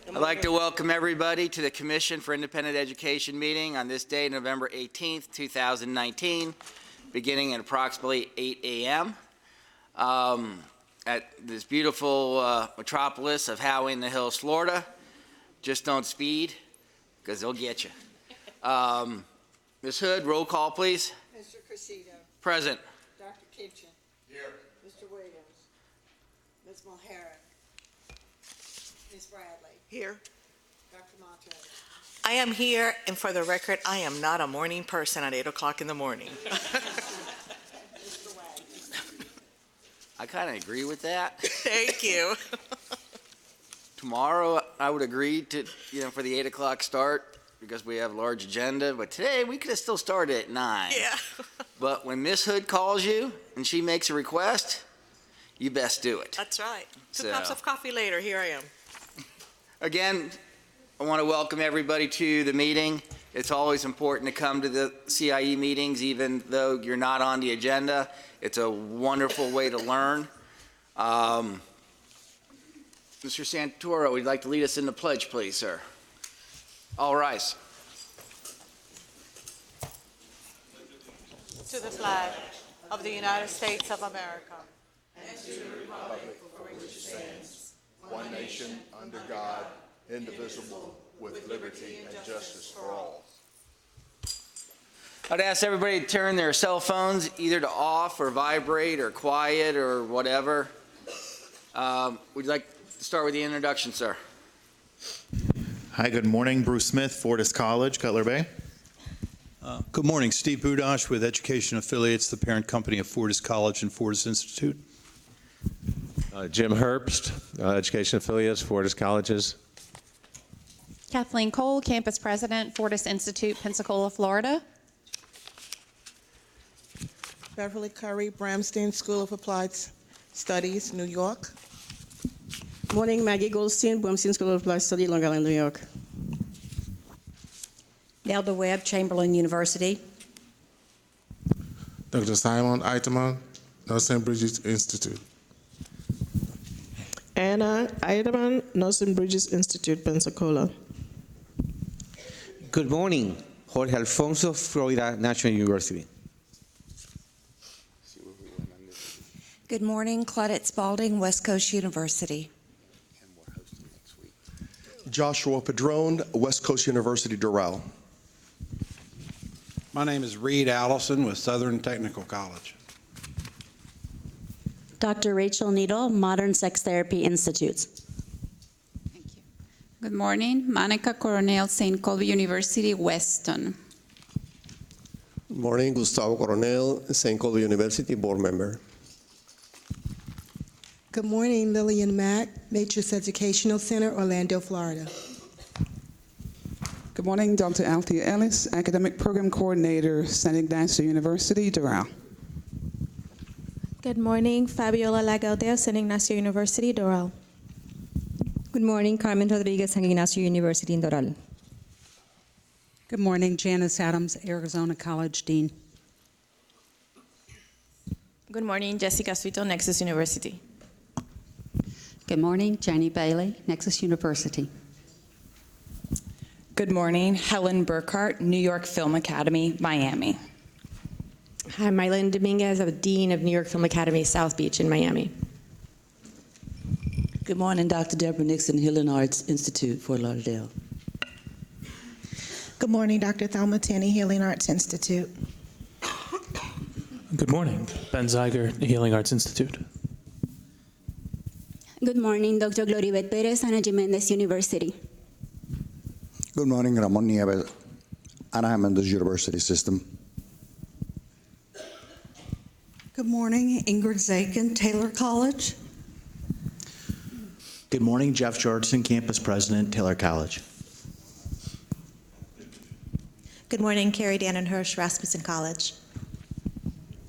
I'd like to welcome everybody to the Commission for Independent Education meeting on this day, November 18th, 2019, beginning at approximately 8 a.m. At this beautiful metropolis of Howey in the Hills, Florida. Just don't speed, because they'll get you. Ms. Hood, roll call, please. Mr. Cressida. Present. Dr. Kitchen. Here. Mr. Williams. Ms. Mulharen. Ms. Bradley. Here. Dr. Montrose. I am here, and for the record, I am not a morning person at 8 o'clock in the morning. Mr. Wagner. I kind of agree with that. Thank you. Tomorrow, I would agree to, for the 8 o'clock start because we have a large agenda. But today, we could have still started at 9. Yeah. But when Miss Hood calls you and she makes a request, you best do it. That's right. Two So- cups of coffee later, here I am. Again, I want to welcome everybody to the meeting. It's always important to come to the CIE meetings, even though you're not on the agenda. It's a wonderful way to learn. Mr. Santoro, would you like to lead us in the pledge, please, sir? All rise. To the flag of the United States of America. One nation, under God, indivisible, with liberty and justice for all. I'd ask everybody to turn their cell phones either to off or vibrate or quiet or whatever. Would you like to start with the introduction, sir? Hi, good morning. Bruce Smith, Fortis College, Cutler Bay. Good morning. Steve Budosh with Education Affiliates, the parent company of Fortis College and Fortis Institute. Jim Herbst, Education Affiliates, Fortis Colleges. Kathleen Cole, Campus President, Fortis Institute, Pensacola, Florida. Beverly Curry, Bramstein School of Applied Studies, New York. Morning, Maggie Goldstein, Bramstein School of Applied Studies, Long Island, New York. Nelda Webb, Chamberlain University. Dr. Simon Eiteman, Nelson Bridges Institute. Anna Eiderman, Nelson Bridges Institute, Pensacola. Good morning, Jorge Alfonso, Florida National University. Good morning, Claudette Spalding, West Coast University. Joshua Padrone, West Coast University, Doral. My name is Reed Allison with Southern Technical College. Dr. Rachel Needle, Modern Sex Therapy Institutes. Thank you. Good morning, Monica Coronel, St. Colby University, Weston. Good morning, Gustavo Coronel, St. Colby University, board member. Good morning, Lillian Mack, Matrix Educational Center, Orlando, Florida. Good morning, Dr. Althea Ellis, Academic Program Coordinator, St. Ignacio University, Doral. Good morning, Fabiola Lagaldea, San Ignacio University, Doral. Good morning, Carmen Rodriguez, San Ignacio University in Doral. Good morning, Janice Adams, Arizona College Dean. Good morning, Jessica Suito, Nexus University. Good morning, Jenny Bailey, Nexus University. Good morning, Helen Burkhart, New York Film Academy, Miami. Hi, Mylene Dominguez, I'm the Dean of New York Film Academy, South Beach in Miami. Good morning, Dr. Deborah Nixon, Healing Arts Institute, Fort Lauderdale. Good morning, Dr. Thelma Tenney, Healing Arts Institute. Good morning, Ben Zeiger, Healing Arts Institute. Good morning, Dr. Gloribet Perez, Ana Jimenez University. Good morning, Ramon Nieves, Anaheim Mendes University System. Good morning, Ingrid Zakin, Taylor College. Good morning, Jeff Georgeson, Campus President, Taylor College. Good morning, Carrie Dannon Hirsch, Rasmussen College.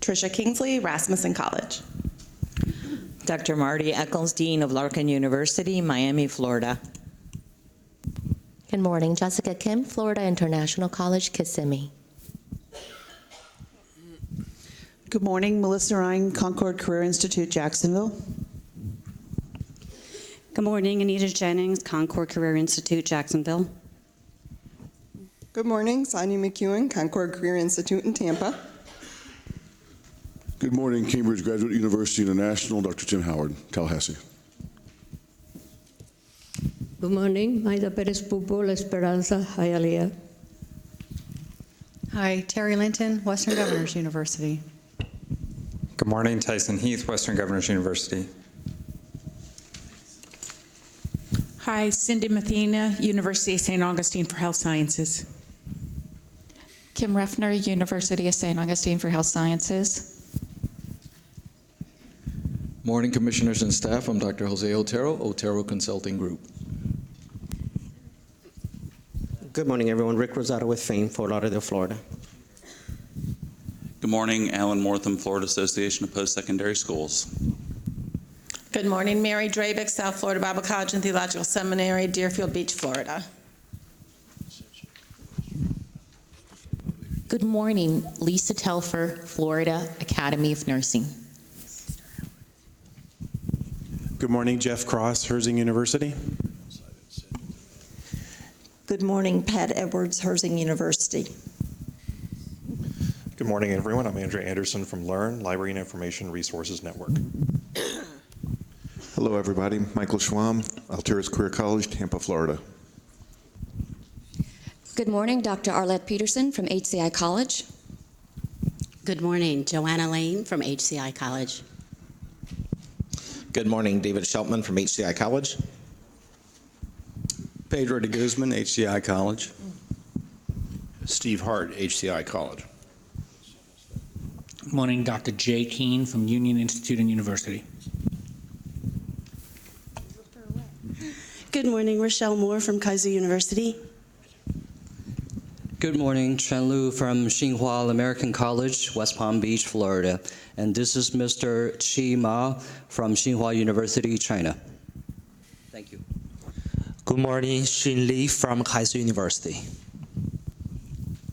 Tricia Kingsley, Rasmussen College. Dr. Marty Eccles, Dean of Larkin University, Miami, Florida. Good morning, Jessica Kim, Florida International College, Kissimmee. Good morning, Melissa Ryan, Concord Career Institute, Jacksonville. Good morning, Anita Jennings, Concord Career Institute, Jacksonville. Good morning, Sonia McEwen, Concord Career Institute in Tampa. Good morning, Cambridge Graduate University International, Dr. Jim Howard, Tallahassee. Good morning, Maida Perez Pupo, La Esperanza, Hialeah. Hi, Terry Linton, Western Governors University. Good morning, Tyson Heath, Western Governors University. Hi, Cindy Mathena, University of St. Augustine for Health Sciences. Kim Refner, University of St. Augustine for Health Sciences. Morning, Commissioners and staff. I'm Dr. Jose Otero, Otero Consulting Group. Good morning, everyone. Rick Rosado with FAME, Fort Lauderdale, Florida. Good morning, Alan Mortham, Florida Association of Post-Secondary Schools. Good morning, Mary Drabick, South Florida Bible College and Theological Seminary, Deerfield Beach, Florida. Good morning, Lisa Telfer, Florida Academy of Nursing. Good morning, Jeff Cross, Herzing University. Good morning, Pat Edwards, Herzing University. Good morning, everyone. I'm Andrew Anderson from LEARN, Library and Information Resources Network. Hello, everybody. Michael Schwam, Altiris Career College, Tampa, Florida. Good morning, Dr. Arlette Peterson from HCI College. Good morning, Joanna Lane from HCI College. Good morning, David Sheltman from HCI College. Pedro de Guzman, HCI College. Steve Hart, HCI College. Good morning, Dr. Jay Keene from Union Institute and University. Good morning, Rochelle Moore from Kaiser University. Good morning, Chen Lu from Tsinghua American College, West Palm Beach, Florida. And this is Mr. Chi Ma from Tsinghua University, China. Thank you. Good morning, Xin Li from Kaiser University.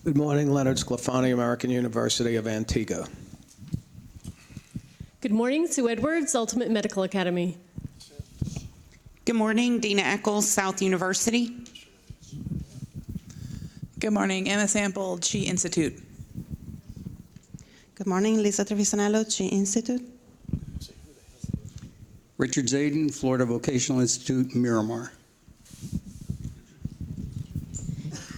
Good morning, Leonard Sclafani, American University of Antigua. Good morning, Sue Edwards, Ultimate Medical Academy. Good morning, Dina Eccles, South University. Good morning, Emma Sample, Chi Institute. Good morning, Lisa Trevisanello, Chi Institute. Richard Zayden, Florida Vocational Institute, Miramar.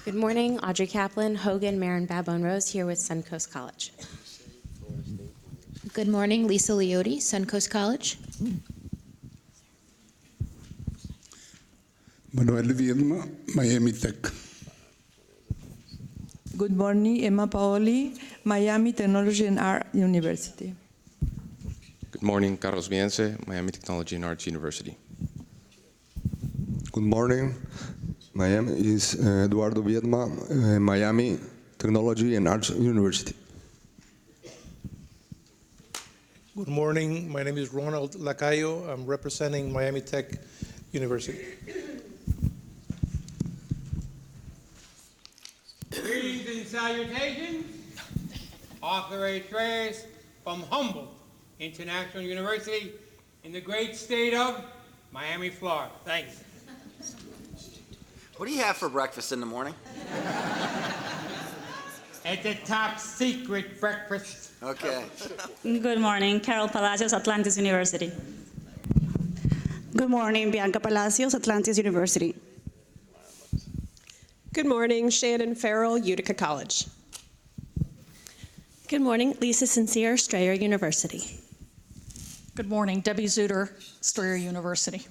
Good morning, Audrey Kaplan, Hogan, Marin, Babone Rose, here with Suncoast College. Good morning, Lisa Leotti, Suncoast College. Manuel Viedma, Miami Tech. Good morning, Emma Paoli, Miami Technology and Art University. Good morning, Carlos Biense, Miami Technology and Arts University. Good morning, Miami is Eduardo Viedma, Miami Technology and Arts University. Good morning, my name is Ronald Lacayo. I'm representing Miami Tech University. Greetings and salutations. Arthur A. Treyas from Humboldt International University in the great state of Miami, Florida. Thanks. What do you have for breakfast in the morning? It's a top secret breakfast. Okay. Good morning, Carol Palacios, Atlantis University. Good morning, Bianca Palacios, Atlantis University. Good morning, Shannon Farrell, Utica College. Good morning, Lisa Sincere, Strayer University. Good morning, Debbie Zuter, Strayer University.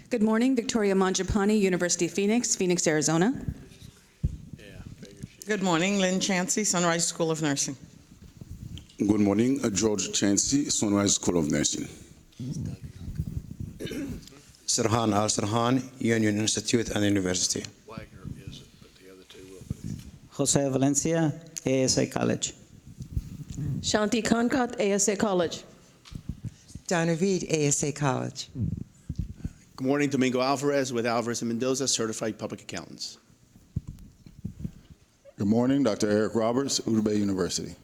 Good morning, Victoria Manjapani, University of Phoenix, Phoenix, Arizona. Good morning, Lynn Chansey, Sunrise School of Nursing. Good morning, George Chansey, Sunrise School of Nursing. Sirhan Al-Sirhan, Union Institute and University. Jose Valencia, ASA College. Shanti Concat, ASA College. Donna Reed, ASA College. Good morning, Domingo Alvarez with Alvarez and Mendoza, Certified Public Accountants. Good morning, Dr. Eric Roberts, Uda Bay University.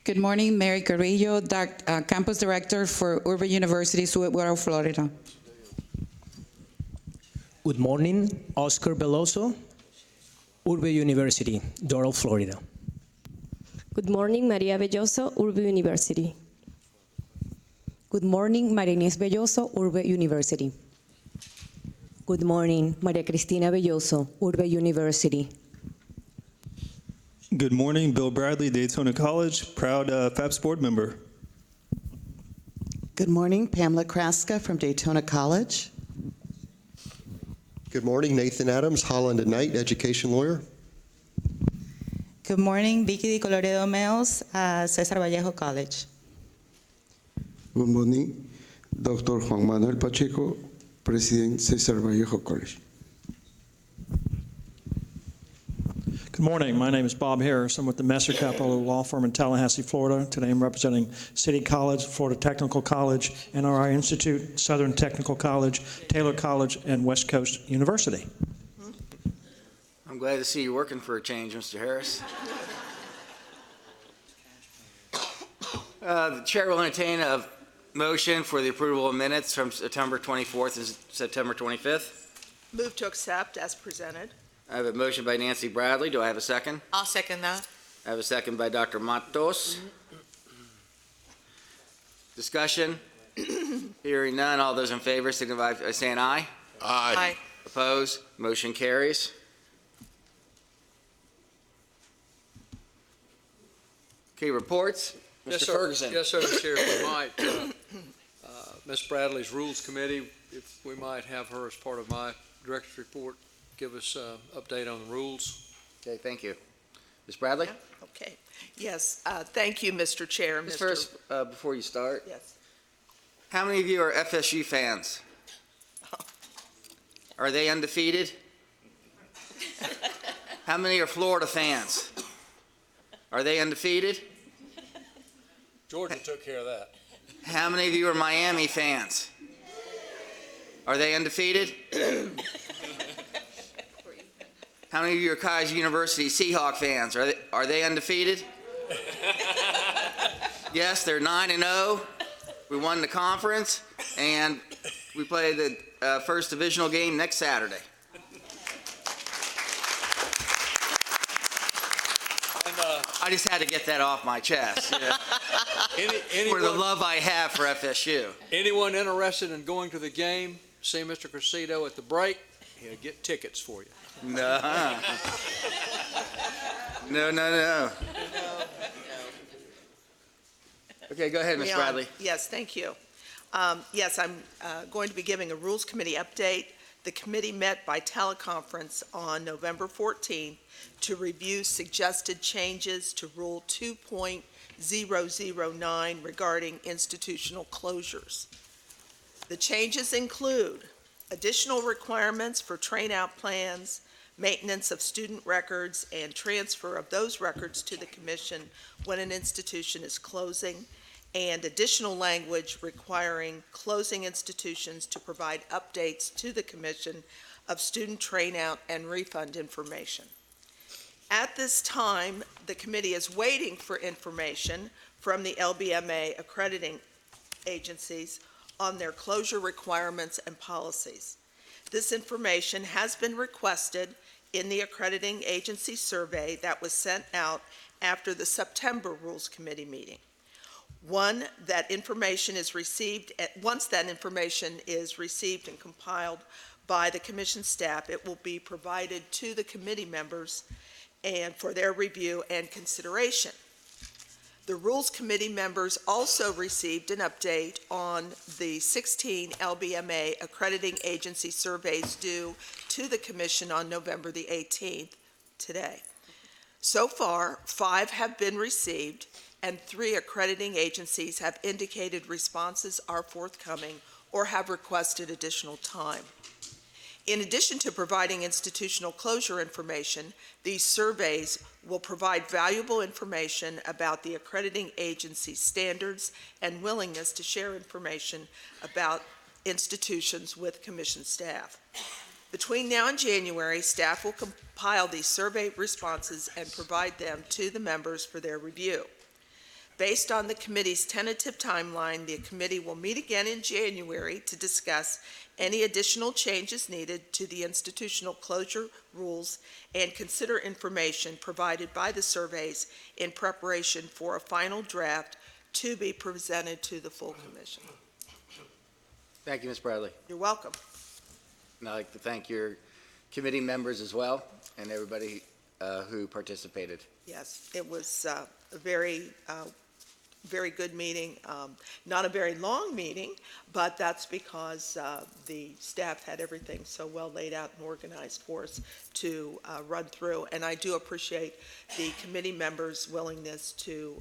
Good morning, Mary Carrillo, Campus Director for Urban University, Sweetwater, Florida. Good morning, Oscar Veloso, Urbe University, Doral, Florida. Good morning, Maria Belloso, Urbe University. Good morning, María Inés Belloso, Urbe University. Good morning, María Cristina Belloso, Urbe University. Good morning, Bill Bradley, Daytona College, proud FAPS board member. Good morning, Pamela Kraska from Daytona College. Good morning, Nathan Adams, Holland and Knight, education lawyer. Good morning, Vicky Di Coloredo Meos, Cesar Vallejo College. Good morning, Dr. Juan Manuel Pacheco, President Cesar Vallejo College. Good morning. My name is Bob Harris. I'm with the Messer Capital Law Firm in Tallahassee, Florida. Today I'm representing City College, Florida Technical College, NRI Institute, Southern Technical College, Taylor College, and West Coast University. I'm glad to see you working for a change, Mr. Harris. The chair will entertain a motion for the approval of minutes from September 24th and September 25th. Move to accept as presented. I have a motion by Nancy Bradley. Do I have a second? I'll second that. I have a second by Dr. Matos. Discussion? Hearing none. All those in favor signify by saying aye. Aye. Opposed? Motion carries. Okay, reports. Mr. Yes, sir. Ferguson. Yes, sir, Chair. If we might, Ms. Bradley's Rules Committee, if we might have her as part of my director's report, give us an update on the rules. Okay, thank you. Ms. Bradley? Okay. Yes, thank you, Mr. Chair. First, before you start, Yes. how many of you are FSU fans? Are they undefeated? How many are Florida fans? Are they undefeated? Georgia took care of that. How many of you are Miami fans? Are they undefeated? How many of you are Kaiser University Seahawk fans? Are they undefeated? Yes, they're 9-0. We won the conference, and we play the first divisional game next Saturday. I just had to get that off my chest. Yeah. For the love I have for FSU. Anyone interested in going to the game, see Mr. Cressito at the break. He'll get tickets for you. No. No. Okay, go ahead, Ms. Bradley. Yes, thank you. Yes, I'm going to be giving a Rules Committee update. The committee met by teleconference on November 14th to review suggested changes to Rule 2.009 regarding institutional closures. The changes include additional requirements for train-out plans, maintenance of student records, and transfer of those records to the commission when an institution is closing, and additional language requiring closing institutions to provide updates to the commission of student train-out and refund information. At this time, the committee is waiting for information from the LBMA accrediting agencies on their closure requirements and policies. This information has been requested in the accrediting agency survey that was sent out after the September Rules Committee meeting. Once that information is received and compiled by the commission staff, it will be provided to the committee members and for their review and consideration. The Rules Committee members also received an update on the 16 LBMA accrediting agency surveys due to the Commission on November the 18th, today. So far, 5 have been received, and 3 accrediting agencies have indicated responses are forthcoming or have requested additional time. In addition to providing institutional closure information, these surveys will provide valuable information about the accrediting agency's standards and willingness to share information about institutions with commission staff. Between now and January, staff will compile these survey responses and provide them to the members for their review. Based on the committee's tentative timeline, the committee will meet again in January to discuss any additional changes needed to the institutional closure rules and consider information provided by the surveys in preparation for a final draft to be presented to the full commission. Thank you, Ms. Bradley. You're welcome. And I'd like to thank your committee members as well and everybody who participated. Yes, it was a very good meeting. Not a very long meeting, but that's because the staff had everything so well laid out and organized for us to run through. And I do appreciate the committee members' willingness to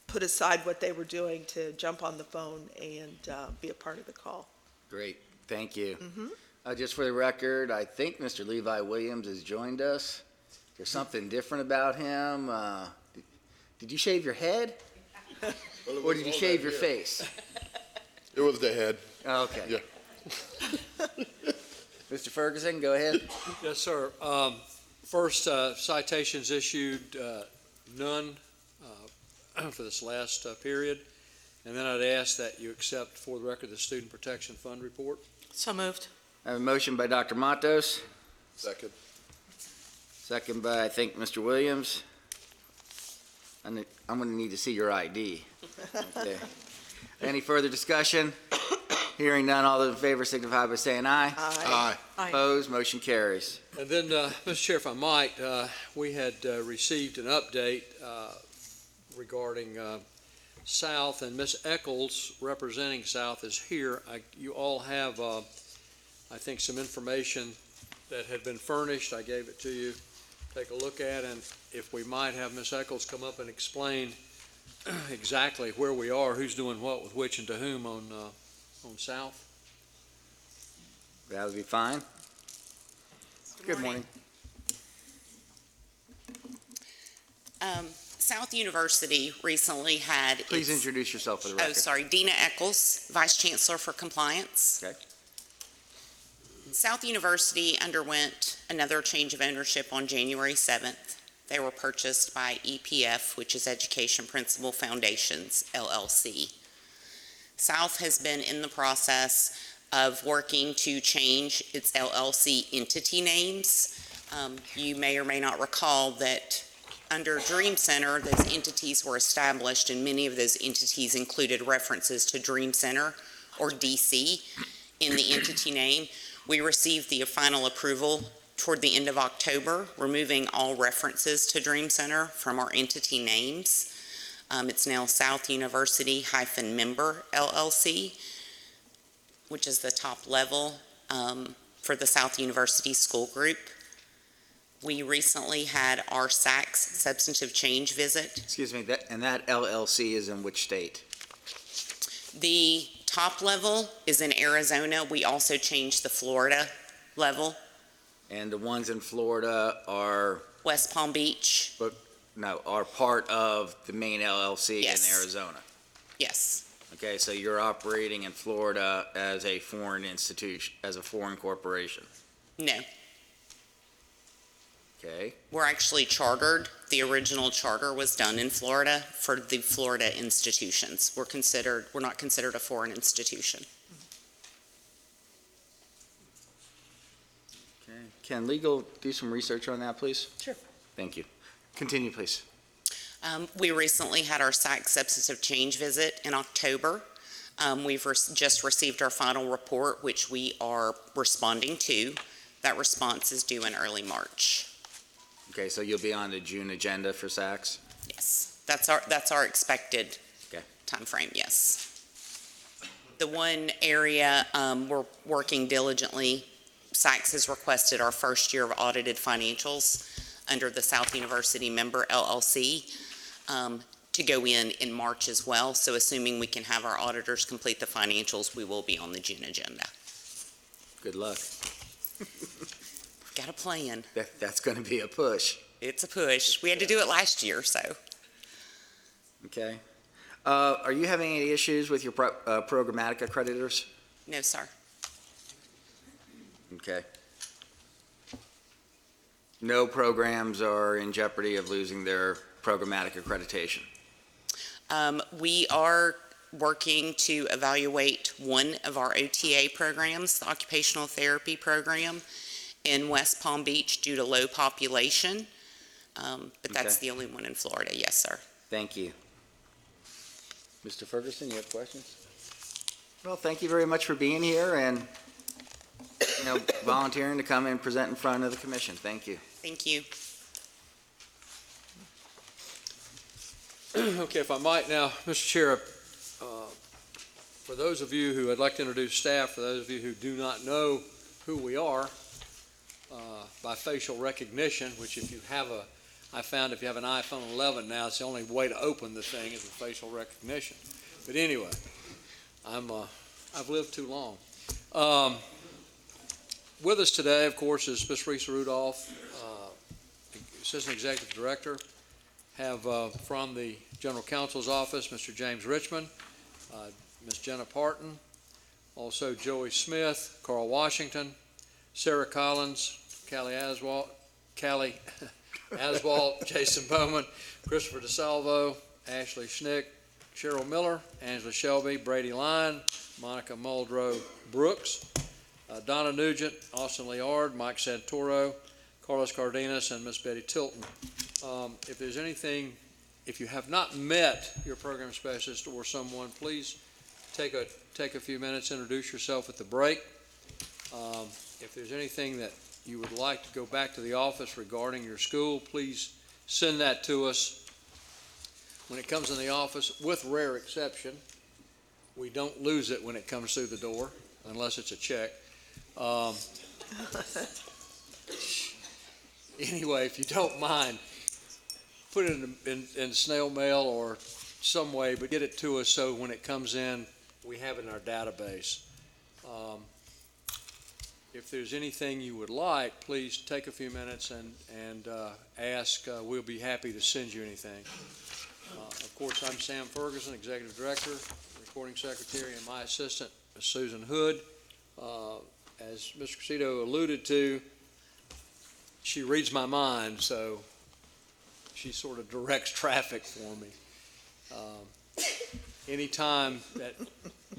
put aside what they were doing to jump on the phone and be a part of the call. Great, thank you. Just for the record, I think Mr. Levi Williams has joined us. There's something different about him. Did you shave your head? Or did you shave your face? It was the head. Oh, okay. Yeah. Mr. Ferguson, go ahead. Yes, sir. First, citations issued, none for this last period. And then I'd ask that you accept for the record the Student Protection Fund report. So moved. I have a motion by Dr. Matos, Second. second by, I think, Mr. Williams. I'm going to need to see your ID. Okay. Any further discussion? Hearing none, all those in favor signify by saying aye. Aye. Aye. Opposed, motion carries. And then, Mr. Chair, if I might, we had received an update regarding South, and Ms. Eccles, representing South, is here. You all have, I think, some information that had been furnished. I gave it to you. Take a look at, and if we might have Ms. Eccles come up and explain exactly where we are, who's doing what with which and to whom on South. That would be fine. Good morning. South University recently had. Please introduce yourself for the record. Oh, sorry. Dina Eccles, Vice Chancellor for Compliance. Okay. South University underwent another change of ownership on January 7th. They were purchased by EPF, which is Education Principal Foundations, LLC. South has been in the process of working to change its LLC entity names. You may or may not recall that under Dream Center, those entities were established, and many of those entities included references to Dream Center or DC in the entity name. We received the final approval toward the end of October, removing all references to Dream Center from our entity names. It's now South University-Member LLC, which is the top level for the South University School Group. We recently had our SACS substantive change visit. Excuse me, that LLC is in which state? The top level is in Arizona. We also changed the Florida level. And the ones in Florida are? West Palm Beach. But no, are part of the main LLC Yes. in Arizona. Yes. Okay, so you're operating in Florida as a foreign institution, as a foreign corporation. No. Okay. We're actually chartered. The original charter was done in Florida for the Florida institutions. We're not considered a foreign institution. Okay. Can legal do some research on that, please? Sure. Thank you. Continue, please. We recently had our SAC substantive change visit in October. We've just received our final report, which we are responding to. That response is due in early March. Okay, so you'll be on the June agenda for SACS? Yes, that's our expected time frame. Yes. The one area we're working diligently, SACS has requested our first year of audited financials under the South University Member LLC to go in March as well. So assuming we can have our auditors complete the financials, we will be on the June agenda. Good luck. Got a plan. That's going to be a push. It's a push. We had to do it last year, so. Okay. Are you having any issues with your programmatic accreditors? No, sir. Okay. No programs are in jeopardy of losing their programmatic accreditation? We are working to evaluate one of our OTA programs, the occupational therapy program in West Palm Beach due to low population. But that's Okay. the only one in Florida. Yes, sir. Thank you. Mr. Ferguson, you have questions? Well, thank you very much for being here and, volunteering to come and present in front of the commission. Thank you. Thank you. Okay, if I might now, Mr. Chair, for those of you who I'd like to introduce staff, for those of you who do not know who we are, by facial recognition, which I found if you have an iPhone 11 now, it's the only way to open the thing is with facial recognition. But anyway, I've lived too long. With us today, of course, is Ms. Risa Rudolph, Assistant Executive Director. Have from the General Counsel's Office, Mr. James Richmond, Ms. Jenna Parton, also Joey Smith, Carl Washington, Sarah Collins, Callie Aswalt, Jason Bowman, Christopher DeSalvo, Ashley Schnick, Cheryl Miller, Angela Shelby, Brady Line, Monica Muldrow Brooks, Donna Nugent, Austin Leard, Mike Santoro, Carlos Cardenas, and Miss Betty Tilton. If there's anything, if you have not met your program specialist or someone, please take a few minutes, introduce yourself at the break. If there's anything that you would like to go back to the office regarding your school, please send that to us. When it comes in the office, with rare exception, we don't lose it when it comes through the door, unless it's a check. Anyway, if you don't mind, put it in snail mail or some way, but get it to us so when it comes in, we have it in our database. If there's anything you would like, please take a few minutes and ask. We'll be happy to send you anything. Of course, I'm Sam Ferguson, Executive Director, Recording Secretary, and my assistant is Susan Hood. As Mr. Cressito alluded to, she reads my mind, so she sort of directs traffic for me. Anytime that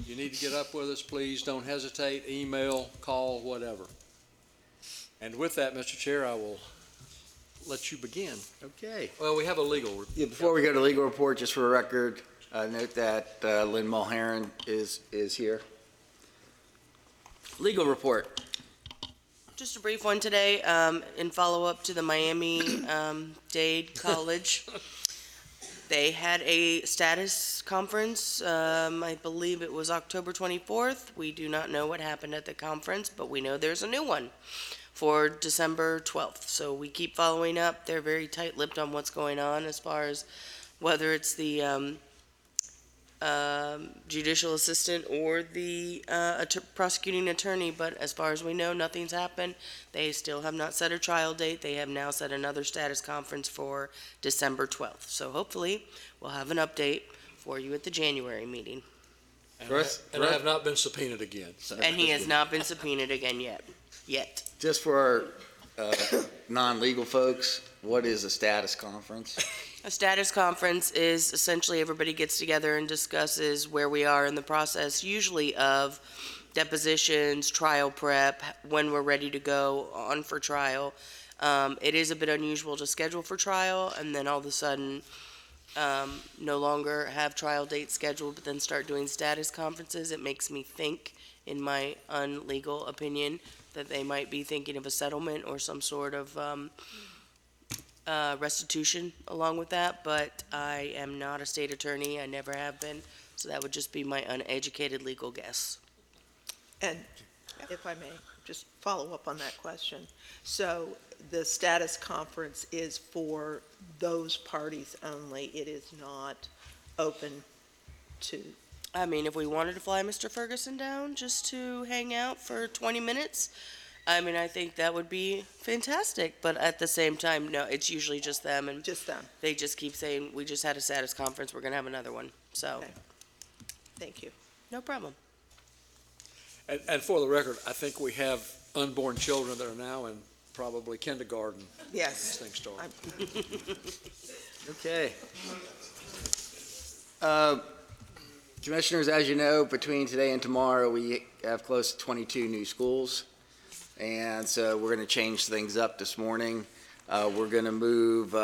you need to get up with us, please don't hesitate, email, call, whatever. And with that, Mr. Chair, I will let you begin. Okay. Well, we have a legal report. Yeah, before we go to legal report, just for a record, note that Lynn Mulheron is here. Legal report. Just a brief one today, in follow-up to the Miami-Dade College. They had a status conference, I believe it was October 24th. We do not know what happened at the conference, but we know there's a new one for December 12th. So we keep following up. They're very tight-lipped on what's going on as far as whether it's the judicial assistant or the prosecuting attorney, but as far as we know, nothing's happened. They still have not set a trial date. They have now set another status conference for December 12th. So hopefully, we'll have an update for you at the January meeting. And I have not been subpoenaed again. So. And he has not been subpoenaed again yet. Just for our non-legal folks, what is a status conference? A status conference is essentially everybody gets together and discusses where we are in the process, usually of depositions, trial prep, when we're ready to go on for trial. It is a bit unusual to schedule for trial and then all of a sudden no longer have trial dates scheduled, but then start doing status conferences. It makes me think, in my unlegal opinion, that they might be thinking of a settlement or some sort of restitution along with that, but I am not a state attorney. I never have been, so that would just be my uneducated legal guess. And if I may, just follow up on that question. So the status conference is for those parties only. It is not open to... I mean, if we wanted to fly Mr. Ferguson down just to hang out for 20 minutes, I mean, I think that would be fantastic. But at the same time, no, it's usually just them. And just them. They just keep saying, we just had a status conference, we're going to have another one. So, okay. Thank you. No problem. And for the record, I think we have unborn children that are now in probably kindergarten. Yes. This thing started. Okay. Commissioners, as you know, between today and tomorrow, we have close to 22 new schools. And so we're going to change things up this morning. We're going to move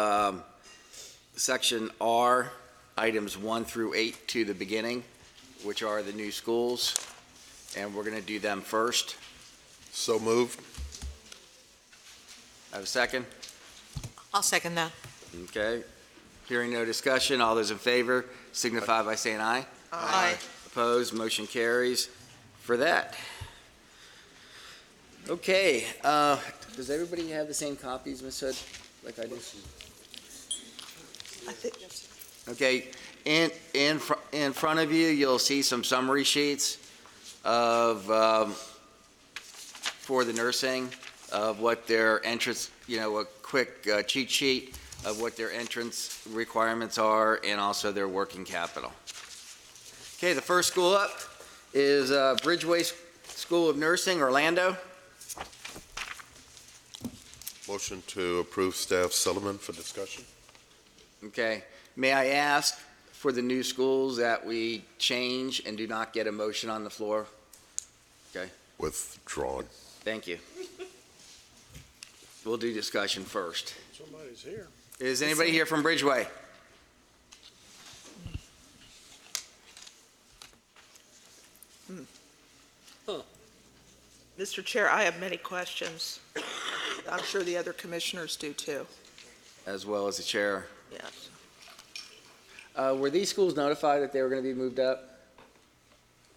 Section R, items 1 through 8 to the beginning, which are the new schools. And we're going to do them first. So moved. Have a second? I'll second that. Okay. Hearing no discussion, all those in favor signify by saying aye. Aye. Opposed, motion carries for that. Okay, does everybody have the same copies, Ms. Hood, like I do? Okay, in front of you, you'll see some summary sheets of, for the nursing, of what their entrance, a quick cheat sheet of what their entrance requirements are and also their working capital. Okay, the first school up is Bridgeway School of Nursing, Orlando. Motion to approve staff settlement for discussion. Okay, may I ask for the new schools that we change and do not get a motion on the floor? Okay, Withdrawn. thank you. We'll do discussion first. Somebody's here. Is anybody here from Bridgeway? Mr. Chair, I have many questions. I'm sure the other commissioners do too. As well as the chair. Yes. Were these schools notified that they were going to be moved up?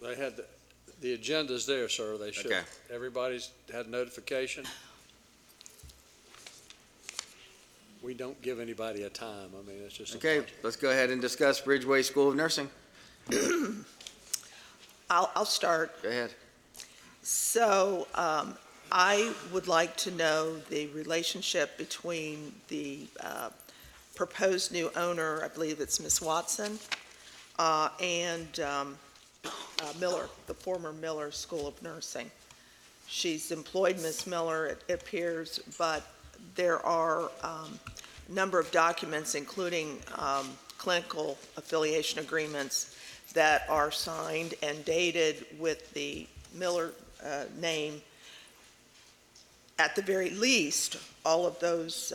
They had, the agenda's there, sir, they should. Okay. Everybody's had notification. We don't give anybody a time, I mean, it's just. Okay, let's go ahead and discuss Bridgeway School of Nursing. I'll start. Go ahead. So I would like to know the relationship between the proposed new owner, I believe it's Ms. Watson, and Miller, the former Miller School of Nursing. She's employed Ms. Miller, it appears, but there are a number of documents, including clinical affiliation agreements, that are signed and dated with the Miller name. At the very least, all of those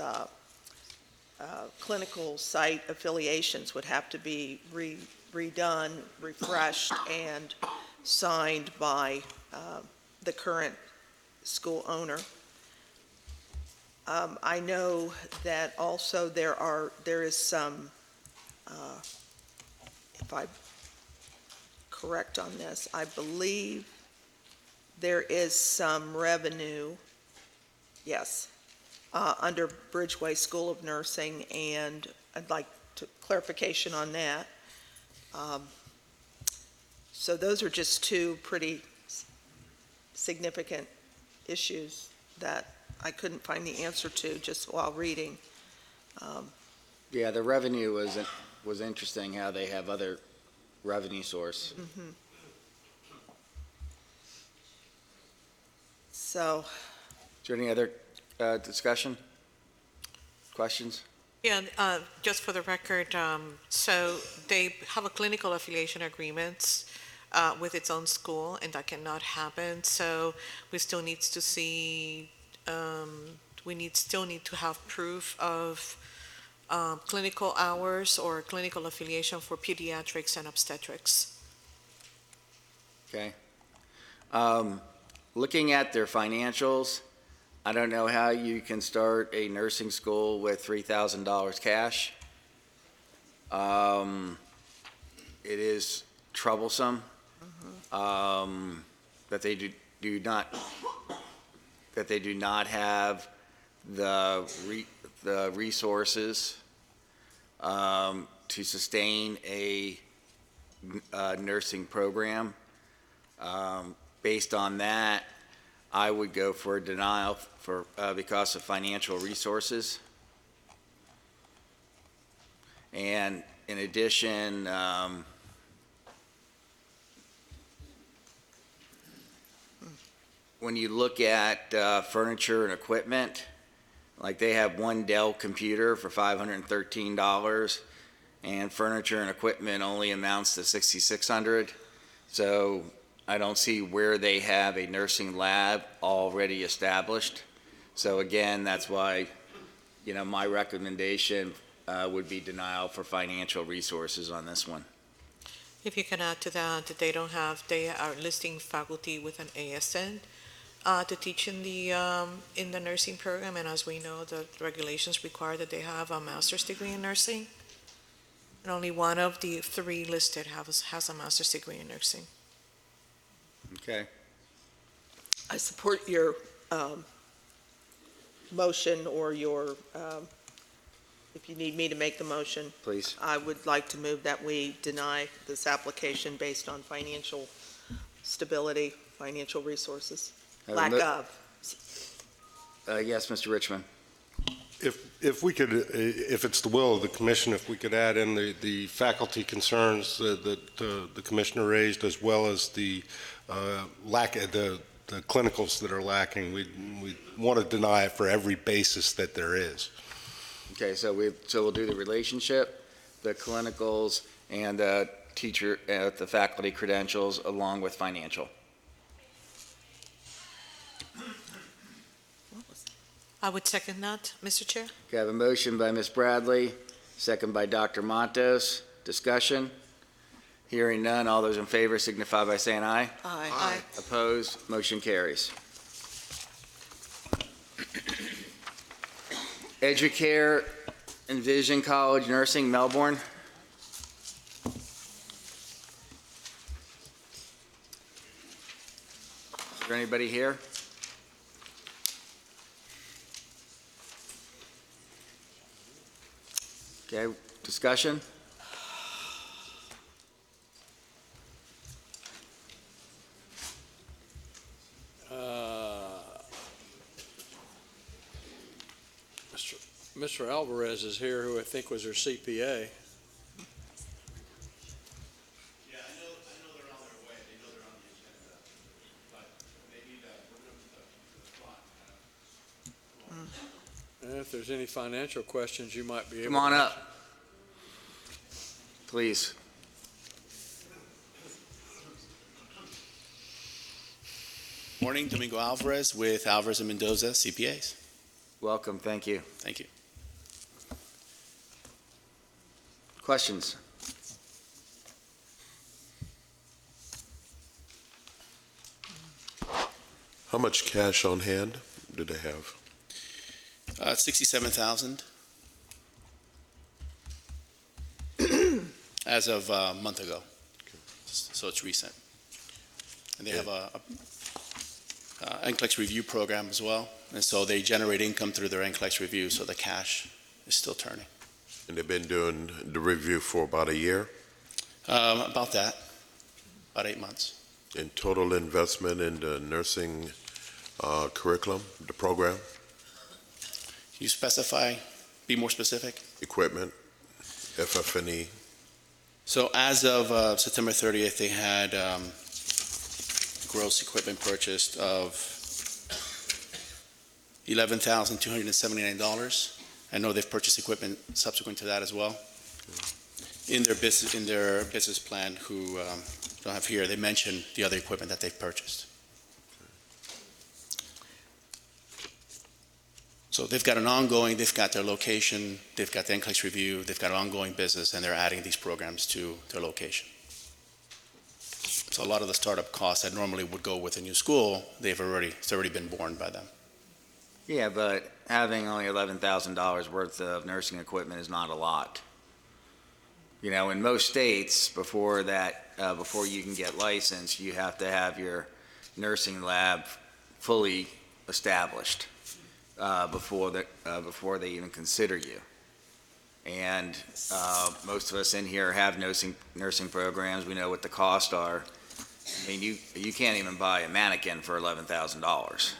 clinical site affiliations would have to be redone, refreshed, and signed by the current school owner. I know that also there is some, if I'm correct on this, I believe there is some revenue, yes, under Bridgeway School of Nursing, and I'd like clarification on that. So those are just two pretty significant issues that I couldn't find the answer to just while reading. Yeah, the revenue was interesting, how they have other revenue source. Mm-hmm. So. Is there any other discussion? Questions? Yeah, just for the record, so they have a clinical affiliation agreement with its own school, and that cannot happen. So we still need to see, still need to have proof of clinical hours or clinical affiliation for pediatrics and obstetrics. Okay. Looking at their financials, I don't know how you can start a nursing school with $3,000 cash. It is troublesome that they do not have the resources to sustain a nursing program. Based on that, I would go for a denial because of financial resources. And in addition, when you look at furniture and equipment, like they have one Dell computer for $513, and furniture and equipment only amounts to $6,600. So I don't see where they have a nursing lab already established. So again, that's why, my recommendation would be denial for financial resources on this one. If you can add to that, they are listing faculty with an ASN to teach in the nursing program, and as we know, the regulations require that they have a master's degree in nursing. And only one of the three listed has a master's degree in nursing. Okay. I support your motion, or your, if you need me to make the motion. Please. I would like to move that we deny this application based on financial stability, financial resources, lack of. Yes, Mr. Richmond. If we could, if it's the will of the commission, if we could add in the faculty concerns that the commissioner raised, as well as the the clinicals that are lacking, we want to deny it for every basis that there is. Okay, so we'll do the relationship, the clinicals, and the faculty credentials, along with financial. I would second that, Mr. Chair. Okay, I have a motion by Ms. Bradley, second by Dr. Montos. Discussion? Hearing none, all those in favor signify by saying aye. Aye. Aye. Opposed? Motion carries. Educare and Vision College Nursing, Melbourne. Is there anybody here? Okay, discussion? Mr. Alvarez is here, who I think was her CPA. And if there's any financial questions, you might be able to. Come on up. Please. Morning, Domingo Alvarez with Alvarez and Mendoza CPAs. Welcome, thank you. Thank you. Questions? How much cash on hand do they have? 67,000 as of a month ago. So it's recent. And they have a NCLEX review program as well. And so they generate income through their NCLEX review, so the cash is still turning. And they've been doing the review for about a year? About that, about 8 months. In total investment in the nursing curriculum, the program? Can you specify, be more specific? Equipment, FF&E? So as of September 30th, they had gross equipment purchased of $11,279. I know they've purchased equipment subsequent to that as well. In their business plan, who don't have here, they mentioned the other equipment that they've purchased. So they've got they've got their location, they've got the NCLEX review, they've got an ongoing business, and they're adding these programs to their location. So a lot of the startup costs that normally would go with a new school, it's already been borne by them. Yeah, but having only $11,000 worth of nursing equipment is not a lot. In most states, before you can get licensed, you have to have your nursing lab fully established before they even consider you. And most of us in here have nursing programs. We know what the costs are. I mean, you can't even buy a mannequin for $11,000.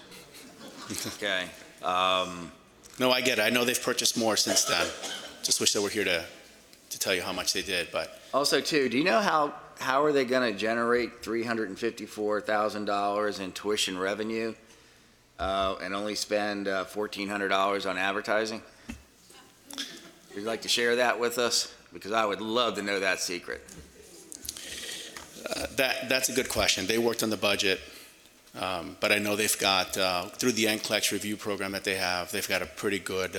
Okay. No, I get it. I know they've purchased more since then. Just wish they were here to tell you how much they did, but. Also, too, do you know how are they going to generate $354,000 in tuition revenue and only spend $1,400 on advertising? Would you like to share that with us? Because I would love to know that secret. That's a good question. They worked on the budget, but I know they've got, through the NCLEX review program that they have, they've got a pretty good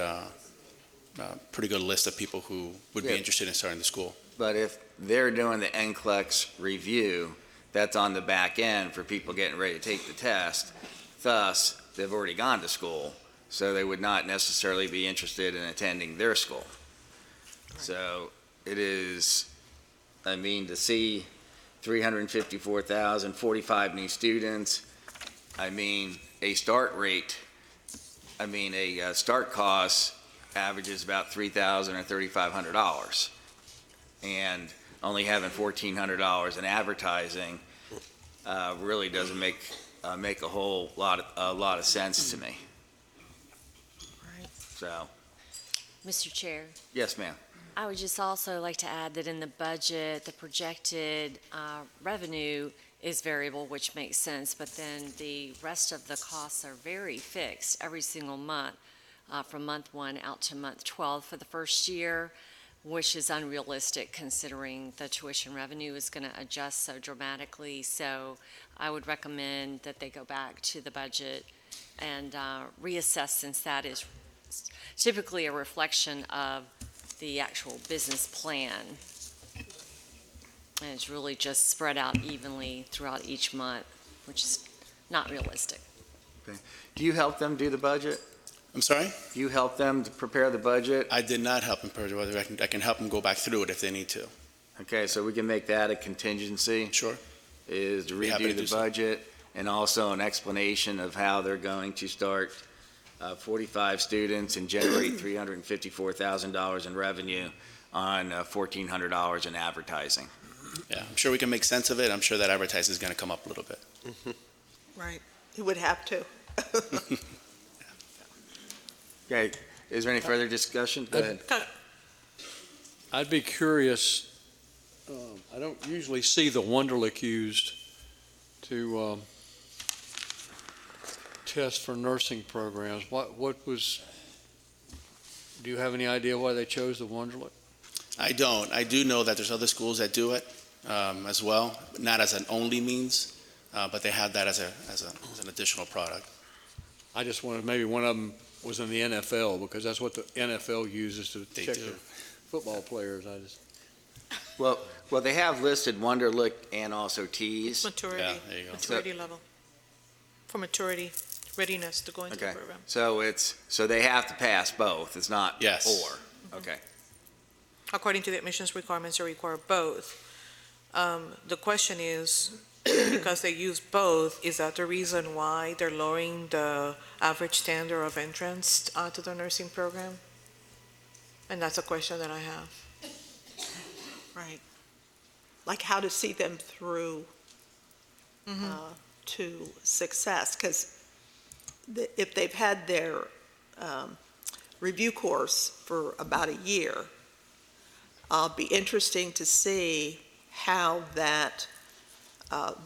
list of people who would be interested in starting the school. But if they're doing the NCLEX review, that's on the back end for people getting ready to take the test. Thus, they've already gone to school, so they would not necessarily be interested in attending their school. So it is, I mean, to see 354,000, 45 new students, I mean, a start rate, a start cost averages about $3,000 or $3,500. And only having $1,400 in advertising really doesn't make a whole lot of sense to me. Right. So, Mr. Chair, yes, ma'am. I would just also like to add that in the budget, the projected revenue is variable, which makes sense, but then the rest of the costs are very fixed every single month, from month 1 out to month 12 for the first year, which is unrealistic considering the tuition revenue is going to adjust so dramatically. So I would recommend that they go back to the budget and reassess, since that is typically a reflection of the actual business plan. And it's really just spread out evenly throughout each month, which is not realistic. Okay. Do you help them do the budget? I'm sorry? Do you help them to prepare the budget? I did not help them prepare the budget. I can help them go back through it if they need to. Okay, so we can make that a contingency? Sure. Is to Be happy to redo the do so. budget and also an explanation of how they're going to start 45 students and generate $354,000 in revenue on $1,400 in advertising. Yeah, I'm sure we can make sense of it. I'm sure that advertising is going to come up a little bit. Right. You would have to. Okay, is there any further discussion? Go ahead. I'd be curious, I don't usually see the Wonderlic used to test for nursing programs. Do you have any idea why they chose the Wonderlic? I don't. I do know that there's other schools that do it as well, not as an only means, but they have that as an additional product. I just wanted, maybe one of them was in the NFL, because that's what the NFL uses to check their football players. Well, they have listed Wonderlic and also Tees. Maturity. Yeah, there you go. Maturity level. For maturity, readiness to go into the Okay, program. so they have to pass both. It's not Yes. or. Okay. According to the admissions requirements, they require both. The question is, because they use both, is that the reason why they're lowering the average standard of entrance to the nursing program? And that's a question that I have. Right. Like how to see them through to success, because if they've had their review course for about a year, be interesting to see how that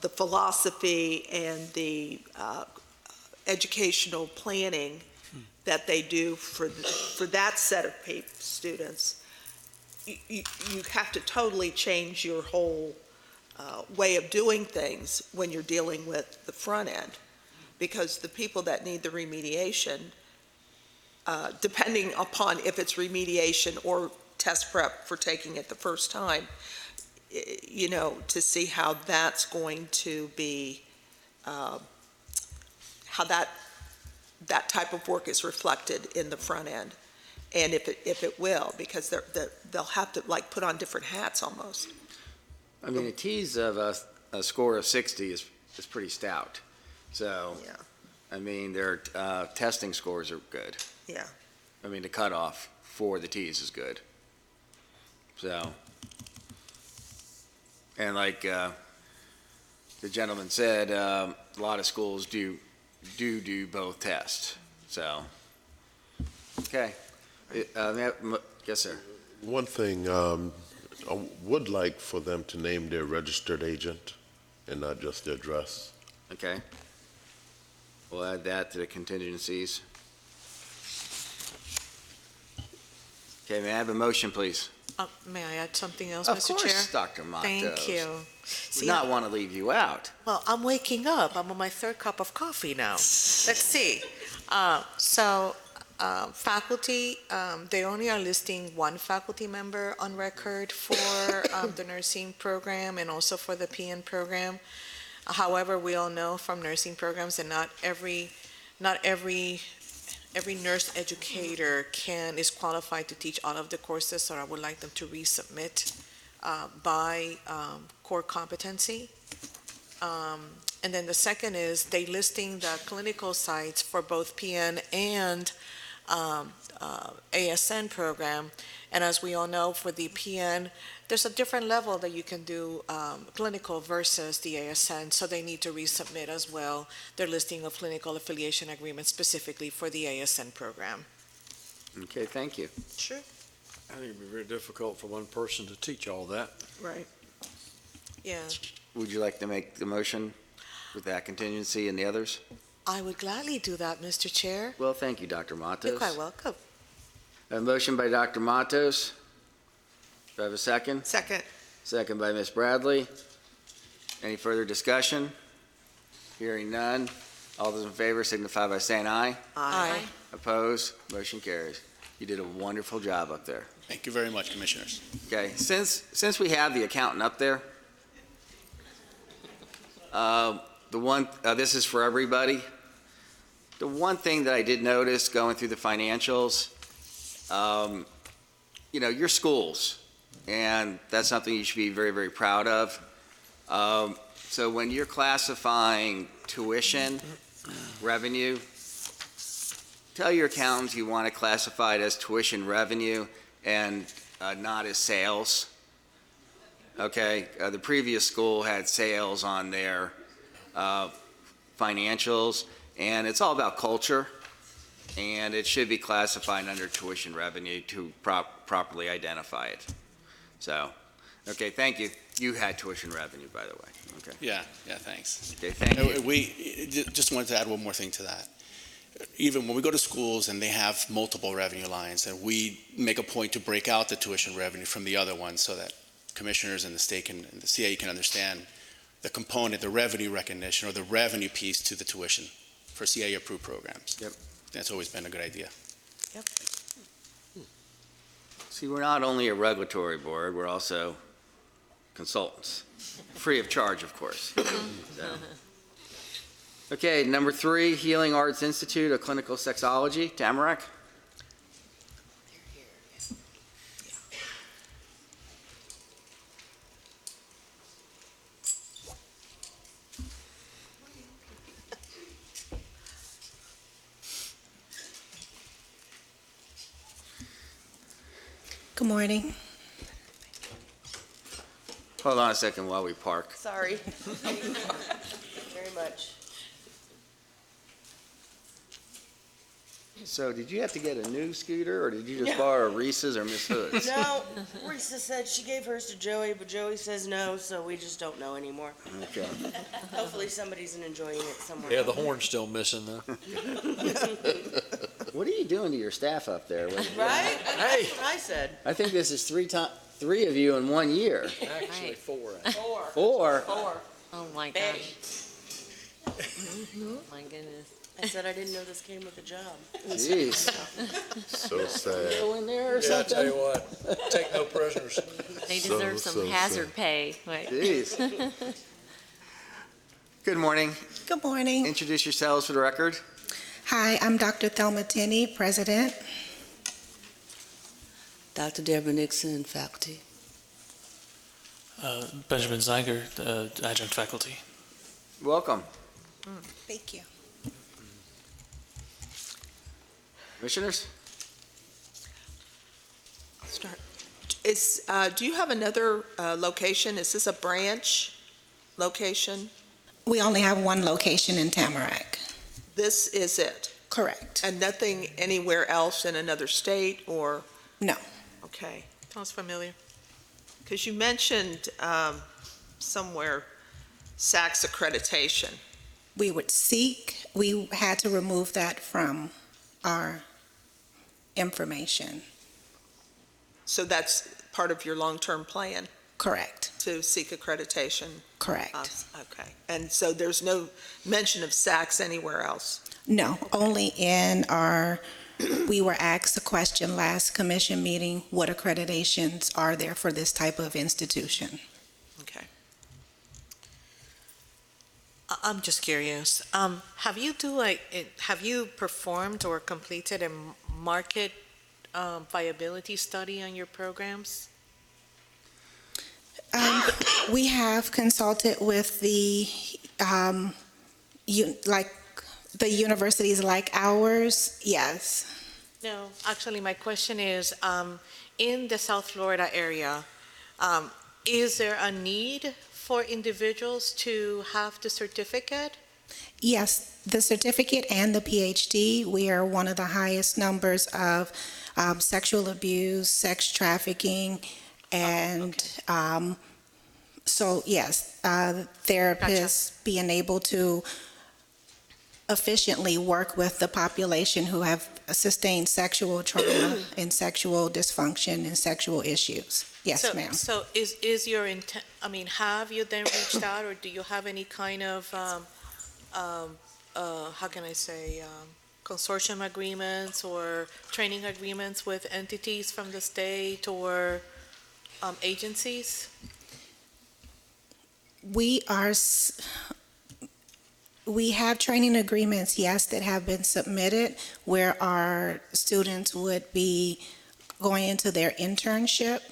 the philosophy and the educational planning that they do for that set of students, you have to totally change your whole way of doing things when you're dealing with the front end, because the people that need the remediation, depending upon if it's remediation or test prep for taking it the first time, to see how that's going to be, how that type of work is reflected in the front end, and if it will, because they'll have to put on different hats almost. I mean, a Tees of a score of 60 is pretty stout. So, Yeah. I mean, their testing scores are good. Yeah. I mean, the cutoff for the Tees is good. So, and like the gentleman said, a lot of schools do both tests. So, okay. Yes, sir. One thing, I would like for them to name their registered agent and not just their address. Okay. We'll add that to the contingencies. Okay, may I have a motion, please? May I add something else, Of Mr. Chair? course, Dr. Matos. Thank you. Would not want to leave you out. Well, I'm waking up. I'm on my third cup of coffee now. Let's see. Faculty, they only are listing one faculty member on record for the nursing program and also for the PN program. However, we all know from nursing programs that not every nurse educator is qualified to teach all of the courses, so I would like them to resubmit by core competency. And then the second is they listing the clinical sites for both PN and ASN program. And as we all know, for the PN, there's a different level that you can do clinical versus the ASN, so they need to resubmit as well their listing of clinical affiliation agreements specifically for the ASN program. Okay, thank you. Sure. I think it'd be very difficult for one person to teach all that. Right. Yeah. Would you like to make the motion with that contingency and the others? I would gladly do that, Mr. Chair. Well, thank you, Dr. Matos. You're quite welcome. A motion by Dr. Matos. Do I have a second? Second. Second by Ms. Bradley. Any further discussion? Hearing none. All those in favor signify by saying aye. Aye. Opposed? Motion carries. You did a wonderful job up there. Thank you very much, Commissioners. Okay, since we have the accountant up there, this is for everybody. The one thing that I did notice going through the financials, your schools, and that's something you should be very, very proud of. So when you're classifying tuition revenue, tell your accountants you want to classify it as tuition revenue and not as sales. Okay, the previous school had sales on their financials, and it's all about culture, and it should be classified under tuition revenue to properly identify it. So, okay, thank you. You had tuition revenue, by the way. Okay. Yeah, thanks. Okay, thank you. We just wanted to add one more thing to that. Even when we go to schools and they have multiple revenue lines, and we make a point to break out the tuition revenue from the other ones so that commissioners and the state and the CIE can understand the component, the revenue recognition, or the revenue piece to the tuition for CIE approved programs. Yep. That's always been a good idea. Yep. See, we're not only a regulatory board, we're also consultants. Free of charge, of course. So. Okay, number 3, Healing Arts Institute of Clinical Sexology, Tamarack. Good morning. Hold on a second while we park. Sorry. Very much. So did you have to get a new scooter, or did you just borrow Reese's or Miss Hood's? No, Risa said she gave hers to Joey, but Joey says no, so we just don't know anymore. Okay. Hopefully somebody's enjoying it somewhere. Yeah, the horn's still missing though. What are you doing to your staff up there? Right? Hey. That's what I said. I think this is three of you in 1 year. Actually, 4. Four? Oh, my gosh. My goodness. I said I didn't know this came with a job. Jeez. So sad. Go in there or Yeah, I something? tell you what, take no prisoners. They deserve some hazard sad. pay. Right. Jeez. Good morning. Good morning. Introduce yourselves for the record. Hi, I'm Dr. Thelma Tenney, President. Dr. Deborah Nixon, faculty. Benjamin Zeiger, adjunct faculty. Welcome. Thank you. Commissioners? I'll start. Do you have another location? Is this a branch location? We only have one location in Tamarack. This is it? Correct. And nothing anywhere else in another state or? No. Okay. Sounds familiar. Because you mentioned somewhere SACS accreditation. We had to remove that from our information. So that's part of your long-term plan Correct. to seek accreditation? Correct. Okay. And so there's no mention of SACs anywhere else? No, only in we were asked a question last commission meeting, what accreditations are there for this type of institution? Okay. I'm just curious. Have you performed or completed a market viability study on your programs? We have consulted with the universities like ours, yes. No, actually, my question is, in the South Florida area, is there a need for individuals to have the certificate? Yes, the certificate and the PhD, we are one of the highest numbers of sexual abuse, sex trafficking, and so yes, therapists being able to efficiently work with the population who have sustained sexual trauma and sexual dysfunction and sexual issues. Yes, ma'am. So is your intent, have you then reached out, or do you have any kind of, how can I say, consortium agreements or training agreements with entities from the state or agencies? We have training agreements, yes, that have been submitted where our students would be going into their internship.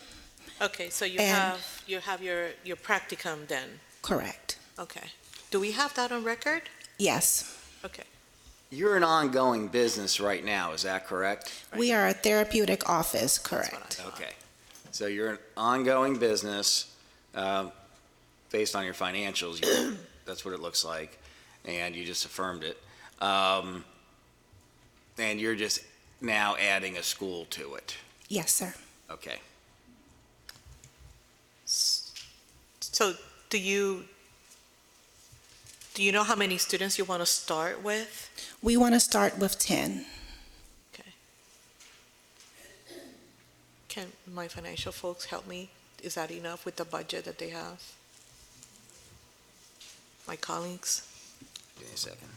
Okay, so you have your practicum then? Correct. Okay. Do we have that on record? Yes. Okay. You're an ongoing business right now, is that correct? We are a therapeutic office, correct. Okay. So you're an ongoing business, based on your financials, that's what it looks like, and you just affirmed it. And you're just now adding a school to it. Yes, sir. Okay. So do you know how many students you want to start with? We want to start with 10. Okay. Can my financial folks help me? Is that enough with the budget that they have? My colleagues? Give me a second.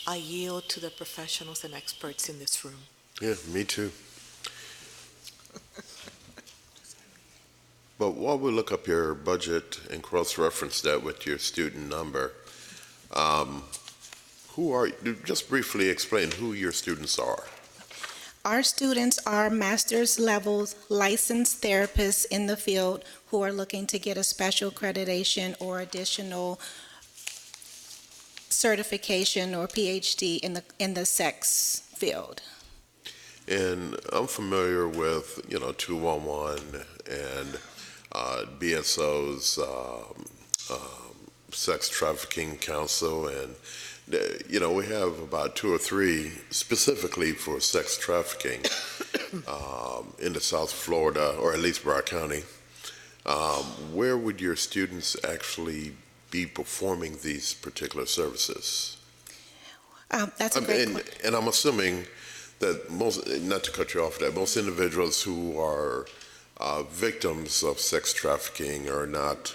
I yield to the professionals and experts in this room. Yeah, me too. But while we look up your budget and cross-reference that with your student number, just briefly explain who your students are. Our students are master's level licensed therapists in the field who are looking to get a special accreditation or additional certification or PhD in the sex field. And I'm familiar with, 211 and BSO's Sex Trafficking Council, and we have about 2 or 3 specifically for sex trafficking in the South Florida, or at least Broward County. Where would your students actually be performing these particular services? That's a great question. And I'm assuming that not to cut you off, that most individuals who are victims of sex trafficking are not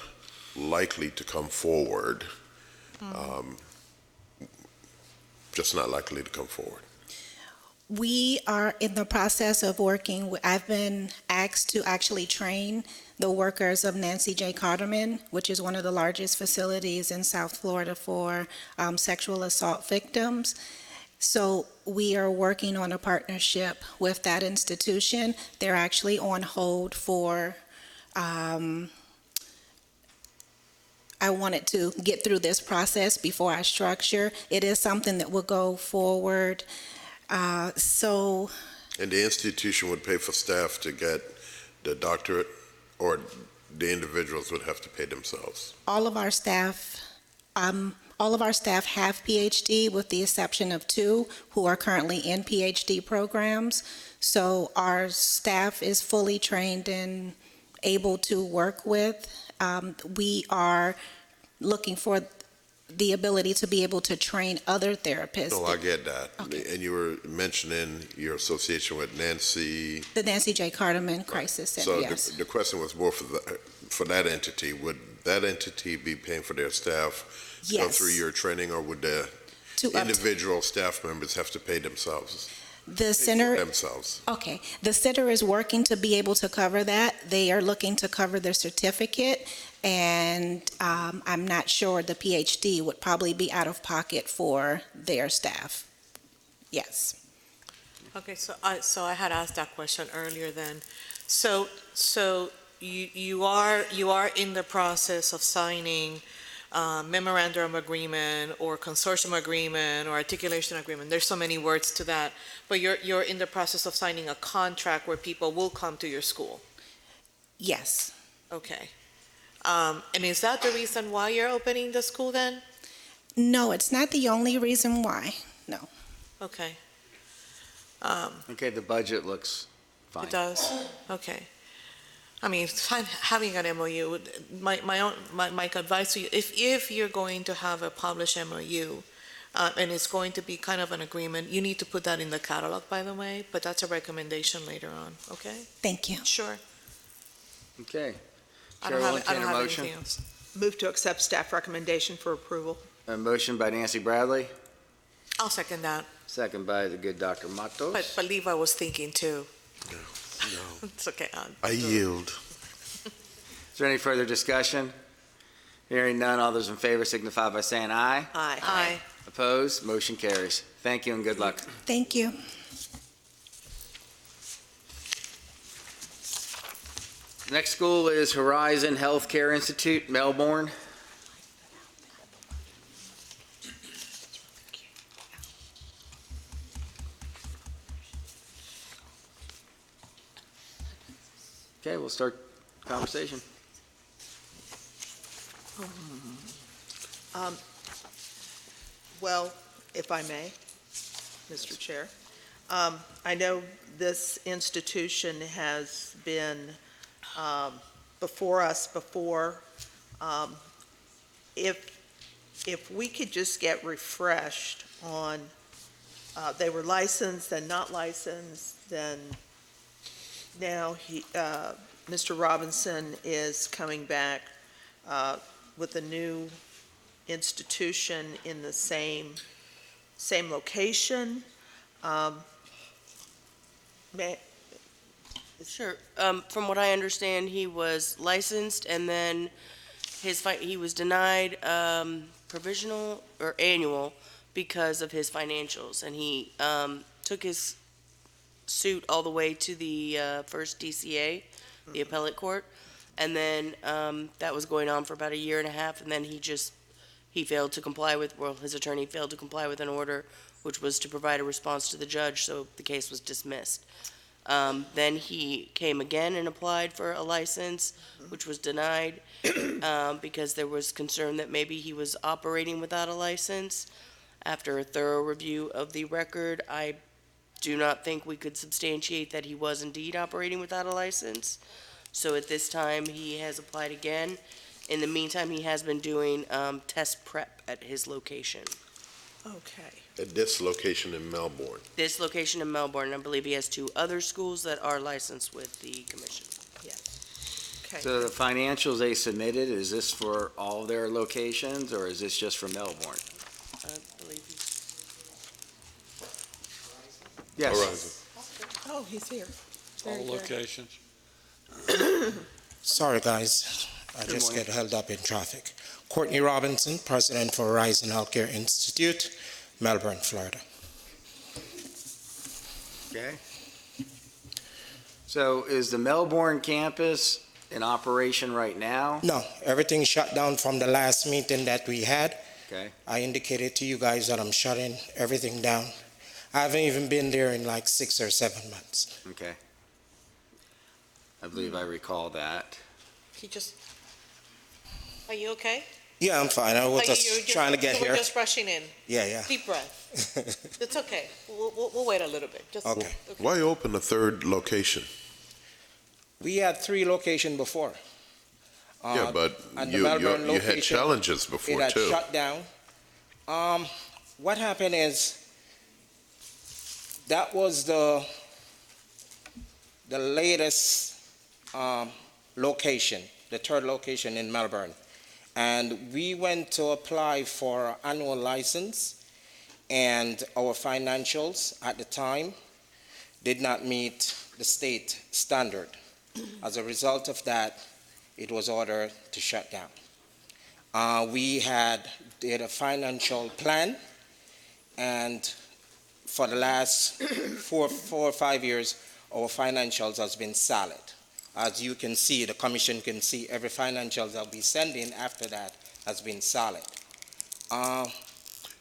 likely to come forward. Just not likely to come forward. We are in the process of working. I've been asked to actually train the workers of Nancy J. Carterman, which is one of the largest facilities in South Florida for sexual assault victims. So we are working on a partnership with that institution. They're actually on hold for, I wanted to get through this process before I structure. It is something that will go forward. And the institution would pay for staff to get the doctorate, or the individuals would have to pay themselves? All of our staff have PhD, with the exception of 2 who are currently in PhD programs. So our staff is fully trained and able to work with. We are looking for the ability to be able to train other therapists. No, I get that. Okay. And you were mentioning your association with Nancy. The Nancy J. Carterman Crisis Center, So yes. the question was more for that entity. Would that entity be paying for their staff to go Yes. through your training, or would the individual staff members have to pay themselves? The center, Themselves. okay, the center is working to be able to cover that. They are looking to cover their certificate, and I'm not sure the PhD would probably be out of pocket for their staff. Yes. Okay, so I had asked that question earlier then. So you are in the process of signing memorandum agreement or consortium agreement or articulation agreement. There's so many words to that, but you're in the process of signing a contract where people will come to your school. Yes. Okay. And is that the reason why you're opening the school then? No, it's not the only reason why. No. Okay. Okay, the budget looks fine. It does? Okay. I mean, having an MOU, my advice to you, if you're going to have a published MOU, and it's going to be kind of an agreement, you need to put that in the catalog, by the way, but that's a recommendation later on, okay? Thank you. Sure. Okay. I Chair don't will have entertain a motion. anything else. Move to accept staff recommendation for approval. A motion by Nancy Bradley, I'll second that, second by the good Dr. Matos. but Levi was thinking too. No. It's okay. I yield. Is there any further discussion? Hearing none, all those in favor signify by saying aye. Aye. Aye. Opposed? Motion carries. Thank you and good luck. Thank you. The next school is Horizon Healthcare Institute, Melbourne. Okay, we'll start conversation. Well, if I may, Mr. Chair, I know this institution has been before us before. If we could just get refreshed on, they were licensed, then not licensed, then now Mr. Robinson is coming back with a new institution in the same location. Sure. From what I understand, he was licensed and then he was denied provisional or annual because of his financials, and he took his suit all the way to the first DCA, the appellate court, and then that was going on for about a year and a half, and then he failed to comply with, well, his attorney failed to comply with an order, which was to provide a response to the judge, so the case was dismissed. Then he came again and applied for a license, which was denied because there was concern that maybe he was operating without a license. After a thorough review of the record, I do not think we could substantiate that he was indeed operating without a license. So at this time, he has applied again. In the meantime, he has been doing test prep at his location. Okay. At this location in Melbourne. This location in Melbourne, I believe he has 2 other schools that are licensed with the commission. Okay. So the financials they submitted, is this for all their locations or is this just for Melbourne? I believe Yes. Horizon. Oh, he's here. All Very good. locations. Sorry, guys. I Good just morning. get held up in traffic. Courtney Robinson, President for Horizon Healthcare Institute, Melbourne, Florida. Okay. So is the Melbourne campus in operation right now? No, everything's shut down from the last meeting that we had. Okay. I indicated to you guys that I'm shutting everything down. I haven't even been there in like 6 or 7 months. Okay. I believe I recall that. Are you okay? Yeah, I'm fine. I was Are just you trying to get you here. were just rushing in. Yeah. Deep breath. It's okay. We'll wait a little bit. Just, Okay. Why open a third location? We had 3 locations before. Yeah, but and the you Melbourne had location, challenges before it had too. shut down, What happened is that was the latest location, the third location in Melbourne. And we went to apply for annual license, and our financials at the time did not meet the state standard. As a result of that, it was ordered to shut down. We did a financial plan, and for the last 4 or 5 years, our financials has been solid. As you can see, the commission can see, every financial that we send in after that has been solid.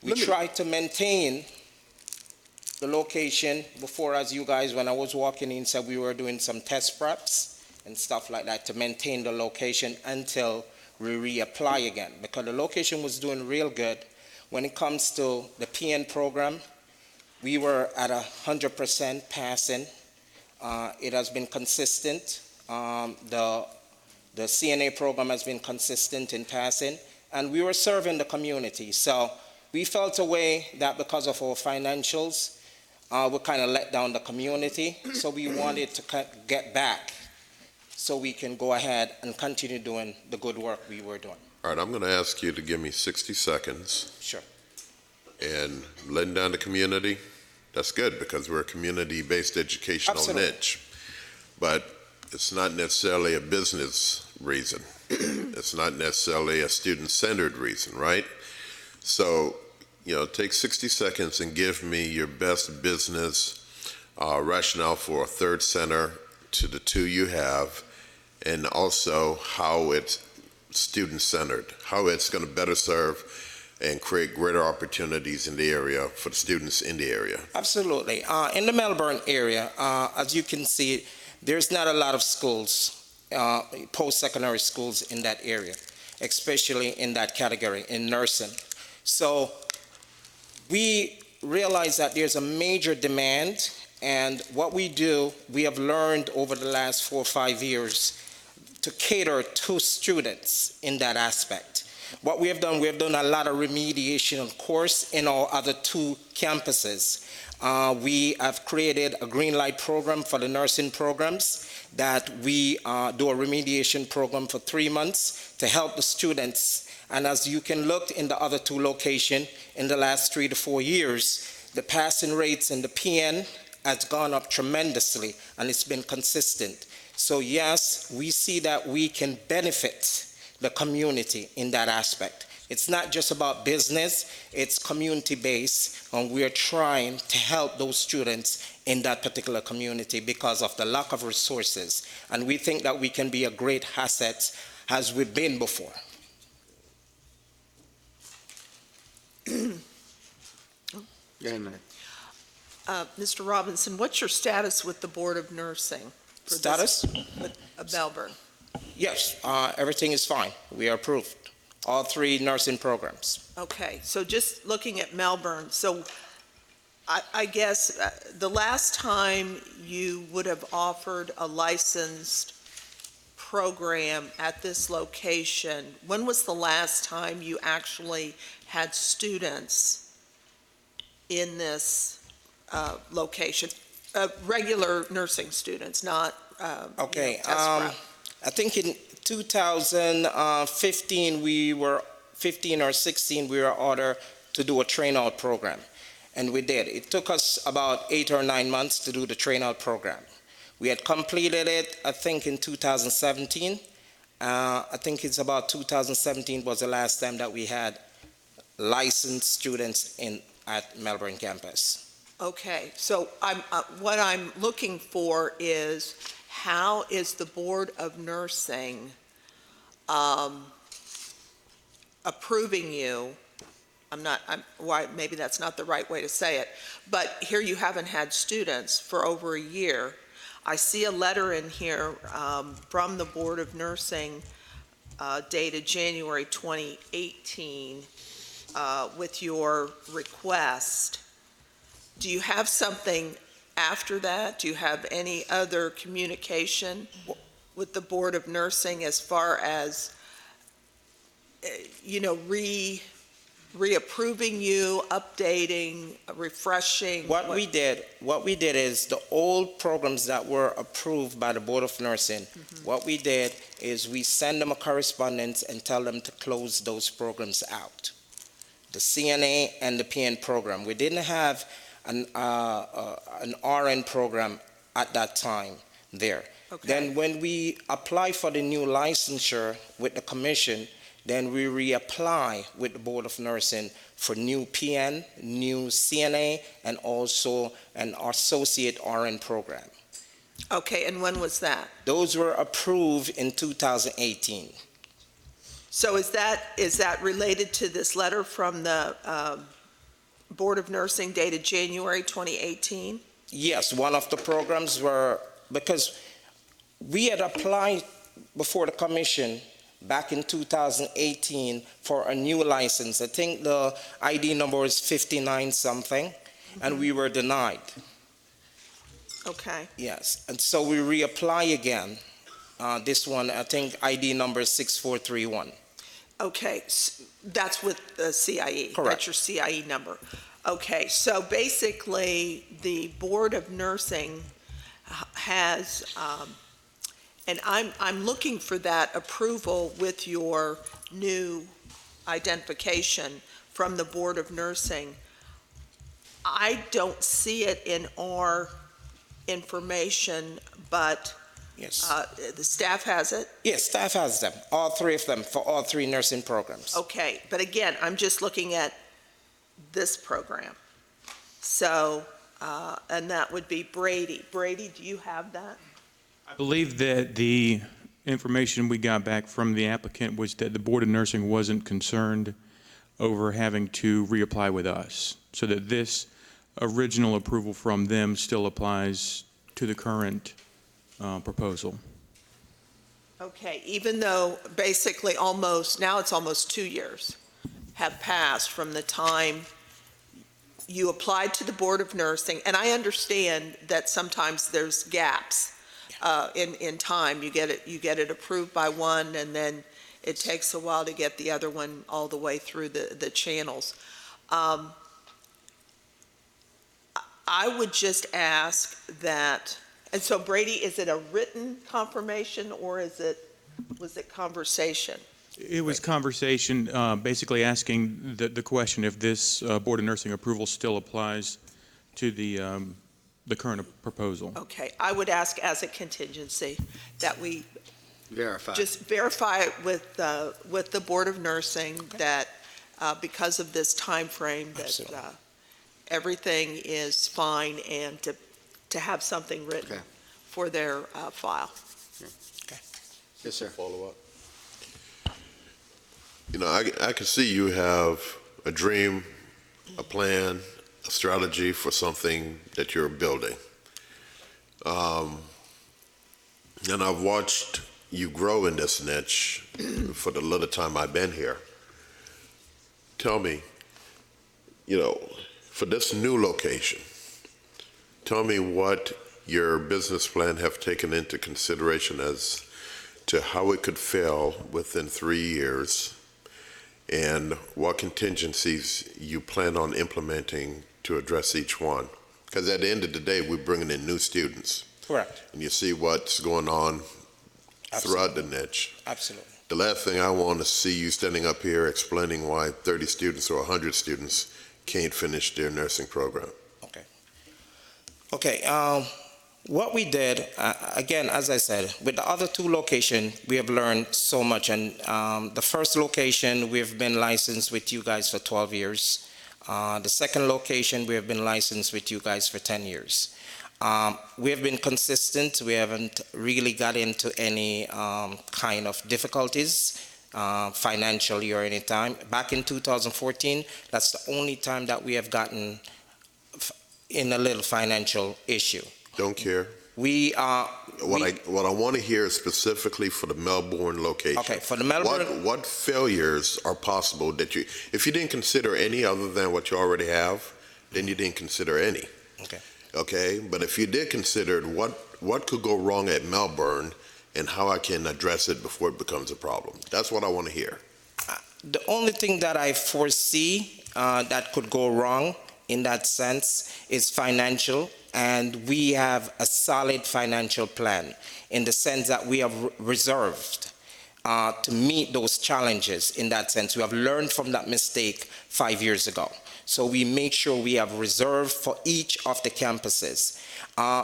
We tried to maintain the location before, as you guys, when I was walking in, said we were doing some test preps and stuff like that to maintain the location until we reapply again, because the location was doing real good. When it comes to the PN program, we were at 100% passing. It has been consistent. The CNA program has been consistent in passing, and we were serving the community. So we felt a way that because of our financials, we kind of let down the community. So we wanted to get back so we can go ahead and continue doing the good work we were doing. All right, I'm going to ask you to give me 60 seconds. Sure. And letting down the community, that's good because we're a community-based educational Absolutely. niche. But it's not necessarily a business reason. It's not necessarily a student-centered reason, right? So, take 60 seconds and give me your best business rationale for a third center to the two you have, and also how it's student-centered, how it's going to better serve and create greater opportunities in the area for the students in the area. Absolutely. In the Melbourne area, as you can see, there's not a lot of schools, post-secondary schools in that area, especially in that category, in nursing. So we realize that there's a major demand, and what we do, we have learned over the last 4 or 5 years to cater to students in that aspect. What we have done a lot of remediation course in our other 2 campuses. We have created a green light program for the nursing programs that we do a remediation program for 3 months to help the students. And as you can look in the other 2 locations, in the last 3 to 4 years, the passing rates in the PN has gone up tremendously, and it's been consistent. So yes, we see that we can benefit the community in that aspect. It's not just about business, it's community-based, and we're trying to help those students in that particular community because of the lack of resources. And we think that we can be a great asset as we've been before. Mr. Robinson, what's your status with the Board of Nursing? Status? Of Melbourne. Yes, everything is fine. We are approved. All 3 nursing programs. Okay, so just looking at Melbourne, so I guess the last time you would have offered a licensed program at this location, when was the last time you actually had students in this location? Regular nursing students, not Okay, test prep. I think in 2015 we were 15 or 16 we were ordered to do a train out program, and we did. It took us about 8 or 9 months to do the train out program. We had completed it, I think, in 2017. I think it's about 2017 was the last time that we had licensed students at Melbourne campus. Okay, so what I'm looking for is how is the Board of Nursing approving you? Maybe that's not the right way to say it, but here you haven't had students for over a year. I see a letter in here from the Board of Nursing dated January 2018 with your request. Do you have something after that? Do you have any other communication with the Board of Nursing as far as, reapproving you, updating, refreshing? What we did is the old programs that were approved by the Board of Nursing, what we did is we send them a correspondence and tell them to close those programs out. The CNA and the PN program. We didn't have an RN program at that time there. Okay. Then when we apply for the new licensure with the commission, then we reapply with the Board of Nursing for new PN, new CNA, and also an associate RN program. Okay, and when was that? Those were approved in 2018. So is that related to this letter from the Board of Nursing dated January 2018? Yes, one of the programs were, because we had applied before the commission back in 2018 for a new license. I think the ID number is 59 something, and we were denied. Okay. Yes, and so we reapply again. This one, I think ID number is 6431. Okay, that's with the CIE. Correct. That's your CIE number. Okay, so basically, the Board of Nursing has, and I'm looking for that approval with your new identification from the Board of Nursing. I don't see it in our information, but yes, the staff has it. Yes, staff has them, all three of them, for all three nursing programs. Okay, but again, I'm just looking at this program. So, and that would be Brady. Brady, do you have that? I believe that the information we got back from the applicant was that the Board of Nursing wasn't concerned over having to reapply with us, so that this original approval from them still applies to the current proposal. Okay, even though basically now it's almost 2 years have passed from the time you applied to the Board of Nursing, and I understand that sometimes there's gaps in time. You get it approved by one, and then it takes a while to get the other one all the way through the channels. I would just ask that, and so Brady, is it a written confirmation or was it conversation? It was conversation, basically asking the question if this Board of Nursing approval still applies to the current proposal. Okay, I would ask as a contingency that we Verify. just verify it with the Board of Nursing that because of this time frame that everything is fine, and to have something written for their file. Okay. Yes, sir. Follow up. You know, I can see you have a dream, a plan, a strategy for something that you're building. And I've watched you grow in this niche for the little time I've been here. Tell me, for this new location, tell me what your business plan have taken into consideration as to how it could fail within 3 years, and what contingencies you plan on implementing to address each one. Because at the end of the day, we're bringing in new students. Correct. And you see what's going on throughout the niche. Absolutely. The last thing I want to see you standing up here explaining why 30 students or 100 students can't finish their nursing program. Okay, what we did, again, as I said, with the other two locations, we have learned so much. And the first location, we've been licensed with you guys for 12 years. The second location, we have been licensed with you guys for 10 years. We have been consistent. We haven't really got into any kind of difficulties financially or any time. Back in 2014, that's the only time that we have gotten in a little financial issue. Don't care. We what I want to hear is specifically for the Melbourne location. Okay, for the Melbourne. What failures are possible that if you didn't consider any other than what you already have, then you didn't consider any. Okay. Okay, but if you did consider what could go wrong at Melbourne and how I can address it before it becomes a problem. That's what I want to hear. The only thing that I foresee that could go wrong in that sense is financial, and we have a solid financial plan in the sense that we have reserved to meet those challenges in that sense. We have learned from that mistake 5 years ago. So we make sure we have reserved for each of the campuses.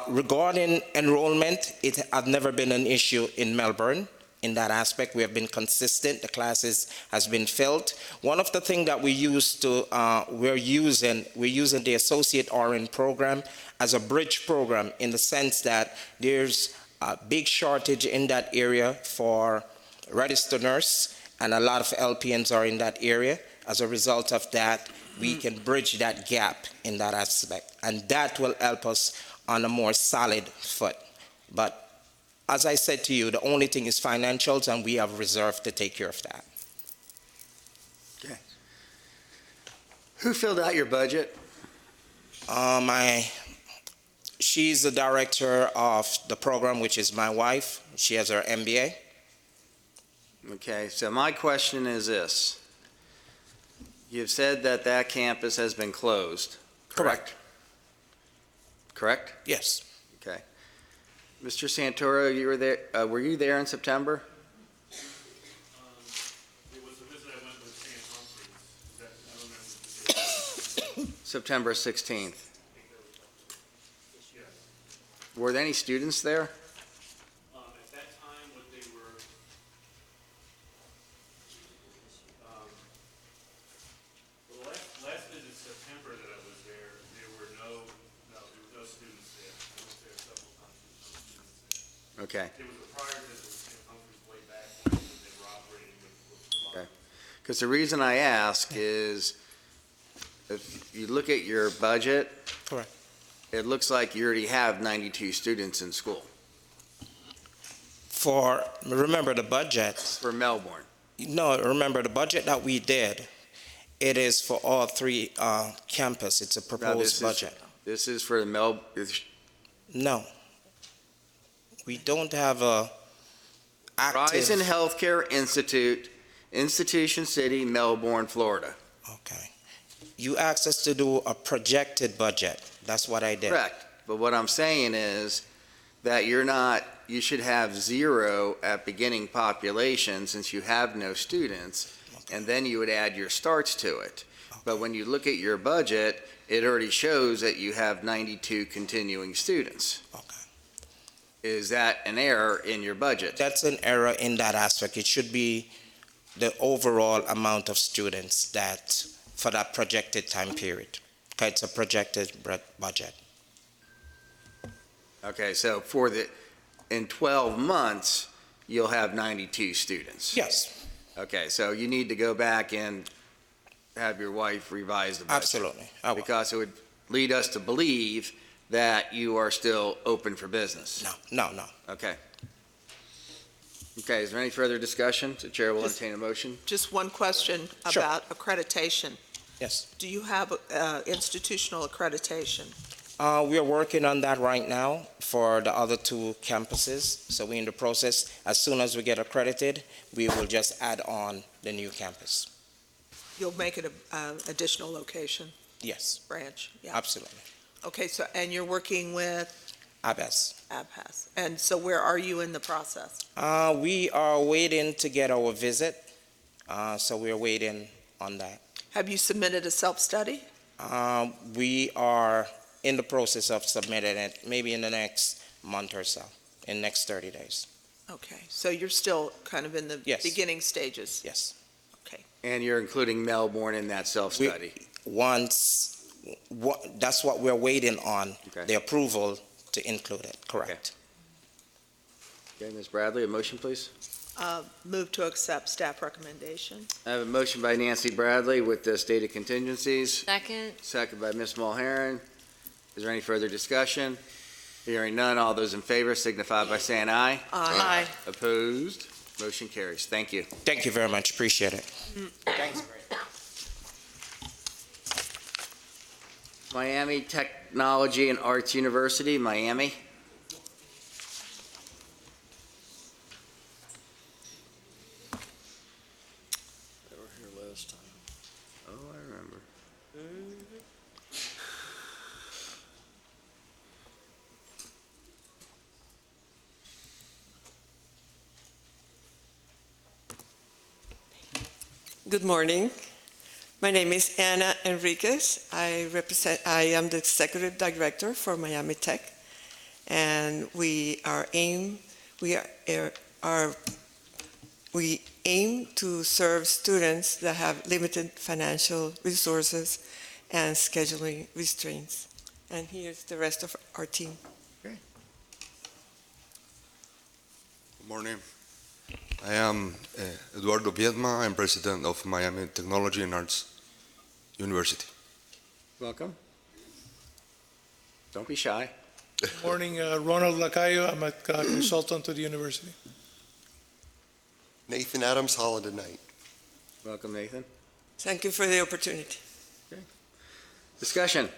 Regarding enrollment, it has never been an issue in Melbourne. In that aspect, we have been consistent. The classes has been filled. One of the things that we're using the Associate RN program as a bridge program in the sense that there's a big shortage in that area for registered nurse, and a lot of LPNs are in that area. As a result of that, we can bridge that gap in that aspect, and that will help us on a more solid foot. But as I said to you, the only thing is financials, and we have reserved to take care of that. Okay. Who filled out your budget? She's the director of the program, which is my wife. She has her MBA. Okay, so my question is this. You've said that that campus has been closed, correct? Correct? Yes. Okay. Mr. Santoro, you were there, were you there in September? It was a visit I went with Sam Humphreys. September 16th. Were there any students there? At that time, what they were, well, the last visit in September that I was there, there were no students there. I was there several times, there were no students there. Okay. It was a prior visit with Sam Humphreys way back when they were operating with Okay. Because the reason I ask is, if you look at your budget, correct, it looks like you already have 92 students in school. Remember the budget. For Melbourne. No, remember the budget that we did, it is for all three campuses. It's a proposed budget. This is for the No. We don't have a active. Horizon Healthcare Institute, Institution City, Melbourne, Florida. Okay. You asked us to do a projected budget. That's what I did. Correct. But what I'm saying is that you should have 0 at beginning population since you have no students, and then you would add your starts to it. But when you look at your budget, it already shows that you have 92 continuing students. Okay. Is that an error in your budget? That's an error in that aspect. It should be the overall amount of students that for that projected time period. Okay, it's a projected budget. Okay, so in 12 months, you'll have 92 students? Yes. Okay, so you need to go back and have your wife revise the budget? Absolutely. Because it would lead us to believe that you are still open for business? No. Okay. Okay, is there any further discussion? The chair will entertain a motion. Just one question Sure. about accreditation. Yes. Do you have institutional accreditation? We are working on that right now for the other two campuses. So we're in the process. As soon as we get accredited, we will just add on the new campus. You'll make it an additional location, Yes, branch? Yeah. absolutely. Okay, so, and you're working with ABES. ABHAS. And so where are you in the process? We are waiting to get our visit, so we're waiting on that. Have you submitted a self-study? We are in the process of submitting it, maybe in the next month or so, in the next 30 days. Okay, so you're still kind of in the Yes. beginning stages? Yes. Okay. And you're including Melbourne in that self-study? That's what we're waiting on, Okay. the approval to include it, correct. Okay, Ms. Bradley, a motion, please? Move to accept staff recommendation. I have a motion by Nancy Bradley with the stated contingencies. Second. Second by Ms. Mulherron. Is there any further discussion? Hearing none, all those in favor signify by saying aye. Aye. Opposed? Motion carries. Thank you. Thank you very much, appreciate it. Thanks. Miami Technology and Arts University, Miami. Good morning. My name is Ana Enriquez. I am the Executive Director for Miami Tech, and we aim to serve students that have limited financial resources and scheduling restraints. And here's the rest of our team. Good morning. I am Eduardo Viedma. I'm president of Miami Technology and Arts University. Welcome. Don't be shy. Good morning, Ronald Lacayo. I'm a consultant to the university. Nathan Adams, Holland and Knight. Welcome, Nathan. Thank you for the opportunity. Okay. Discussion.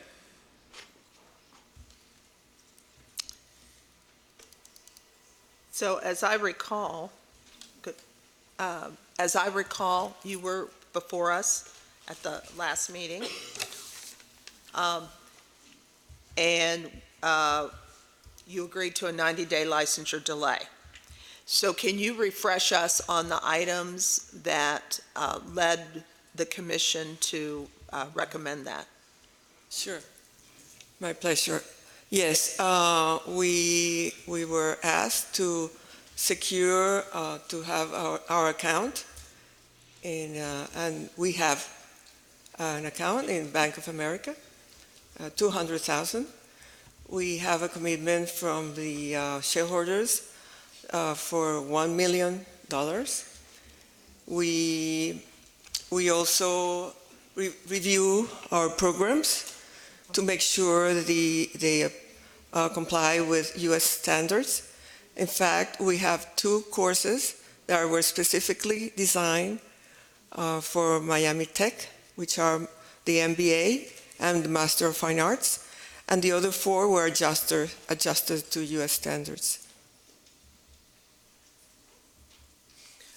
So as I recall, you were before us at the last meeting. And you agreed to a 90-day licensure delay. So can you refresh us on the items that led the commission to recommend that? Sure. My pleasure. Yes, we were asked to secure, to have our account, and we have an account in Bank of America, $200,000. We have a commitment from the shareholders for $1 million. We also review our programs to make sure that they comply with U.S. standards. In fact, we have 2 courses that were specifically designed for Miami Tech, which are the MBA and the Master of Fine Arts, and the other 4 were adjusted to U.S. standards.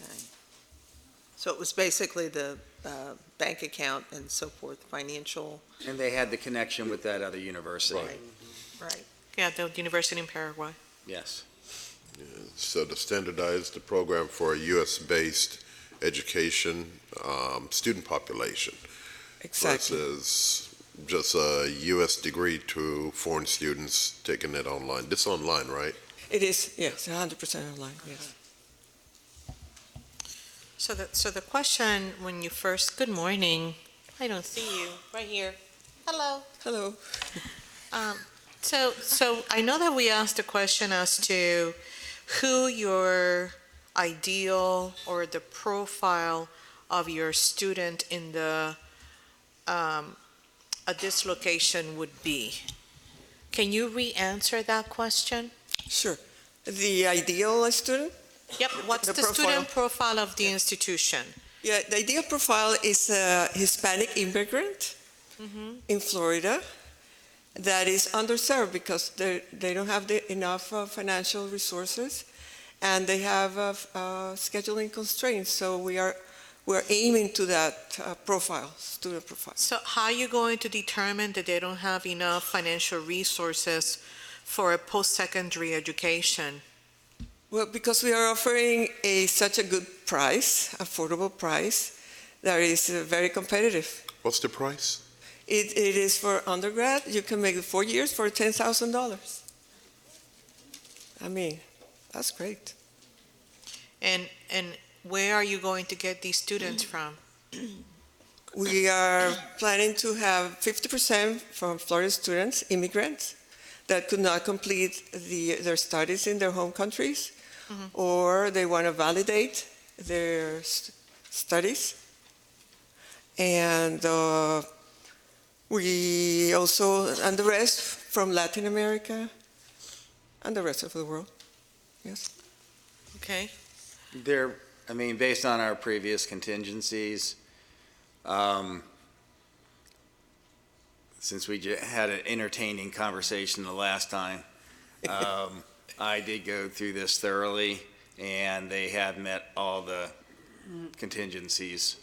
Okay. So it was basically the bank account and so forth, financial. And they had the connection with that other university. Right. Yeah, the university in Paraguay. Yes. So to standardize the program for a U.S.-based education student population Exactly. versus just a U.S. degree to foreign students taking it online. This online, right? It is, yes, 100% online, yes. So the question when you first, good morning, I don't see you, right here. Hello. Hello. So I know that we asked a question as to who your ideal or the profile of your student in the at this location would be. Can you re-answer that question? Sure. The ideal student? Yep. What's the student profile of the institution? Yeah, the ideal profile is a Hispanic immigrant in Florida that is underserved because they don't have enough financial resources and they have scheduling constraints. So we're aiming to that profile, student profile. So how are you going to determine that they don't have enough financial resources for a post-secondary education? Well, because we are offering such a good price, affordable price, that is very competitive. What's the price? It is for undergrad. You can make it 4 years for $10,000. I mean, that's great. And where are you going to get these students from? We are planning to have 50% from Florida students, immigrants, that could not complete their studies in their home countries, or they want to validate their studies. And we also, and the rest from Latin America and the rest of the world, yes. Okay. I mean, based on our previous contingencies, since we had an entertaining conversation the last time, I did go through this thoroughly, and they have met all the contingencies.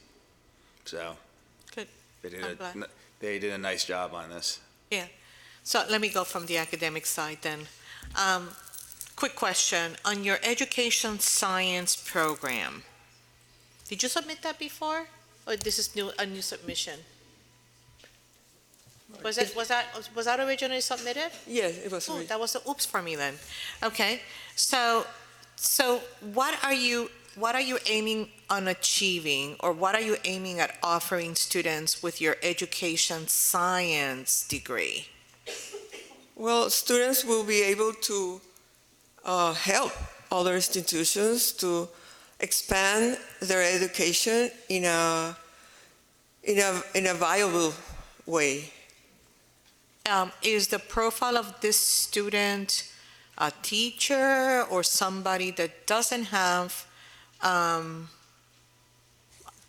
So Good. they did a nice job on this. Yeah. So let me go from the academic side then. Quick question. On your education science program, did you submit that before? or this is a new submission? Was that originally submitted? Yes, it was. Oh, that was a oops for me then. Okay, so what are you aiming on achieving, or what are you aiming at offering students with your education science degree? Well, students will be able to help other institutions to expand their education in a viable way. Is the profile of this student a teacher or somebody that doesn't have,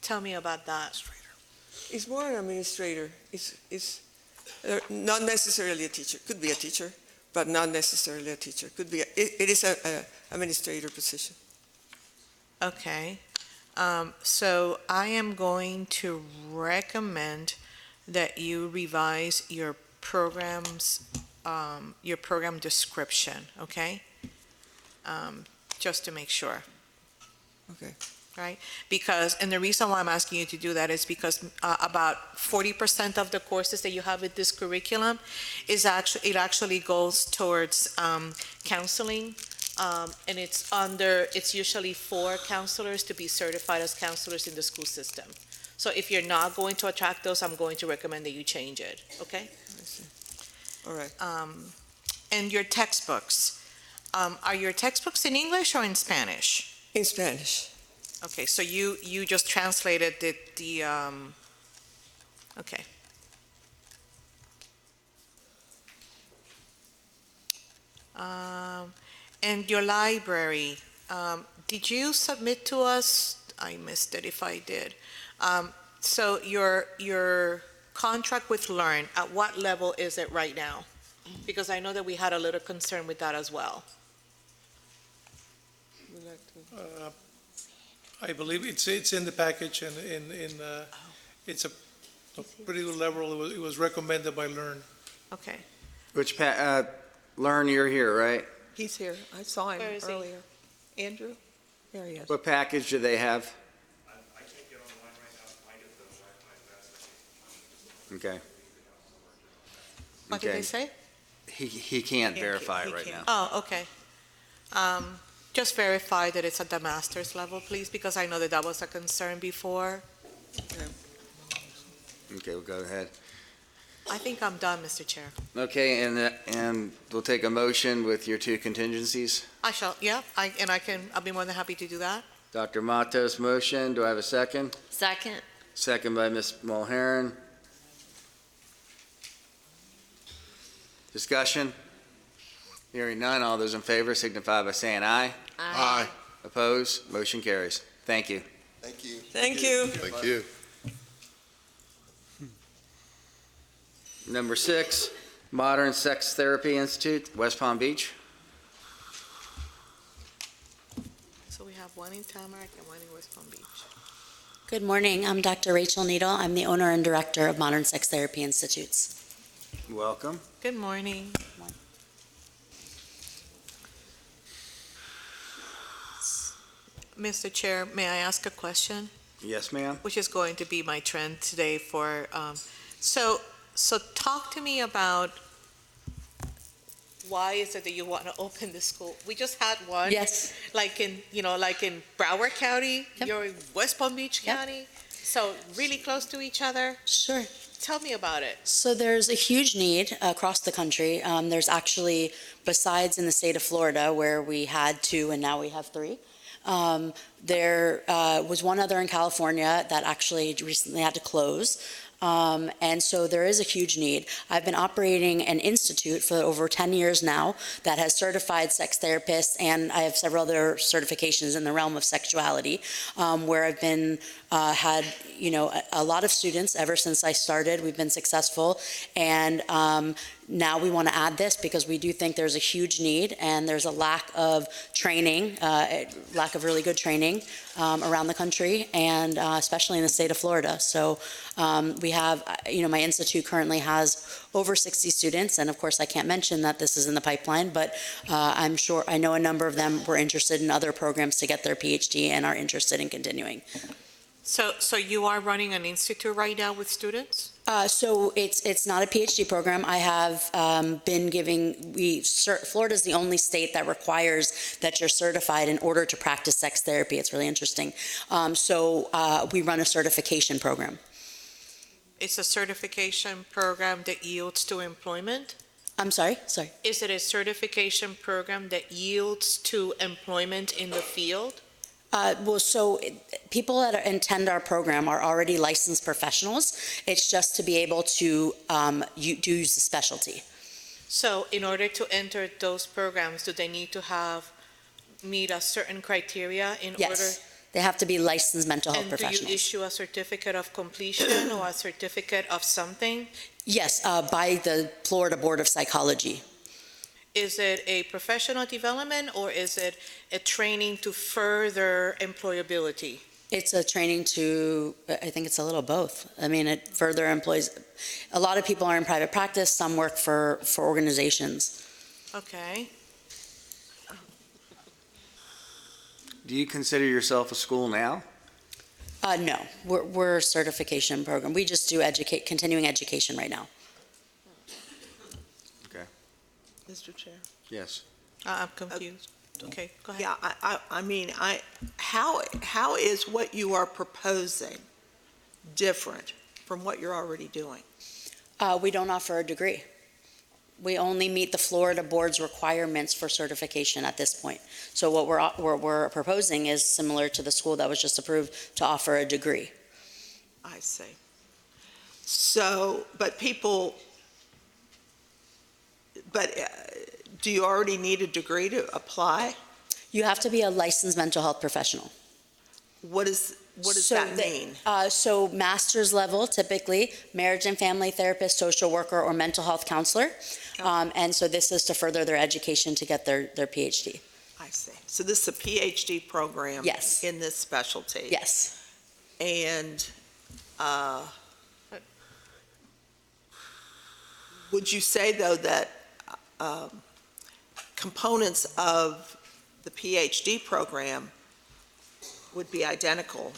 tell me about that. It's more an administrator. It's not necessarily a teacher. Could be a teacher, but not necessarily a teacher. Could be. It is a administrator position. Okay. So I am going to recommend that you revise your program description, okay? Just to make sure. Okay. Right? Because, and the reason why I'm asking you to do that is because about 40% of the courses that you have with this curriculum it actually goes towards counseling, and it's usually for counselors to be certified as counselors in the school system. So if you're not going to attract those, I'm going to recommend that you change it, okay? I see. All right. And your textbooks, are your textbooks in English or in Spanish? In Spanish. Okay, so you just translated the okay. And your library, did you submit to us? I missed it if I did. So your contract with Learn, at what level is it right now? Because I know that we had a little concern with that as well. I believe it's in the package, and it's a pretty good level. It was recommended by Learn. Okay. Which, Learn, you're here, right? He's here. I saw him Where is he? earlier. Andrew? There he is. What package do they have? I can't get online right now. I get the Wi-Fi. Okay. What did Okay. they say? He can't verify it right now. Oh, okay. Just verify that it's at the master's level, please, because I know that was a concern before. Okay, we'll go ahead. I think I'm done, Mr. Chair. Okay, and we'll take a motion with your two contingencies. I shall, yeah, I'll be more than happy to do that. Dr. Matos' motion, do I have a second? Second. Second by Ms. Mulheron. Discussion? Hearing none, all those in favor signify by saying aye. Aye. Opposed? Motion carries. Thank you. Thank you. Thank you. Thank you. Number 6, Modern Sex Therapy Institute, West Palm Beach. So we have one in Tamarack and one in West Palm Beach. Good morning. I'm Dr. Rachel Needle. I'm the owner and director of Modern Sex Therapy Institutes. Welcome. Good morning. Mr. Chair, may I ask a question? Yes, ma'am. Which is going to be my trend today for, so talk to me about why is it that you want to open the school? We just had one. Yes. Like in Broward County, you're in West Palm Beach County, so really close to each other. Sure. Tell me about it. So there's a huge need across the country. There's actually, besides in the state of Florida, where we had 2 and now we have 3, there was one other in California that actually recently had to close. And so there is a huge need. I've been operating an institute for over 10 years now that has certified sex therapists, and I have several other certifications in the realm of sexuality, where I've been had a lot of students ever since I started. We've been successful, and now we want to add this because we do think there's a huge need and there's a lack of training, lack of really good training around the country, and especially in the state of Florida. So we have, my institute currently has over 60 students, and of course I can't mention that this is in the pipeline, but I know a number of them were interested in other programs to get their PhD and are interested in continuing. So you are running an institute right now with students? So it's not a PhD program. I have been giving, Florida is the only state that requires that you're certified in order to practice sex therapy. It's really interesting. So we run a certification program. It's a certification program that yields to employment? I'm sorry? Is it a certification program that yields to employment in the field? People that attend our program are already licensed professionals. It's just to be able to use the specialty. So in order to enter those programs, do they need to meet a certain criteria in order? Yes, they have to be licensed mental health professionals. And do you issue a certificate of completion or a certificate of something? Yes, by the Florida Board of Psychology. Is it a professional development or is it a training to further employability? It's a training to, I think it's a little both. I mean, it further employs, a lot of people are in private practice, some work for organizations. Okay. Do you consider yourself a school now? No, we're a certification program. We just do continuing education right now. Okay. Mr. Chair? Yes. I'm confused. Okay, go ahead. Yeah, I mean, how is what you are proposing different from what you're already doing? We don't offer a degree. We only meet the Florida Board's requirements for certification at this point. So what we're proposing is similar to the school that was just approved to offer a degree. I see. So, but do you already need a degree to apply? You have to be a licensed mental health professional. What does that mean? So master's level, typically, marriage and family therapist, social worker, or mental health counselor. And so this is to further their education to get their PhD. I see. So this is a PhD program? Yes. In this specialty? Yes. And would you say, though, that components of the PhD program would be identical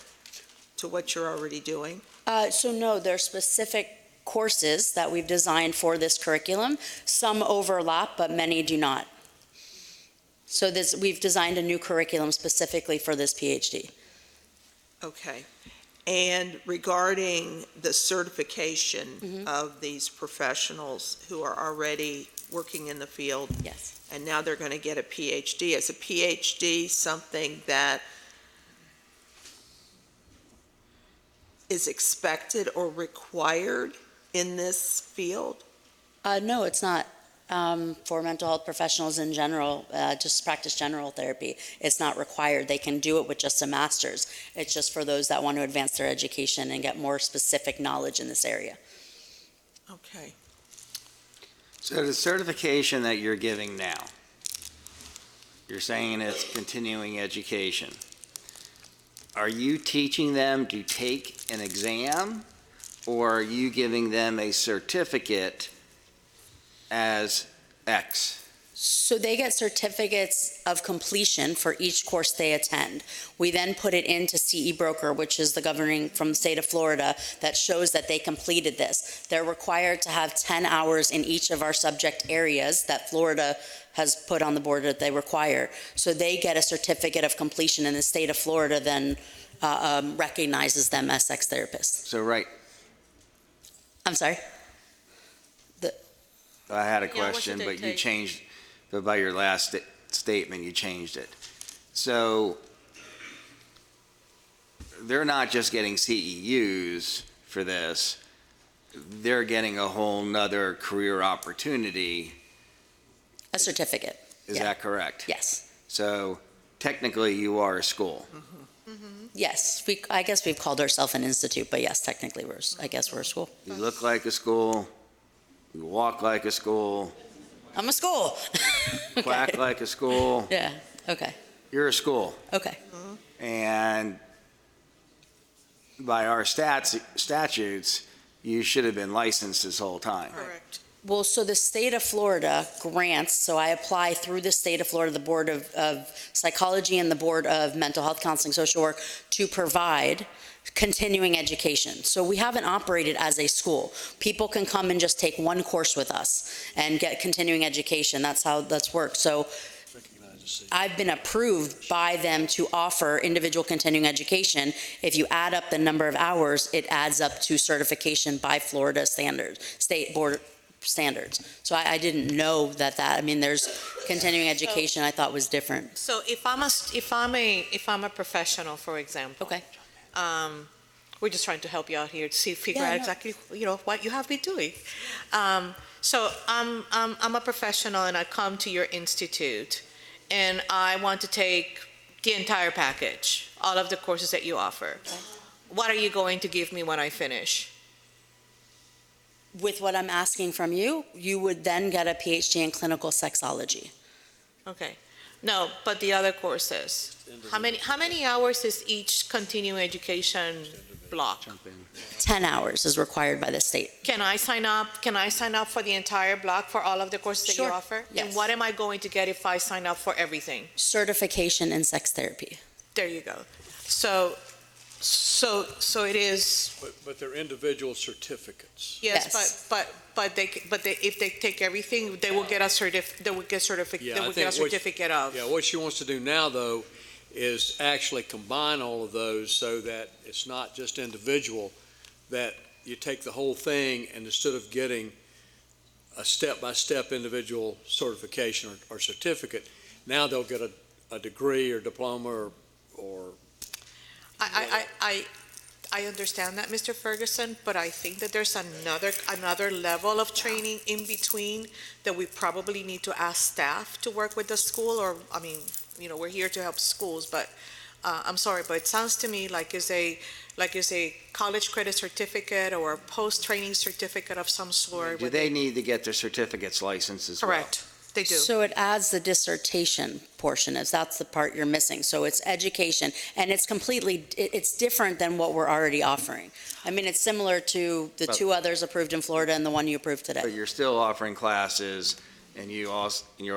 to what you're already doing? So no, there are specific courses that we've designed for this curriculum. Some overlap, but many do not. So we've designed a new curriculum specifically for this PhD. Okay. And regarding the certification of these professionals who are already working in the field, yes, and now they're going to get a PhD, is a PhD something that is expected or required in this field? No, it's not. For mental health professionals in general, just practice general therapy, it's not required. They can do it with just a master's. It's just for those that want to advance their education and get more specific knowledge in this area. Okay. So the certification that you're giving now, you're saying it's continuing education. Are you teaching them to take an exam, or are you giving them a certificate as X? So they get certificates of completion for each course they attend. We then put it into CE Broker, which is the governing from the state of Florida, that shows that they completed this. They're required to have 10 hours in each of our subject areas that Florida has put on the board that they require. So they get a certificate of completion, and the state of Florida then recognizes them as sex therapists. So right. I'm sorry? I had a question, but you changed, but by your last statement, you changed it. So they're not just getting CEUs for this, they're getting a whole nother career opportunity. A certificate. Is that correct? Yes. So technically you are a school. Yes, I guess we've called ourselves an institute, but yes, technically we're a school. You look like a school. You walk like a school. I'm a school. Quack like a school. Yeah, okay. You're a school. Okay. And by our statutes, you should have been licensed this whole time. Correct. Well, so the state of Florida grants, so I apply through the state of Florida, the Board of Psychology and the Board of Mental Health Counseling Social Work to provide continuing education. So we haven't operated as a school. People can come and just take one course with us and get continuing education. That's how that's worked. So I've been approved by them to offer individual continuing education. If you add up the number of hours, it adds up to certification by Florida standards, state board standards. So I didn't know that, I mean, there's continuing education I thought was different. So if I'm a professional, for example. Okay. We're just trying to help you out here to figure Yeah, out no. exactly, what you have been doing. So I'm a professional and I come to your institute and I want to take the entire package, all of the courses that you offer. What are you going to give me when I finish? With what I'm asking from you, you would then get a PhD in clinical sexology. Okay. No, but the other courses, how many hours is each continuing education block? 10 hours is required by the state. Can I sign up for the entire block for all of the courses that you Sure. offer? Yes. And what am I going to get if I sign up for everything? Certification in sex therapy. There you go. So it is, But they're individual certificates. yes, but if they take everything, they will get a certificate of. Yeah, what she wants to do now, though, is actually combine all of those so that it's not just individual, that you take the whole thing and instead of getting a step-by-step individual certification or certificate, now they'll get a degree or diploma or I understand that, Mr. Ferguson, but I think that there's another level of training in between that we probably need to ask staff to work with the school, or, I mean, we're here to help schools, but I'm sorry, but it sounds to me like it's a college credit certificate or a post-training certificate of some sort. Do they need to get their certificates licensed as well? Correct. They do. So it adds the dissertation portion, if that's the part you're missing. So it's education, and it's different than what we're already offering. I mean, it's similar to the two others approved in Florida and the one you approved But today. you're still offering classes, and you're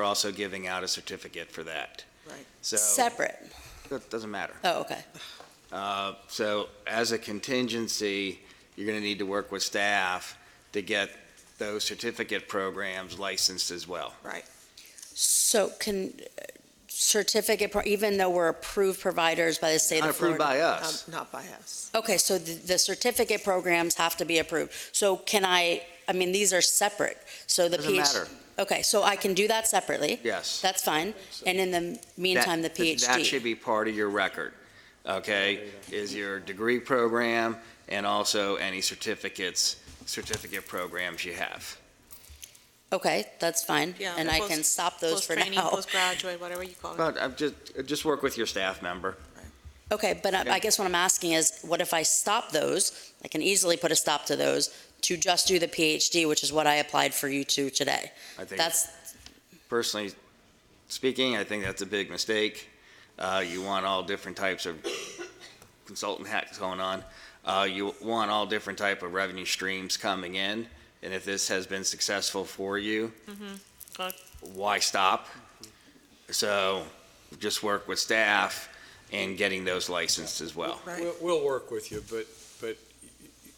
also giving out a certificate for that. Right. So Separate. that doesn't matter. Oh, okay. So as a contingency, you're going to need to work with staff to get those certificate programs licensed as well. Right. So can even though we're approved providers by the state Not of Florida? approved by us. Not by us. Okay, so the certificate programs have to be approved. So can I mean, these are separate, so the Doesn't matter. Okay, so I can do that separately? Yes. That's fine. And in the meantime, the PhD? That should be part of your record, okay? Is your degree program and also any certificate programs you have. Okay, that's fine. Yeah, And the I can stop those for post-training, now. postgraduate, whatever you call it. But just work with your staff member. Okay, but I guess what I'm asking is, what if I stop those? I can easily put a stop to those to just do the PhD, which is what I applied for you to today. I think, That's, personally speaking, I think that's a big mistake. You want all different types of consultant hats going on. You want all different type of revenue streams coming in. And if this has been successful for you, why stop? So just work with staff and getting those licensed as well. We'll work with you, but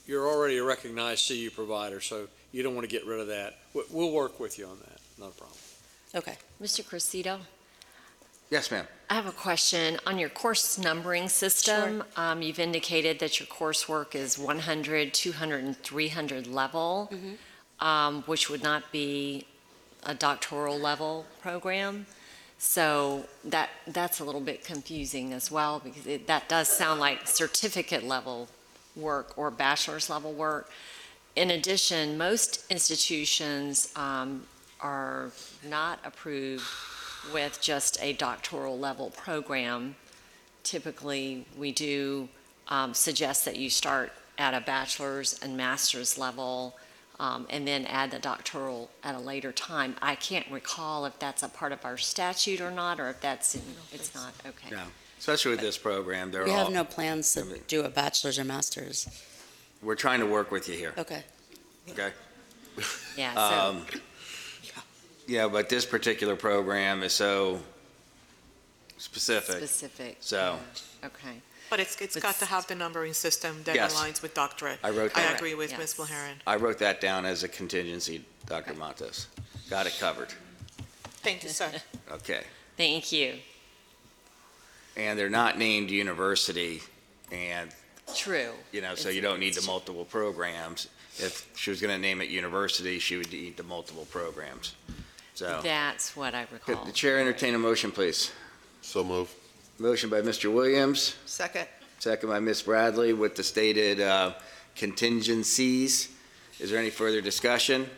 you're already a recognized CU provider, so you don't want to get rid of that. We'll work with you on that, not a problem. okay. Mr. Cressito, Yes, ma'am. I have a question. On your course numbering system, you've indicated that your coursework is 100, 200, and 300 level, which would not be a doctoral level program. So that's a little bit confusing as well, because that does sound like certificate level work or bachelor's level work. In addition, most institutions are not approved with just a doctoral level program. Typically, we do suggest that you start at a bachelor's and master's level and then add the doctoral at a later time. I can't recall if that's a part of our statute or not, or if it's not, okay. No, especially with this program, We have no plans to do a bachelor's or master's. we're trying to work with you here, Okay. okay? Yeah, Yeah, but this particular program is so specific. specific. So Okay. But it's got to have the numbering system that Yes. aligns with doctorate. I wrote I that. agree with Yes. Ms. Mulherin. I wrote that down as a contingency, Dr. Matos. Got it covered. Thank you, sir. Okay. Thank you. And they're not named university, and, True. so you don't need the multiple programs. If she was going to name it university, she would need the multiple programs. So, That's what I could recall. the chair entertain a motion, please? So move. Motion by Mr. Williams, Second. second by Ms. Bradley with the stated contingencies. Is there any further discussion?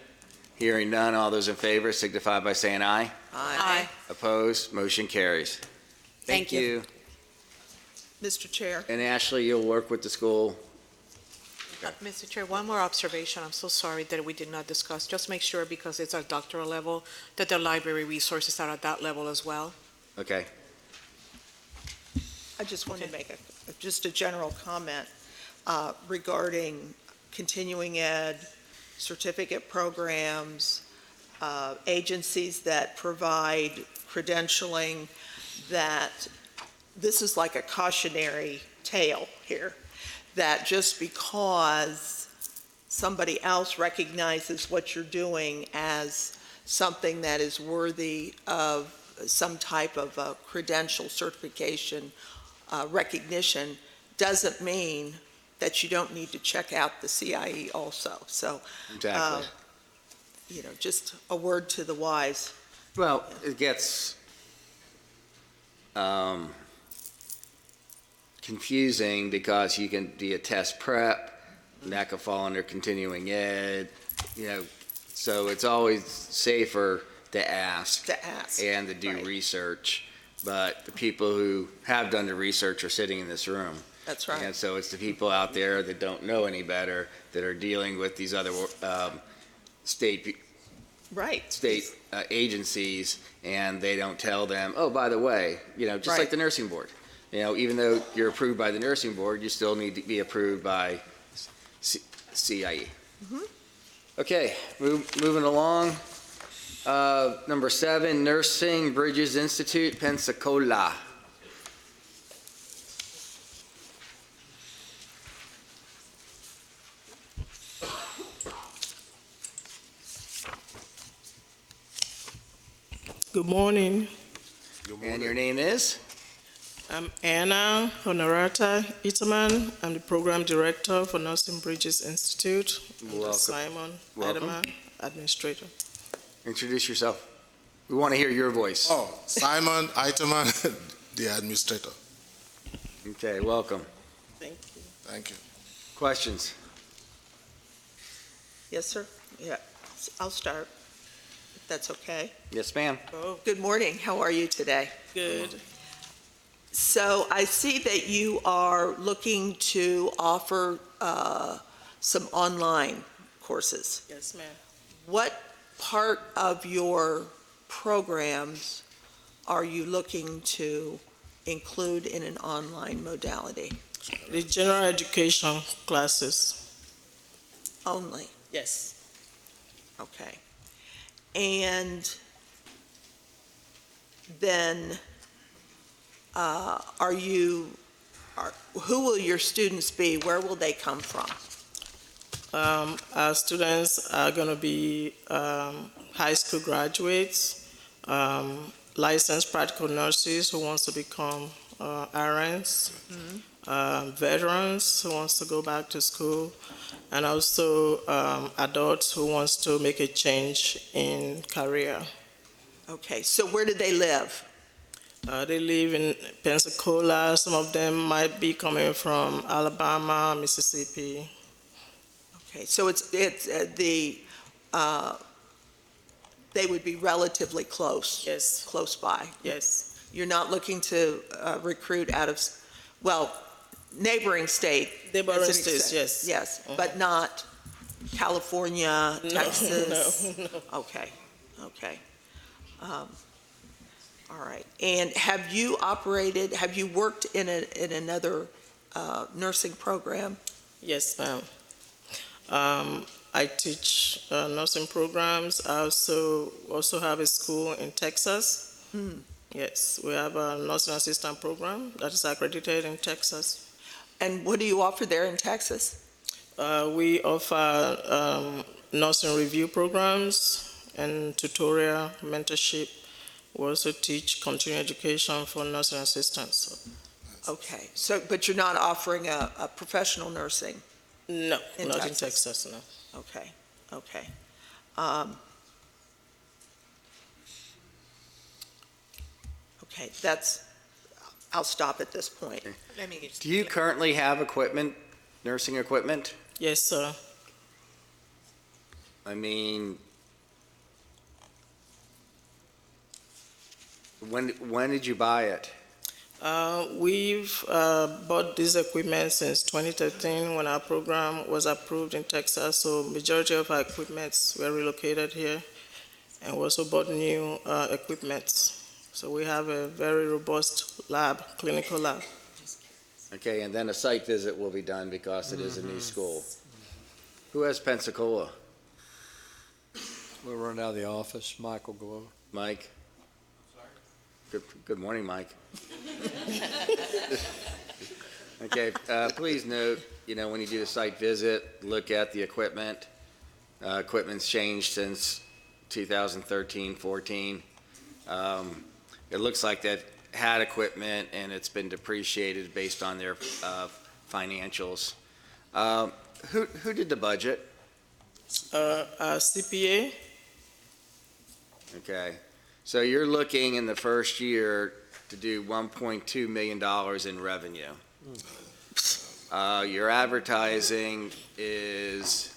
Hearing none, all those in favor signify by saying aye. Aye. Opposed, motion carries. Thank you. Mr. Chair. And Ashley, you'll work with the school. Mr. Chair, one more observation. I'm so sorry that we did not discuss. Just make sure, because it's our doctoral level, that the library resources are at that level as well. Okay. I just want to make just a general comment regarding continuing ed, certificate programs, agencies that provide credentialing, that this is like a cautionary tale here, that just because somebody else recognizes what you're doing as something that is worthy of some type of a credential certification recognition doesn't mean that you don't need to check out the CIE also. So, Exactly. Just a word to the wise. Well, it gets confusing because you can be a test prep, and that could fall under continuing ed, so it's always safer to ask. And to do research. But the people who have done the research are sitting in this room. That's right. And so it's the people out there that don't know any better that are dealing with these other state agencies, and they don't tell them, oh, by the way, just like the nursing board. Even though you're approved by the nursing board, you still need to be approved by CIE. Okay, moving along. Number 7, Nursing Bridges Institute, Pensacola. Good morning. And your name is? I'm Anna Honorata Itaman. I'm the Program Director for Nursing Bridges Institute. Welcome. Simon Welcome. Edema, Administrator. Introduce yourself. We want to hear your voice. Oh, Simon Eiterman, the administrator. Okay, welcome. Thank you. Thank you. Questions? Yes, sir. Yeah, I'll start, if that's okay. Yes, ma'am. Good morning. How are you today? Good. So I see that you are looking to offer some online courses. Yes, ma'am. What part of your programs are you looking to include in an online modality? The general education classes. Only? Yes. Okay. And then who will your students be? Where will they come from? Our students are going to be high school graduates, licensed practical nurses who wants to become RNs, veterans who wants to go back to school, and also adults who wants to make a change in career. Okay, so where do they live? They live in Pensacola. Some of them might be coming from Alabama, Mississippi. Okay, so they would be relatively close. Yes. Close by. Yes. You're not looking to recruit out of, neighboring state. Neighboring as an states, extent. yes. Yes, but not California, No, Texas? no. Okay. All right. And have you worked in another nursing program? Yes, ma'am. I teach nursing programs. I also have a school in Texas. Yes, we have a nursing assistant program that is accredited in Texas. And what do you offer there in Texas? We offer nursing review programs and tutorial mentorship. We also teach continuing education for nursing assistants. Okay, so, but you're not offering a professional nursing? No, In not Texas? in Texas, no. Okay, okay. Okay, I'll stop at this point. Let me get Do you currently have equipment, nursing equipment? Yes, sir. I mean, when did you buy it? We've bought this equipment since 2013 when our program was approved in Texas. So majority of our equipments were relocated here, and we also bought new equipments. So we have a very robust lab, clinical lab. Okay, and then a site visit will be done because it is a new school. Who has Pensacola? We'll run out of the office. Mike will go over. Mike? Good morning, Mike. Okay, please note, when you do the site visit, look at the equipment. Equipment's changed since 2013, 14. It looks like they've had equipment and it's been depreciated based on their financials. Who did the budget? Our CPA. Okay, so you're looking in the first year to do $1.2 million in revenue. Your advertising is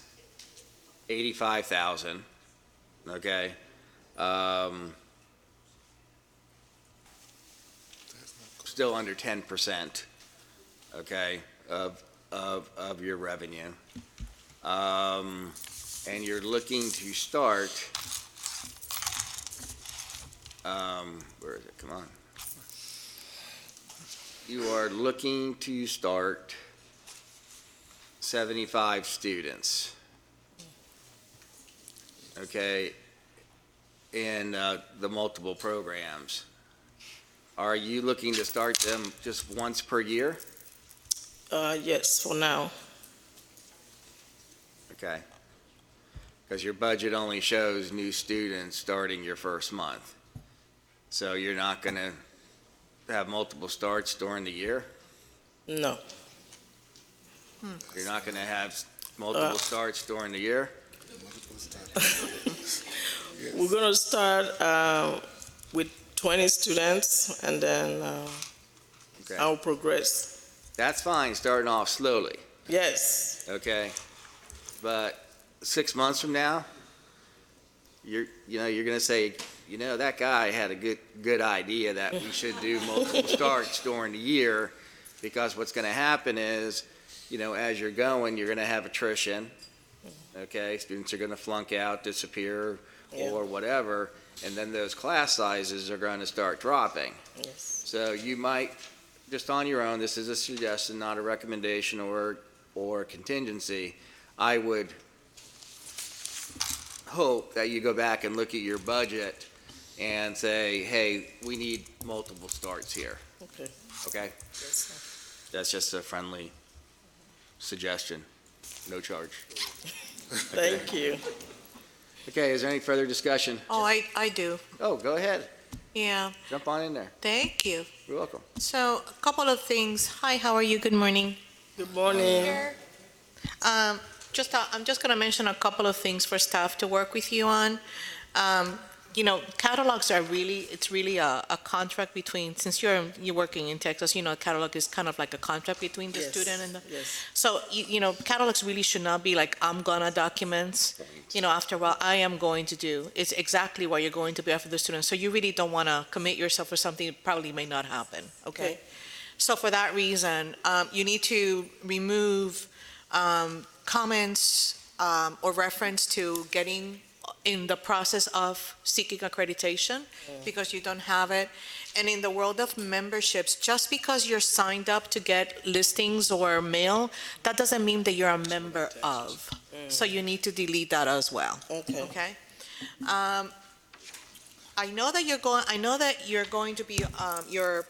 $85,000, okay? Still under 10%, okay, of your revenue. And you're looking to start, where is it, come on. You are looking to start 75 students, okay, in the multiple programs. Are you looking to start them just once per year? Yes, for now. Okay. Because your budget only shows new students starting your first month. So you're not going to have multiple starts during the year? No. You're not going to have multiple starts during the year? We're going to start with 20 students, and then Okay. I'll progress. That's fine, starting off slowly, Yes. okay? But 6 months from now, you're going to say, that guy had a good idea that we should do multiple starts during the year, because what's going to happen is, as you're going, you're going to have attrition, okay? Students are going to flunk out, disappear, or whatever, and then those class sizes are going to start dropping. Yes. So you might, just on your own, this is a suggestion, not a recommendation or contingency, I would hope that you go back and look at your budget and say, hey, we need multiple starts here, Okay. okay? Yes, sir. That's just a friendly suggestion, no charge. Thank you. Okay, is there any further discussion? Oh, I do. Oh, go ahead, Yeah, jump on in there. thank you. You're welcome. So, a couple of things. Hi, how are you? Good morning. Good morning. I'm just going to mention a couple of things for staff to work with you on. Catalogs are it's really a contract between, since you're working in Texas, catalog is kind of like a contract between the Yes. student and the. Yes. So, catalogs really should not be like, I'm gonna documents, after a while, I am going to do. It's exactly what you're going to be after the student. So you really don't want to commit yourself for something that probably may not happen, okay? Okay. So for that reason, you need to remove comments or reference to getting in the process of seeking accreditation, because you don't have it. And in the world of memberships, just because you're signed up to get listings or mail, that doesn't mean that you're a member of. So you need to delete that as well. Okay. Okay? I know that you're going to be, your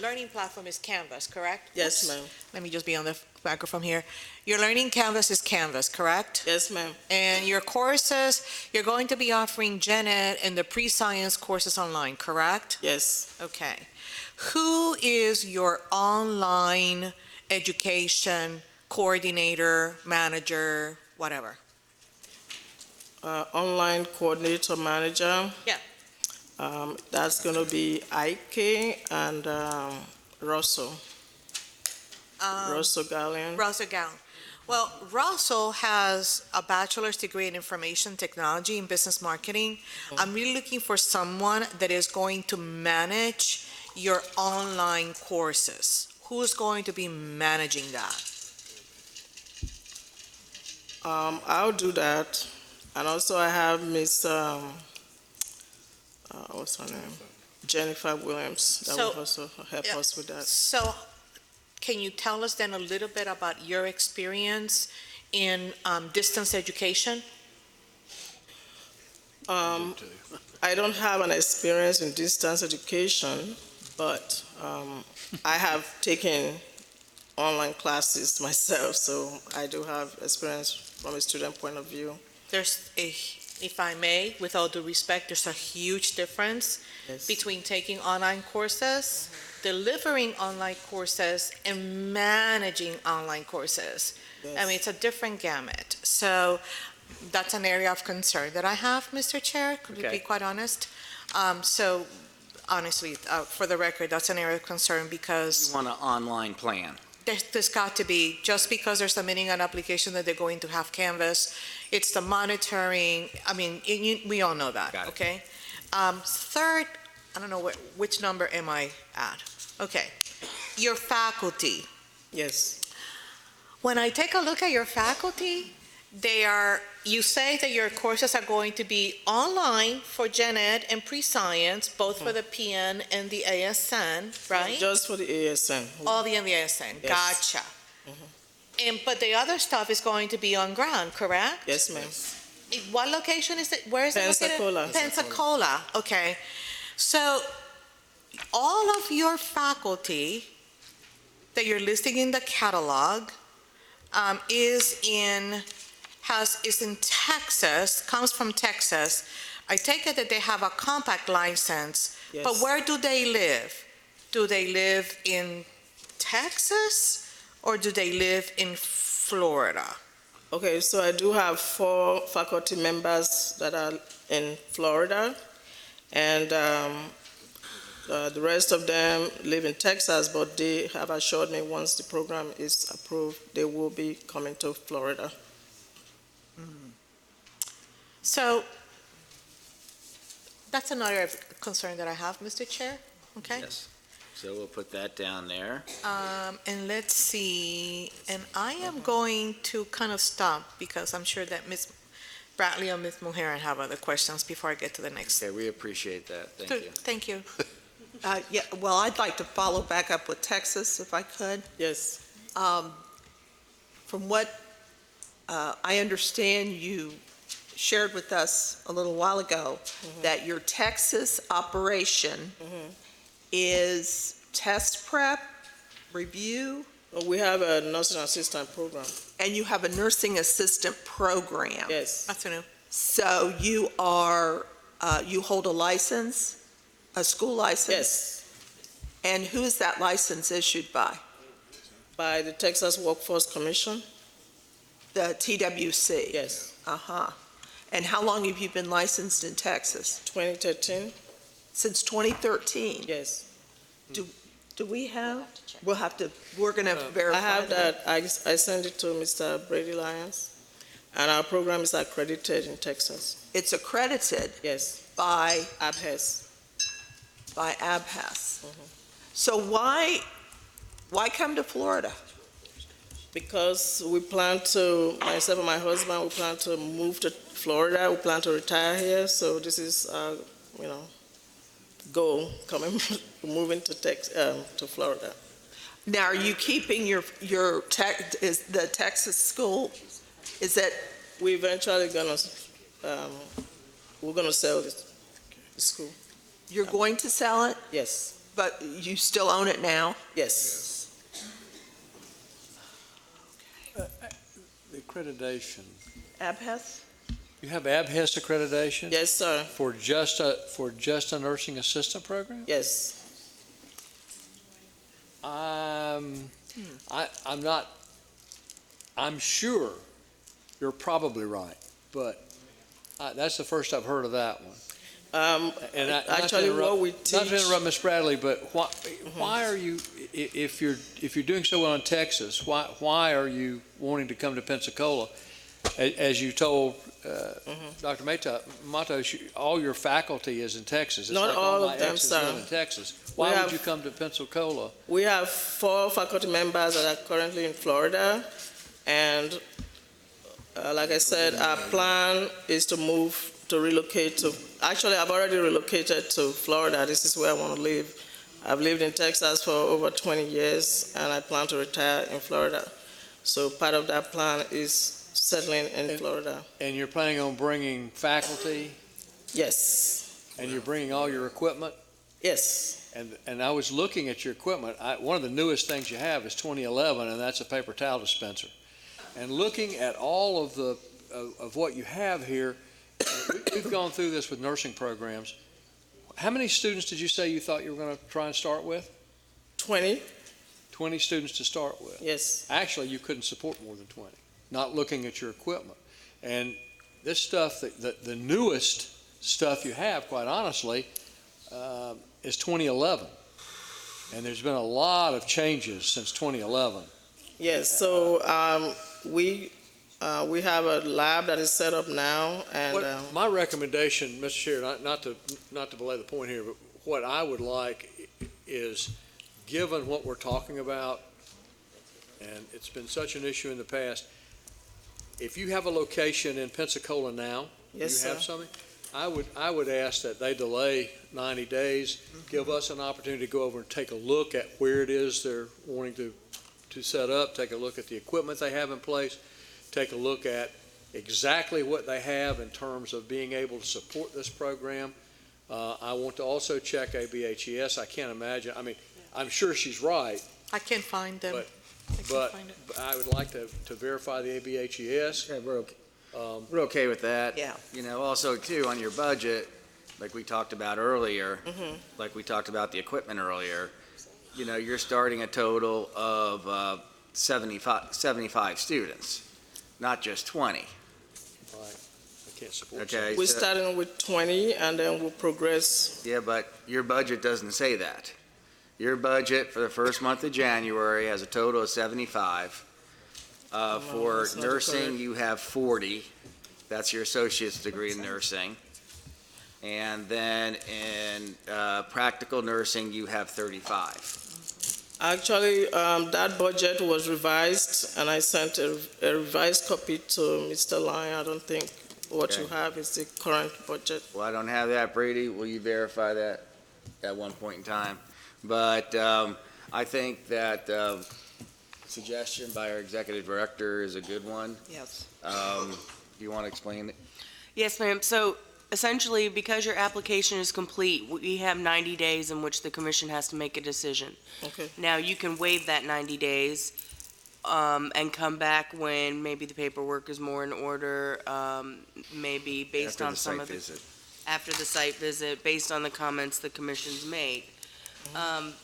learning platform is Canvas, correct? Yes, Oops. ma'am. Let me just be on the microphone here. Your learning Canvas is Canvas, correct? Yes, ma'am. And your courses, you're going to be offering Gen Ed and the pre-science courses online, correct? Yes. Okay. Who is your online education coordinator, manager, whatever? Online coordinator manager. Yeah. That's going to be Ike and Russell. Russell Gallion. Russell Gallion. Well, Russell has a bachelor's degree in information technology and business marketing. I'm really looking for someone that is going to manage your online courses. Who's going to be managing that? I'll do that. And also I have Miss, what's her name? Jennifer Williams. That will also help us with that. So can you tell us then a little bit about your experience in distance education? I don't have an experience in distance education, but I have taken online classes myself, so I do have experience from a student point of view. There's a, if I may, with all due respect, there's a huge difference between taking online courses, delivering online courses, and managing online courses. I mean, it's a different gamut. So that's an area of concern that I have, Mr. Chair, could we be quite honest? So honestly, for the record, that's an area of concern because You want an online plan. there's got to be, just because they're submitting an application that they're going to have Canvas, it's the monitoring, I mean, we all know that, okay? Third, I don't know which number am I at? Okay, your faculty. Yes. When I take a look at your faculty, you say that your courses are going to be online for Gen Ed and pre-science, both for the PN and the ASN, right? Just for the ASN. All the ASN, Yes. gotcha. But the other stuff is going to be on ground, correct? Yes, ma'am. What location is it? Where is it Pensacola. located? Pensacola, okay. So all of your faculty that you're listing in the catalog is in Texas, comes from Texas. I take it that they have a compact license, Yes. but where do they live? Do they live in Texas or do they live in Florida? Okay, so I do have 4 faculty members that are in Florida, and the rest of them live in Texas, but they have assured me once the program is approved, they will be coming to Florida. So that's another concern that I have, Mr. Chair, okay? Yes. So we'll put that down there. And let's see, and I am going to kind of stop because I'm sure that Ms. Bradley or Ms. Mulherin have other questions before I get to the next. Okay, we appreciate that. Thank you. Thank you. Yeah, well, I'd like to follow back up with Texas, if I could. Yes. From what I understand, you shared with us a little while ago that your Texas operation is test prep, review, We have a nursing assistant program. and you have a nursing assistant program. Yes. That's new. So you are, you hold a license, a school license? Yes. And who is that license issued by? By the Texas Workforce Commission. The TWC? Yes. Uh-huh. And how long have you been licensed in Texas? 2013. Since 2013? Yes. Do we have? We're going to verify. I have that. I sent it to Mr. Brady Lyons, and our program is accredited in Texas. It's accredited? Yes. By? ABHES. By ABHES. So why come to Florida? Because we plan to, myself and my husband, we plan to move to Florida. We plan to retire here, so this is, goal, moving to Florida. Now, are you keeping is the Texas school Is that, We eventually we're gonna sell the school. you're going to sell it, Yes, but you still own it now? yes. The accreditation, ABHES? you have ABHES accreditation? Yes, sir. For just a nursing assistant program? Yes. I'm not, I'm sure you're probably right, but that's the first I've heard of that one. And Actually, what we not teach. to interrupt Ms. Bradley, but why are you, if you're doing so well in Texas, why are you wanting to come to Pensacola? As you told Dr. Matos, all your faculty is in Texas. It's Not like all my of them, exes sir. live in Texas. Why would you come to Pensacola? We have 4 faculty members that are currently in Florida, and like I said, our plan is to relocate to, actually I've already relocated to Florida. This is where I want to live. I've lived in Texas for over 20 years, and I plan to retire in Florida. So part of that plan is settling in Florida. And you're planning on bringing faculty? Yes. And you're bringing all your equipment? Yes. And I was looking at your equipment. One of the newest things you have is 2011, and that's a paper towel dispenser. And looking at all of what you have here, we've gone through this with nursing programs. How many students did you say you thought you were going to try and start with? 20. 20 students to start with? Yes. Actually, you couldn't support more than 20, not looking at your equipment. And this stuff, the newest stuff you have, quite honestly, is 2011. And there's been a lot of changes since 2011. Yes, so we have a lab that is set up now, and My recommendation, Mr. Chair, not to belay the point here, but what I would like is, given what we're talking about, and it's been such an issue in the past, if you have a location in Pensacola now, Yes, you have sir. something, I would ask that they delay 90 days, give us an opportunity to go over and take a look at where it is they're wanting to set up, take a look at the equipment they have in place, take a look at exactly what they have in terms of being able to support this program. I want to also check ABHES. I can't imagine, I'm sure she's right, I can't find them. but I would like to verify the ABHES. Yeah, we're okay with that. Yeah. You know, also too, on your budget, like we talked about earlier, like we talked about the equipment earlier, you know, you're starting a total of 75 students, not just 20. Right. I can't support. Okay. we're so- starting with 20, and then we'll progress. Yeah, but your budget doesn't say that. Your budget for the first month of January has a total of 75. For that's not nursing, correct. you have 40. That's your associate's degree in nursing. And then in practical nursing, you have 35. Actually, that budget was revised, and I sent a revised copy to Mr. Lyon. I don't think what you Okay. have is the current budget. Well, I don't have that, Brady. Will you verify that at one point in time? But I think that suggestion by our executive director is a good one. Yes. Do you want to explain it? Yes, ma'am. So essentially, because your application is complete, we have 90 days in which the commission has to make a decision. Okay. Now, you can waive that 90 days and come back when maybe the paperwork is more in order, maybe based After on the some site of the... visit. After the site visit, based on the comments the commission's made.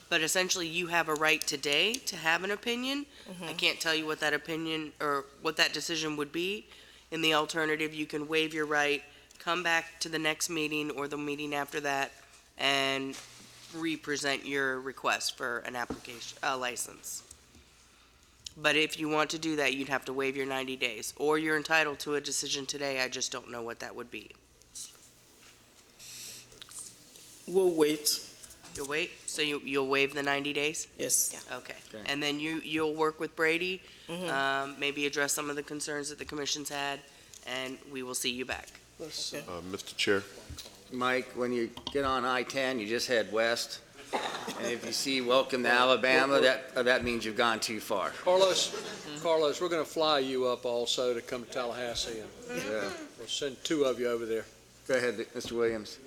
But essentially, you have a right today to have an opinion. I can't tell you what that opinion or what that decision would be. In the alternative, you can waive your right, come back to the next meeting or the meeting after that, and re-present your request for an application, a license. But if you want to do that, you'd have to waive your 90 days, or you're entitled to a decision today. I just don't know what that would be. We'll wait. You'll wait? So you'll waive the 90 days? Yes. Okay. And then you'll work with Brady, maybe address some of the concerns that the commission's had, and we will see you back. Mr. Chair, Mike, when you get on I-10, you just head west, And if you see welcome to Alabama, that means you've gone too far. Carlos, we're going to fly you up also to come to Tallahassee, and Yeah. we'll send 2 of you over there. Go ahead, Mr. Williams.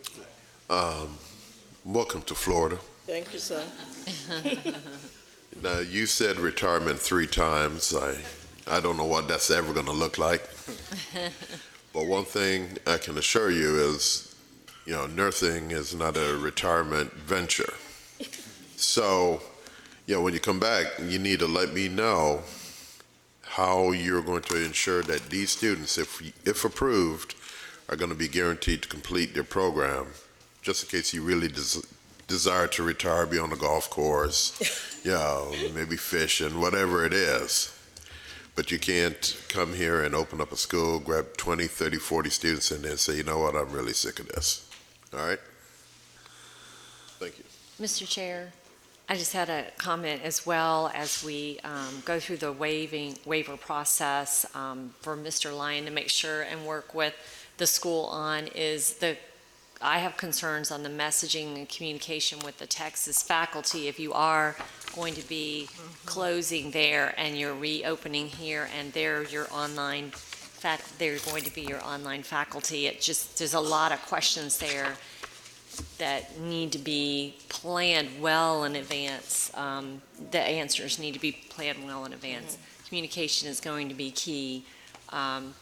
Welcome to Florida. Thank you, sir. Now, you said retirement 3 times. I don't know what that's ever going to look like. But one thing I can assure you is, nursing is not a retirement venture. So, when you come back, you need to let me know how you're going to ensure that these students, if approved, are going to be guaranteed to complete their program, just in case you really desire to retire, be on the golf course, maybe fishing, whatever it is. But you can't come here and open up a school, grab 20, 30, 40 students and then say, you know what, I'm really sick of this. All right? Thank you. Mr. Chair, I just had a comment as well as we go through the waiver process for Mr. Lyon to make sure and work with the school on I have concerns on the messaging and communication with the Texas faculty. If you are going to be closing there and you're reopening here and they're going to be your online faculty, there's a lot of questions there that need to be planned well in advance. The answers need to be planned well in advance. Communication is going to be key. And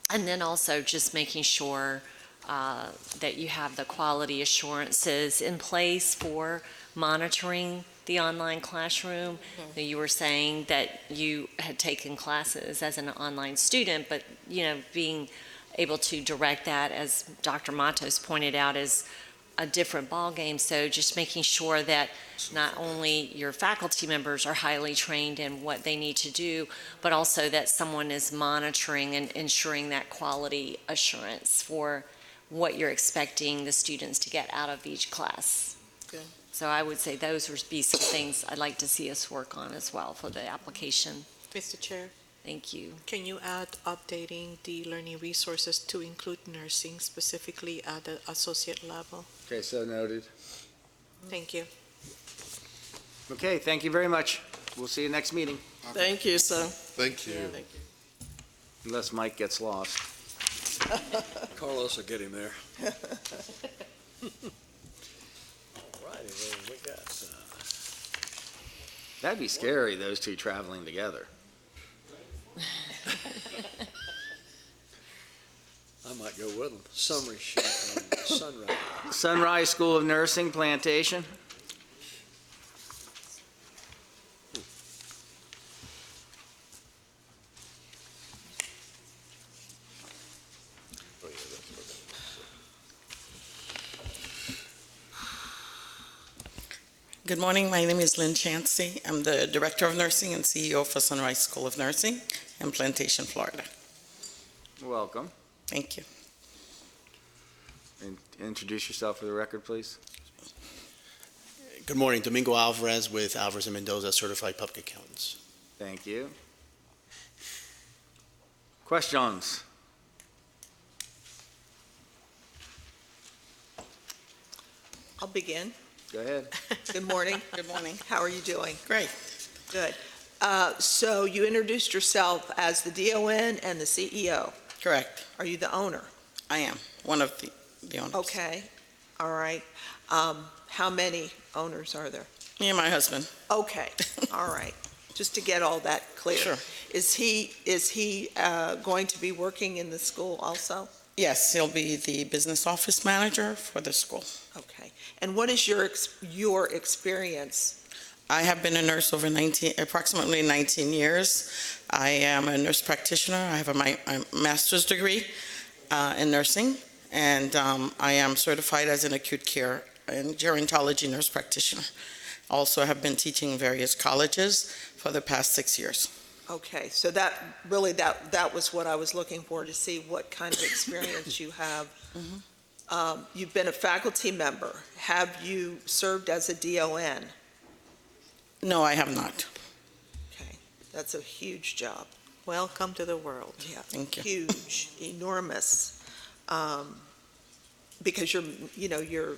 then also just making sure that you have the quality assurances in place for monitoring the online classroom. You were saying that you had taken classes as an online student, but being able to direct that, as Dr. Matos pointed out, is a different ballgame. So just making sure that not only your faculty members are highly trained in what they need to do, but also that someone is monitoring and ensuring that quality assurance for what you're expecting the students to get out of each class. Good. So I would say those would be some things I'd like to see us work on as well for the application. Mr. Chair, Thank you. can you add updating the learning resources to include nursing specifically at the associate level? Okay, so noted. Thank you. Okay, thank you very much. We'll see you next meeting. Thank you, sir. Thank you. Unless Mike gets lost. Carlos will get him there. All righty, well, we got... That'd be scary, those 2 traveling together. I might go with them. Summary sheet on Sunrise. Sunrise School of Nursing, Plantation. Good morning. My name is Lynn Chansey. I'm the Director of Nursing and CEO for Sunrise School of Nursing in Plantation, Florida. Welcome. Thank you. And introduce yourself for the record, please. Good morning. Domingo Alvarez with Alvarez & Mendoza, Certified Public Accountants. Thank you. Questions? I'll begin. Go ahead. Good morning. Good morning. How are you doing? Great. Good. So you introduced yourself as the DON and the CEO. Correct. Are you the owner? I am one of the owners. Okay. All right. How many owners are there? Me and my husband. Okay. All right. Just to get all that clear. Sure. Is he going to be working in the school also? Yes, he'll be the business office manager for the school. Okay. And what is your experience? I have been a nurse over approximately 19 years. I am a nurse practitioner. I have a master's degree in nursing, and I am certified as an acute care and gerontology nurse practitioner. Also have been teaching in various colleges for the past 6 years. Okay, so that was what I was looking for, to see what kind of experience you have. You've been a faculty member. Have you served as a DON? No, I have not. Okay, that's a huge job. Welcome to the world. Yeah, Thank you. huge, enormous, because you're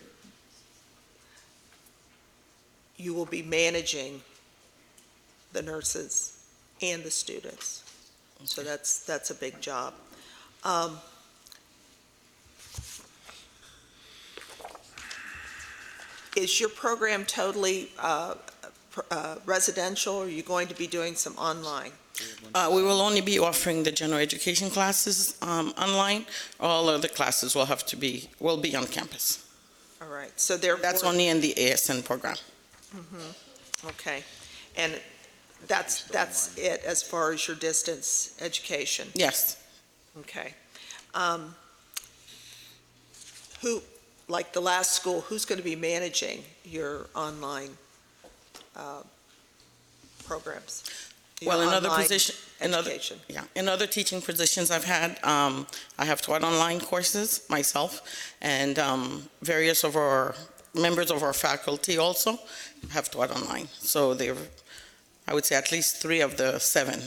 you will be managing the nurses and the students. So that's a big job. Is your program totally residential, or are you going to be doing some online? We will only be offering the general education classes online. All other classes will be on campus. All right, so therefore... That's only in the ASN program. Okay, and that's it as far as your distance education? Yes. Okay. Like the last school, who's going to be managing your online programs? Well, in other education. In other teaching positions I've had, I have taught online courses myself, and various of our members of our faculty also have taught online. So I would say at least 3 of the 7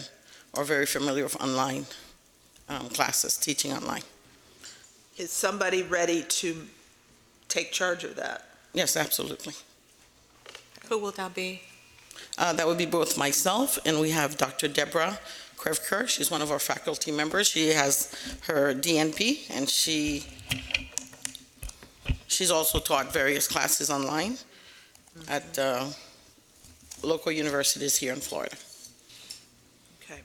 are very familiar with online classes, teaching online. Is somebody ready to take charge of that? Yes, absolutely. Who will that be? That would be both myself, and we have Dr. Deborah Krevker. She's one of our faculty members. She has her DNP, and she's also taught various classes online at local universities here in Florida. Okay.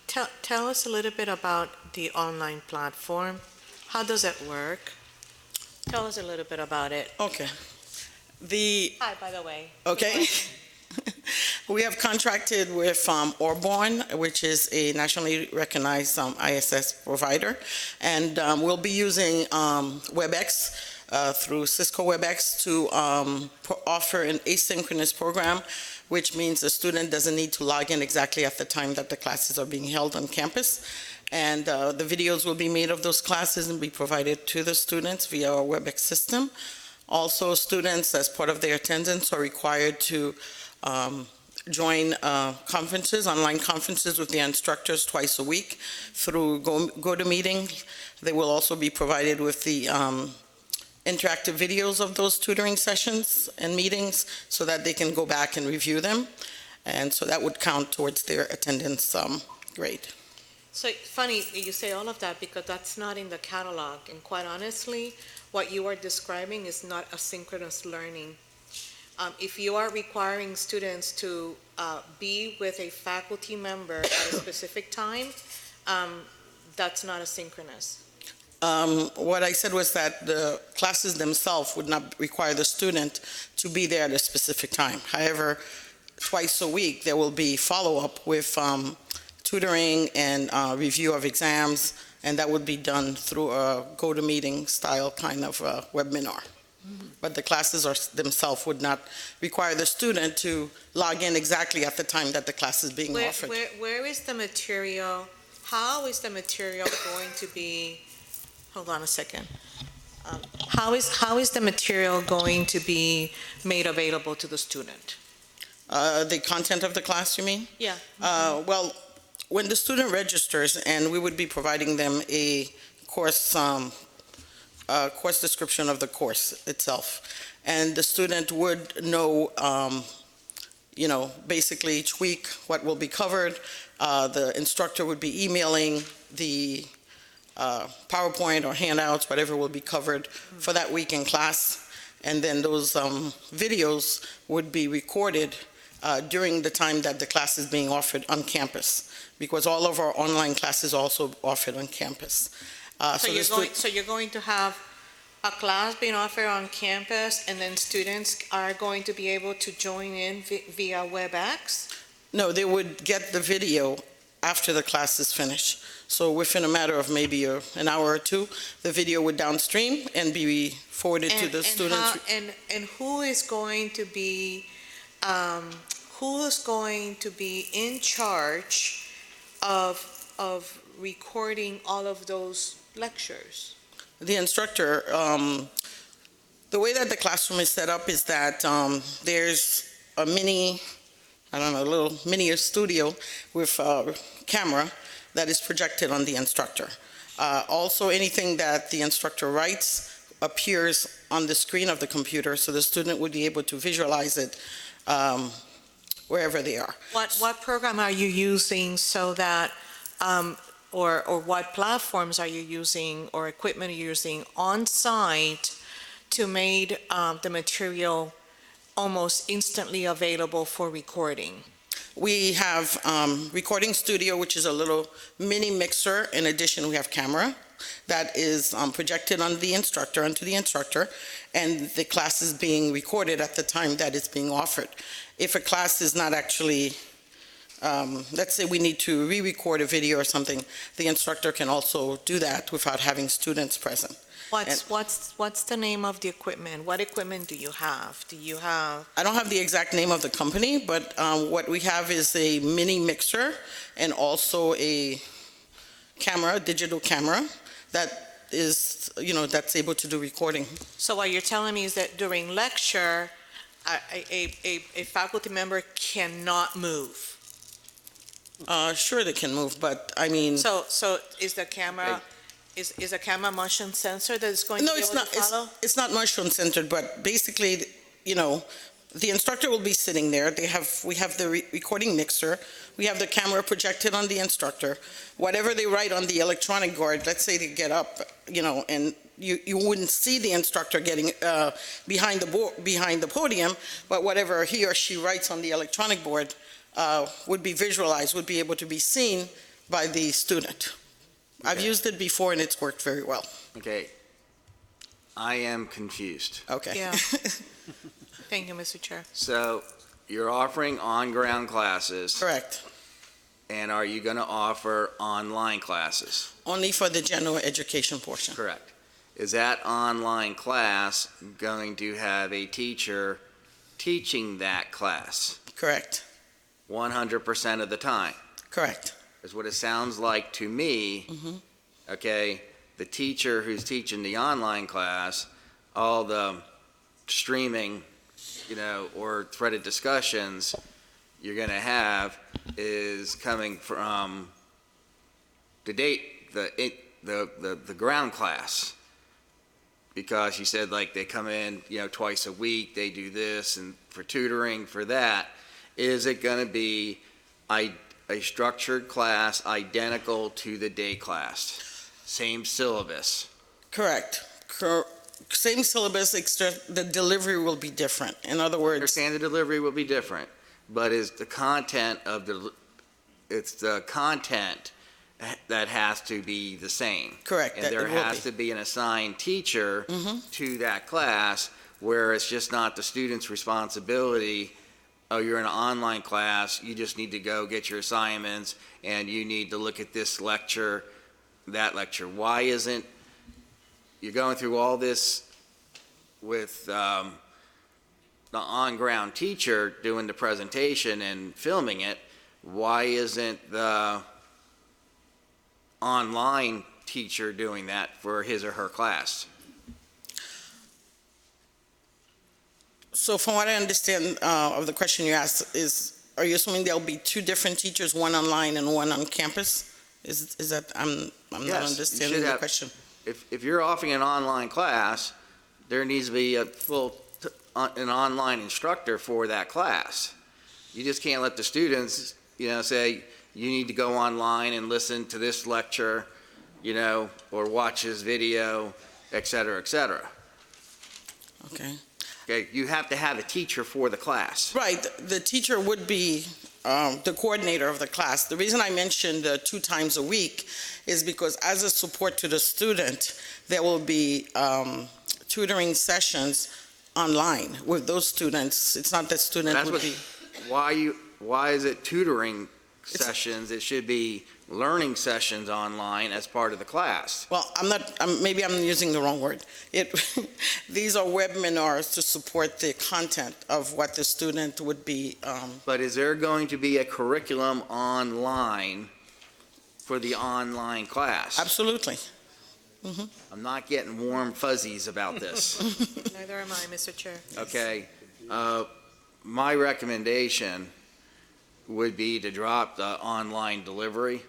Tell us a little bit about the online platform. How does it work? Tell us a little bit about it. Okay. Hi, by the way. Okay. We have contracted with Orborn, which is a nationally recognized ISS provider, and we'll be using WebEx through Cisco WebEx to offer an asynchronous program, which means the student doesn't need to log in exactly at the time that the classes are being held on campus. And the videos will be made of those classes and be provided to the students via our WebEx system. Also, students, as part of their attendance, are required to join conferences, online conferences with their instructors twice a week through GoToMeeting. They will also be provided with the interactive videos of those tutoring sessions and meetings so that they can go back and review them. And so that would count towards their attendance grade. So funny you say all of that, because that's not in the catalog, and quite honestly, what you are describing is not asynchronous learning. If you are requiring students to be with a faculty member at a specific time, that's not asynchronous. What I said was that the classes themselves would not require the student to be there at a specific time. However, twice a week there will be follow-up with tutoring and review of exams, and that would be done through a GoToMeeting style kind of webinar. But the classes themselves would not require the student to log in exactly at the time that the class is being offered. Where is the material? How is the material going to be? Hold on a second. How is the material going to be made available to the student? The content of the class, you mean? Yeah. Well, when the student registers, and we would be providing them a course description of the course itself, and the student would know, basically each week what will be covered. The instructor would be emailing the PowerPoint or handouts, whatever will be covered for that week in class, and then those videos would be recorded during the time that the class is being offered on campus, because all of our online classes are also offered on campus. So you're going to have a class being offered on campus, and then students are going to be able to join in via WebEx? No, they would get the video after the class is finished. So within a matter of maybe an hour or two, the video would downstream and be forwarded to the students. And who is going to be in charge of recording all of those lectures? The instructor, the way that the classroom is set up is that there's a little mini studio with a camera that is projected on the instructor. Also, anything that the instructor writes appears on the screen of the computer, so the student would be able to visualize it wherever they are. What program are you using so that, or what platforms are you using or equipment are you using on site to make the material almost instantly available for recording? We have recording studio, which is a little mini mixer. In addition, we have camera that is projected onto the instructor, and the class is being recorded at the time that it's being offered. If a class is not actually, let's say we need to re-record a video or something, the instructor can also do that without having students present. What's the name of the equipment? What equipment do you have? I don't have the exact name of the company, but what we have is a mini mixer and also a camera, digital camera, that is, that's able to do recording. So what you're telling me is that during lecture, a faculty member cannot move? Sure they can move, but I mean... So is the camera... Is a camera motion sensor that is going to be able to follow? It's not motion centered, but basically, the instructor will be sitting there. We have the recording mixer. We have the camera projected on the instructor. Whatever they write on the electronic board, let's say they get up, and you wouldn't see the instructor getting behind the podium, but whatever he or she writes on the electronic board would be visualized, would be able to be seen by the student. Okay. I've used it before and it's worked very well. Okay. I am confused. Okay. Yeah. Thank you, Mr. Chair. So you're offering on-ground classes. Correct. And are you going to offer online classes? Only for the general education portion. Correct. Is that online class going to have a teacher teaching that class? Correct. 100% of the time? Correct. Is what it sounds like to me. Okay, the teacher who's teaching the online class, all the streaming, or threaded discussions you're going to have is coming from the ground class, because you said like they come in twice a week, they do this, and for tutoring for that. Is it going to be a structured class identical to the day class? Same syllabus? Correct. Same syllabus, except the delivery will be different. In other words... I understand the delivery will be different, but is the content it's the content that has to be the same. Correct. And there has to be an assigned teacher to that class, where it's just not the student's responsibility. Oh, you're in an online class, you just need to go get your assignments, and you need to look at this lecture, that lecture. Why isn't, you're going through all this with the on-ground teacher doing the presentation and filming it, why isn't the online teacher doing that for his or her class? So from what I understand of the question you asked are you assuming there'll be two different teachers, one online and one on campus? Is that, I'm not understanding the question. If you're offering an online class, there needs to be an online instructor for that class. You just can't let the students, say, you need to go online and listen to this lecture, or watch this video, et cetera, et cetera. Okay. Okay, you have to have a teacher for the class. Right, the teacher would be the coordinator of the class. The reason I mentioned 2 times a week is because as a support to the student, there will be tutoring sessions online with those students. It's not that student would be... Why is it tutoring sessions? It should be learning sessions online as part of the class. Well, maybe I'm using the wrong word. These are webinars to support the content of what the student would be. But is there going to be a curriculum online for the online class? Absolutely. I'm not getting warm fuzzies about this. Neither am I, Mr. Chair. Okay. My recommendation would be to drop the online delivery,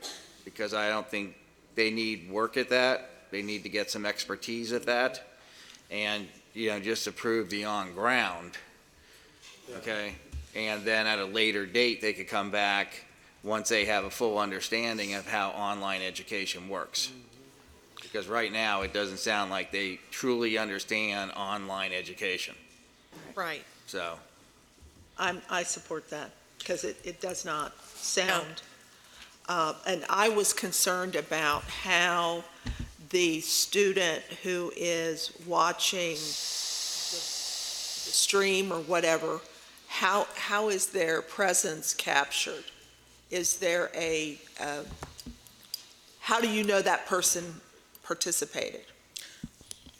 because I don't think they need work at that. They need to get some expertise at that. and, just approve the on-ground, okay? And then at a later date, they could come back once they have a full understanding of how online education works. Because right now, it doesn't sound like they truly understand online education, Right. so. I support that, because it does not sound. And I was concerned about how the student who is watching the stream or whatever, how is their presence captured? Is there how do you know that person participated?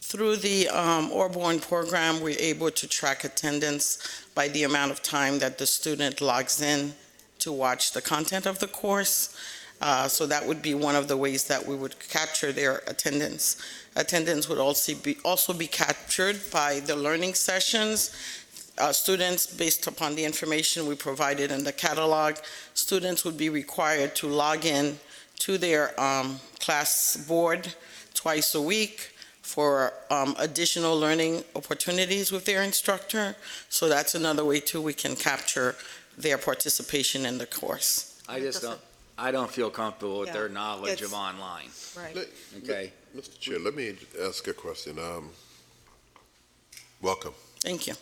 Through the Orborn program, we're able to track attendance by the amount of time that the student logs in to watch the content of the course. So that would be one of the ways that we would capture their attendance. Attendance would also be captured by the learning sessions. Students, based upon the information we provided in the catalog, students would be required to log in to their class board twice a week for additional learning opportunities with their instructor. So that's another way too we can capture their participation in the course. I don't feel comfortable with their knowledge of online. Right. Okay. Mr. Chair, let me ask a question. Welcome. Thank you.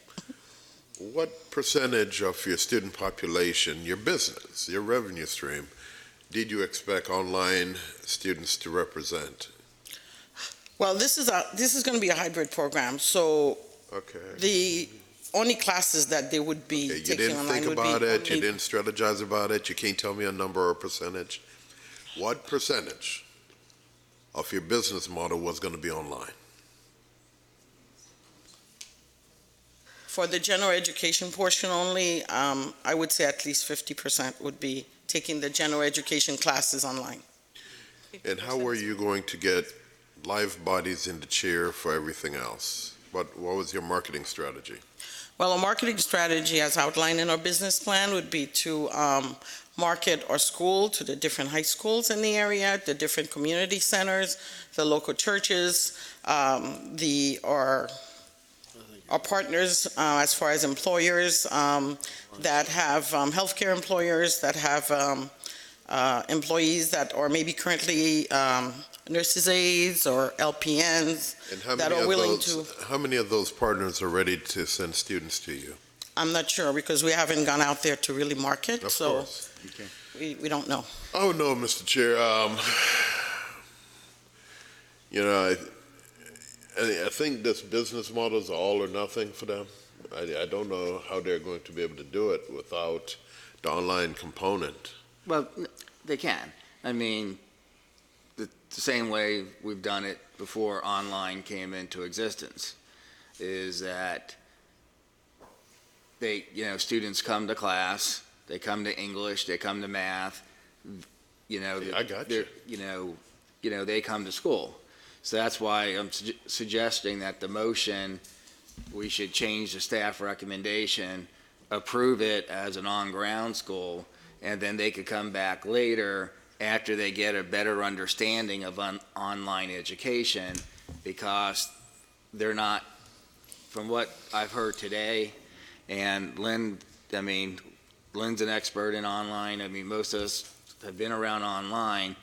What percentage of your student population, your business, your revenue stream, did you expect online students to represent? Well, this is going to be a hybrid program, so the only classes that they would be taking online would be. You didn't think about it, you didn't strategize about it, you can't tell me a number or a percentage? What percentage of your business model was going to be online? For the general education portion only, I would say at least 50% would be taking the general education classes online. And how were you going to get live bodies in the chair for everything else? What was your marketing strategy? Well, a marketing strategy as outlined in our business plan would be to market our school to the different high schools in the area, the different community centers, the local churches, our partners as far as employers that have healthcare employers that have employees that are maybe currently nurses' aides or LPNs that are willing to. How many of those partners are ready to send students to you? I'm not sure because we haven't gone out there to really market, Of so course. we don't know. Oh, no, Mr. Chair. I think this business model is all or nothing for them. I don't know how they're going to be able to do it without the online component. Well, they can. I mean, the same way we've done it before online came into existence, is that students come to class, they come to English, they come to math, I got you. They come to school. So that's why I'm suggesting that the motion, we should change the staff recommendation, approve it as an on-ground school, and then they could come back later after they get a better understanding of online education, because they're not, from what I've heard today, and Lynn's an expert in online. I mean, most of us have been around online,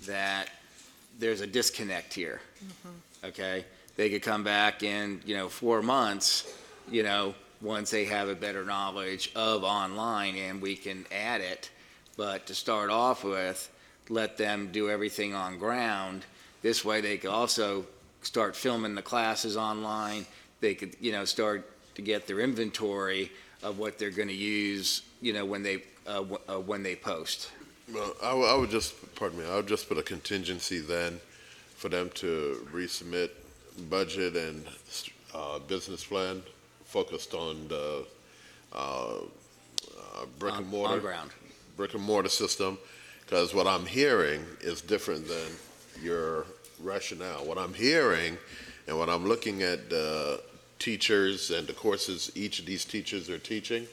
that there's a disconnect here. Okay? They could come back in, 4 months, once they have a better knowledge of online, and we can add it. But to start off with, let them do everything on ground. This way they could also start filming the classes online. They could, start to get their inventory of what they're going to use, when they post. Well, I would just put a contingency then for them to resubmit budget and business plan focused on the brick and mortar system, because what I'm hearing is different than your rationale. What I'm hearing and what I'm looking at the teachers and the courses each of these teachers are teaching,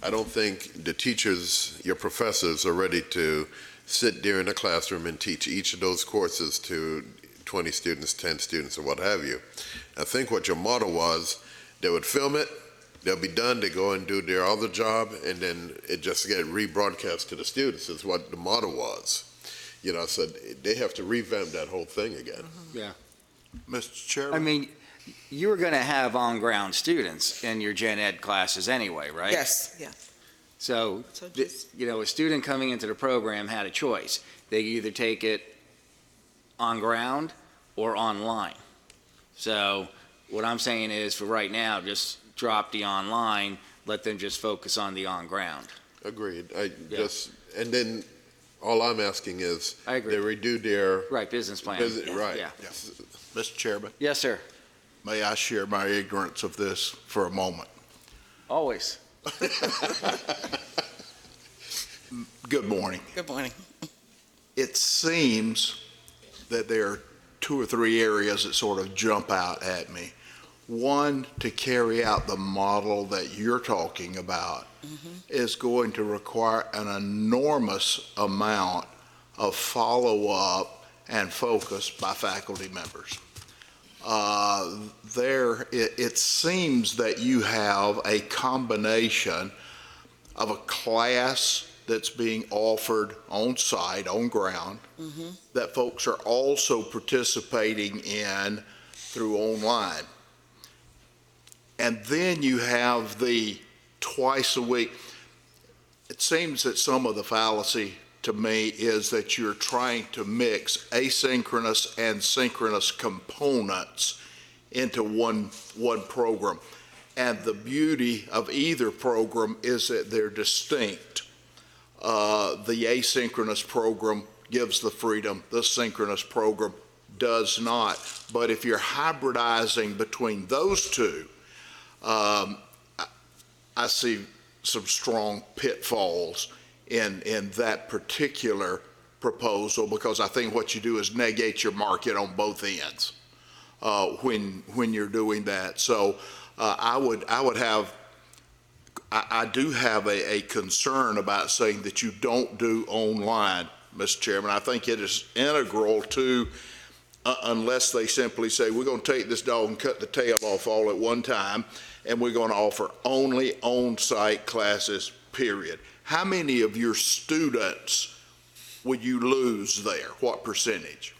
I don't think the teachers, your professors, are ready to sit there in the classroom and teach each of those courses to 20 students, 10 students, or what have you. I think what your model was, they would film it, they'll be done, they go and do their other job, and then it just get rebroadcast to the students is what the model was. You know, so they have to revamp that whole thing again. Yeah. Mr. Chairman? I mean, you were going to have on-ground students in your gen ed classes anyway, right? Yes. Yeah. So, you know, a student coming into the program had a choice. They could either take it on ground or online. So what I'm saying is for right now, just drop the online, let them just focus on the on-ground. Agreed. And then all I'm asking is I agree. they redo their Right, business plan. right. Yeah. Mr. Chairman? Yes, sir. May I share my ignorance of this for a moment? Always. Good morning. Good morning. It seems that there are 2 or 3 areas that sort of jump out at me. One, to carry out the model that you're talking about is going to require an enormous amount of follow-up and focus by faculty members. It seems that you have a combination of a class that's being offered on site, on ground, that folks are also participating in through online. And then you have the twice a week. It seems that some of the fallacy to me is that you're trying to mix asynchronous and synchronous components into one program. And the beauty of either program is that they're distinct. The asynchronous program gives the freedom, the synchronous program does not. But if you're hybridizing between those two, I see some strong pitfalls in that particular proposal, because I think what you do is negate your market on both ends when you're doing that. So I do have a concern about saying that you don't do online, Mr. Chairman. I think it is integral to, unless they simply say, we're going to take this dog and cut the tail off all at one time, and we're going to offer only on-site classes, period. How many of your students would you lose there? What percentage?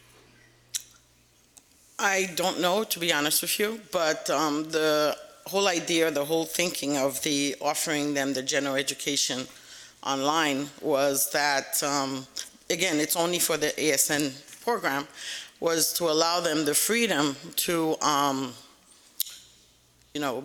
I don't know, to be honest with you, but the whole idea, the whole thinking of the offering them the general education online was that, again, it's only for the ASN program, was to allow them the freedom to,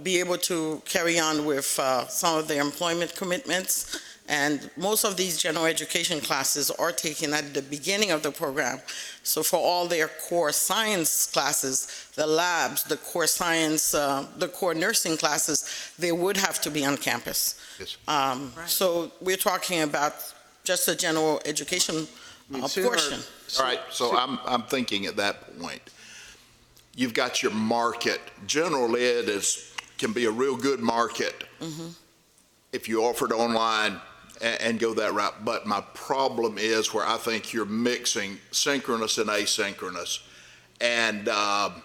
be able to carry on with some of their employment commitments. And most of these general education classes are taken at the beginning of the program. So for all their core science classes, the labs, the core science, the core nursing classes, they would have to be on campus. Yes. So we're talking about just a general education portion. All right, so I'm thinking at that point, you've got your market. General ed can be a real good market if you offer it online and go that route. But my problem is where I think you're mixing synchronous and asynchronous. And I'm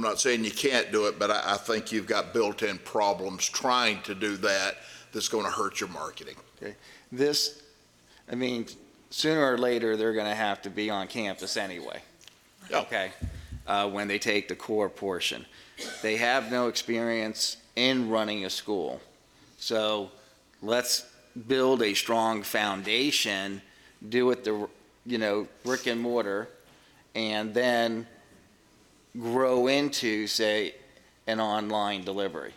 not saying you can't do it, but I think you've got built-in problems trying to do that that's going to hurt your marketing. Okay. Sooner or later, they're going to have to be on campus anyway. Yep. Okay. When they take the core portion. They have no experience in running a school. So let's build a strong foundation, do it brick and mortar, and then grow into, say, an online delivery.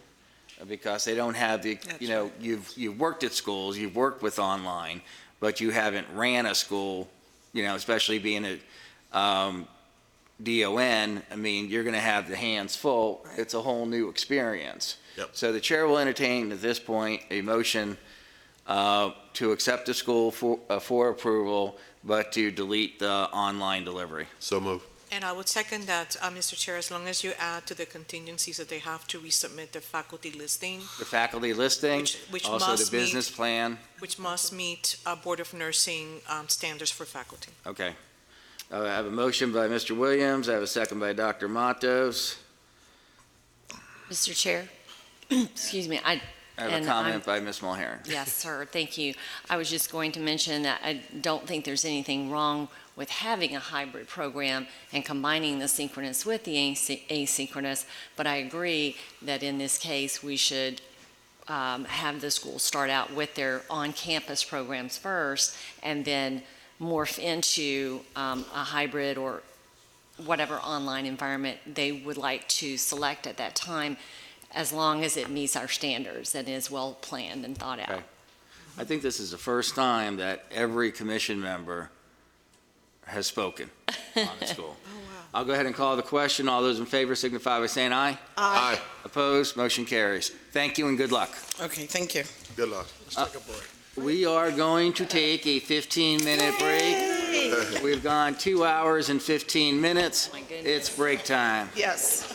Because they don't have you've worked at schools, you've worked with online, but you haven't ran a school, especially being a DON. You're going to have the hands full. Right. It's a whole new experience. Yep. So the chair will entertain at this point a motion to accept the school for approval, but to delete the online delivery. So move. And I would second that, Mr. Chair, as long as you add to the contingencies that they have to resubmit the faculty listing. The faculty listing, which also must the business plan. Which must meet Board of Nursing standards for faculty. Okay. I have a motion by Mr. Williams. I have a second by Dr. Matos. Mr. Chair, excuse me, I have a And comment by Ms. Mulhern. yes, sir, thank you. I was just going to mention that I don't think there's anything wrong with having a hybrid program and combining the synchronous with the asynchronous, but I agree that in this case, we should have the schools start out with their on-campus programs first and then morph into a hybrid or whatever online environment they would like to select at that time, as long as it meets our standards and is well planned and thought out. Okay. I think this is the first time that every commission member has spoken on the school. I'll go ahead and call the question. All those in favor signify by saying aye. Aye. Opposed? Motion carries. Thank you and good luck. Okay, thank you. Good luck. We are going to take a 15-minute break. We've gone 2 hours and 15 minutes. My goodness. It's break time. Yes.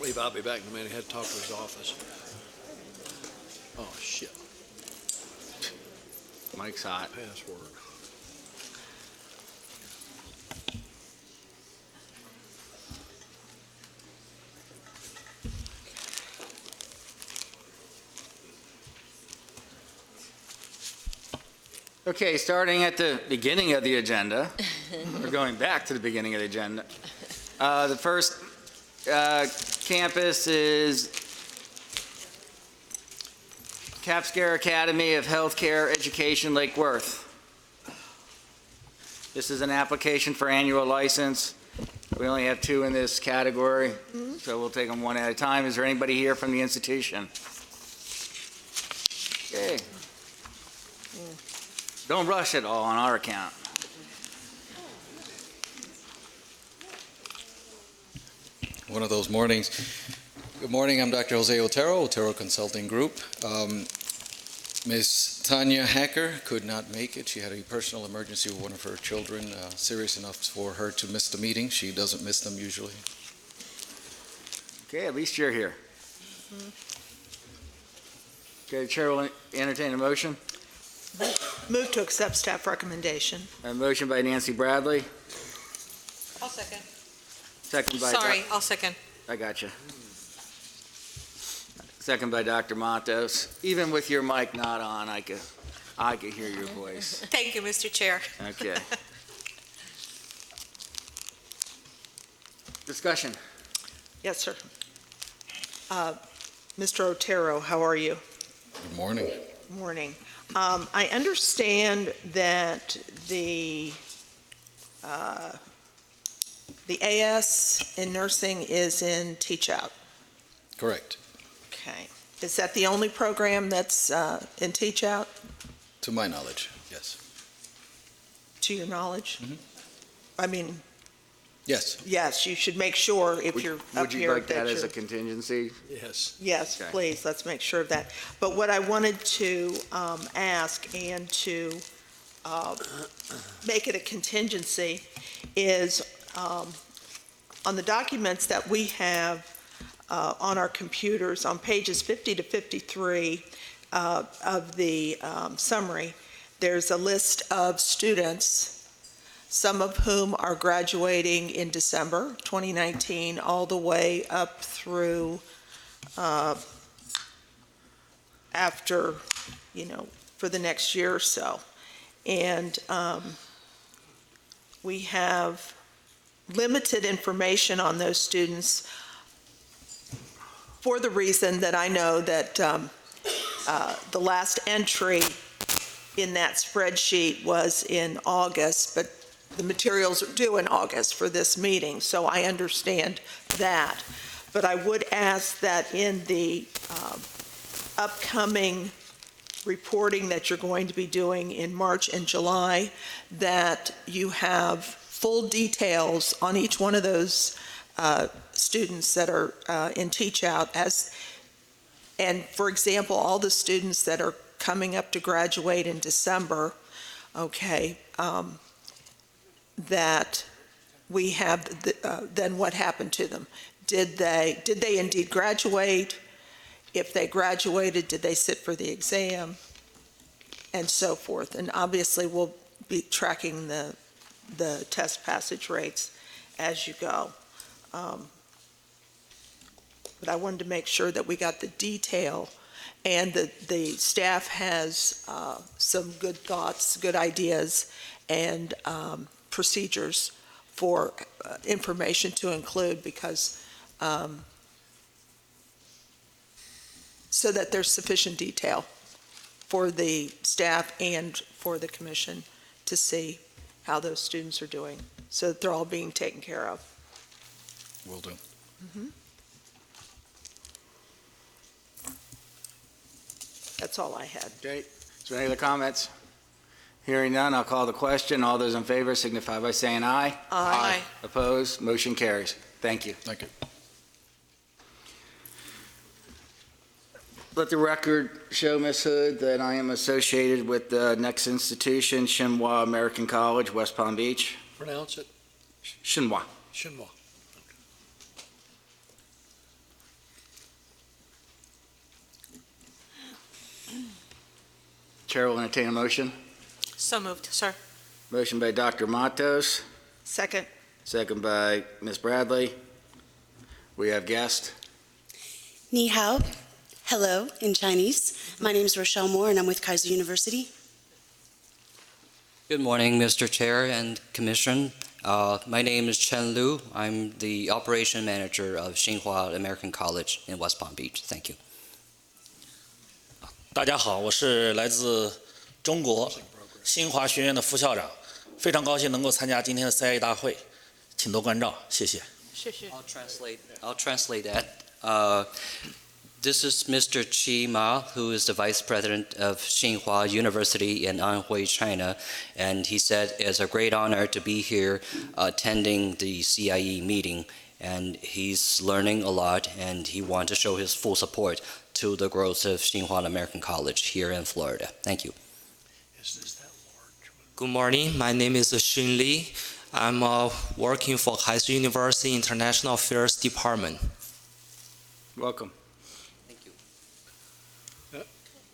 Levi will be back in a minute. He had to talk to his office. Oh, shit. Mike's hot. Password. Okay, starting at the beginning of the agenda, we're going back to the beginning of the agenda. The first campus is Capscare Academy of Healthcare Education, Lake Worth. This is an application for annual license. We only have 2 in this category, so we'll take them one at a time. Is there anybody here from the institution? Okay. Don't rush it all on our account. One of those mornings. Good morning, I'm Dr. Jose Otero Consulting Group. Ms. Tanya Hacker could not make it. She had a personal emergency with one of her children, serious enough for her to miss the meeting. She doesn't miss them usually. Okay, at least you're here. Okay, the chair will entertain a motion. Move to accept staff recommendation. A motion by Nancy Bradley, I'll second. second by... Sorry, I'll second. I got you. Second by Dr. Matos. Even with your mic not on, I could hear your voice. Thank you, Mr. Chair. Okay. Discussion. Yes, sir. Mr. Otero, how are you? Good morning. Morning. I understand that the AS in nursing is in Teach Out. Correct. Okay. Is that the only program that's in Teach Out, To my knowledge, yes. to your knowledge? I mean, Yes. yes, you should make sure if you're up Would you here like that as a you're... contingency? Yes. Yes, Okay. please, let's make sure of that. But what I wanted to ask and to make it a contingency is on the documents that we have on our computers, on pages 50 to 53 of the summary, there's a list of students, some of whom are graduating in December 2019, all the way up through after, for the next year or so. And we have limited information on those students for the reason that I know that the last entry in that spreadsheet was in August, but the materials are due in August for this meeting, so I understand that. But I would ask that in the upcoming reporting that you're going to be doing in March and July, that you have full details on each one of those students that are in Teach Out, and for example, all the students that are coming up to graduate in December, okay, that we have then what happened to them. Did they indeed graduate? If they graduated, did they sit for the exam? And so forth. And obviously, we'll be tracking the test passage rates as you go. But I wanted to make sure that we got the detail, and that the staff has some good thoughts, good ideas, and procedures for information to include, because so that there's sufficient detail for the staff and for the commission to see how those students are doing, so that they're all being taken care of. Will do. That's all I had. Okay. Is there any other comments? Hearing none, I'll call the question. All those in favor signify by saying aye. Aye. Opposed? Motion carries. Thank you. Thank you. Let the record show, Ms. Hood, that I am associated with the next institution, Shinhua American College, West Palm Beach. Pronounce it. Shinhua. Shinhua. Chair will entertain a motion. So moved, sir. Motion by Dr. Matos, Second. second by Ms. Bradley. We have guest. Ni hao, hello in Chinese. My name is Rochelle Moore and I'm with Kaiser University. Good morning, Mr. Chair and Commission. My name is Chen Liu. I'm the Operation Manager of Tsinghua American College in West Palm Beach. Thank you. 大家好，我是来自中国新华学院的副校长，非常高兴能够参加今天的 CIE 大会，请多关照，谢谢。谢谢。I'll translate that. This is Mr. Qi Ma, who is the Vice President of Tsinghua University in Anhui, China, and he said it's a great honor to be here attending the CIE meeting, and he's learning a lot, and he wants to show his full support to the growth of Tsinghua American College here in Florida. Thank you. Good morning. My name is Xun Li. I'm working for Kaiser University International Affairs Department. Welcome.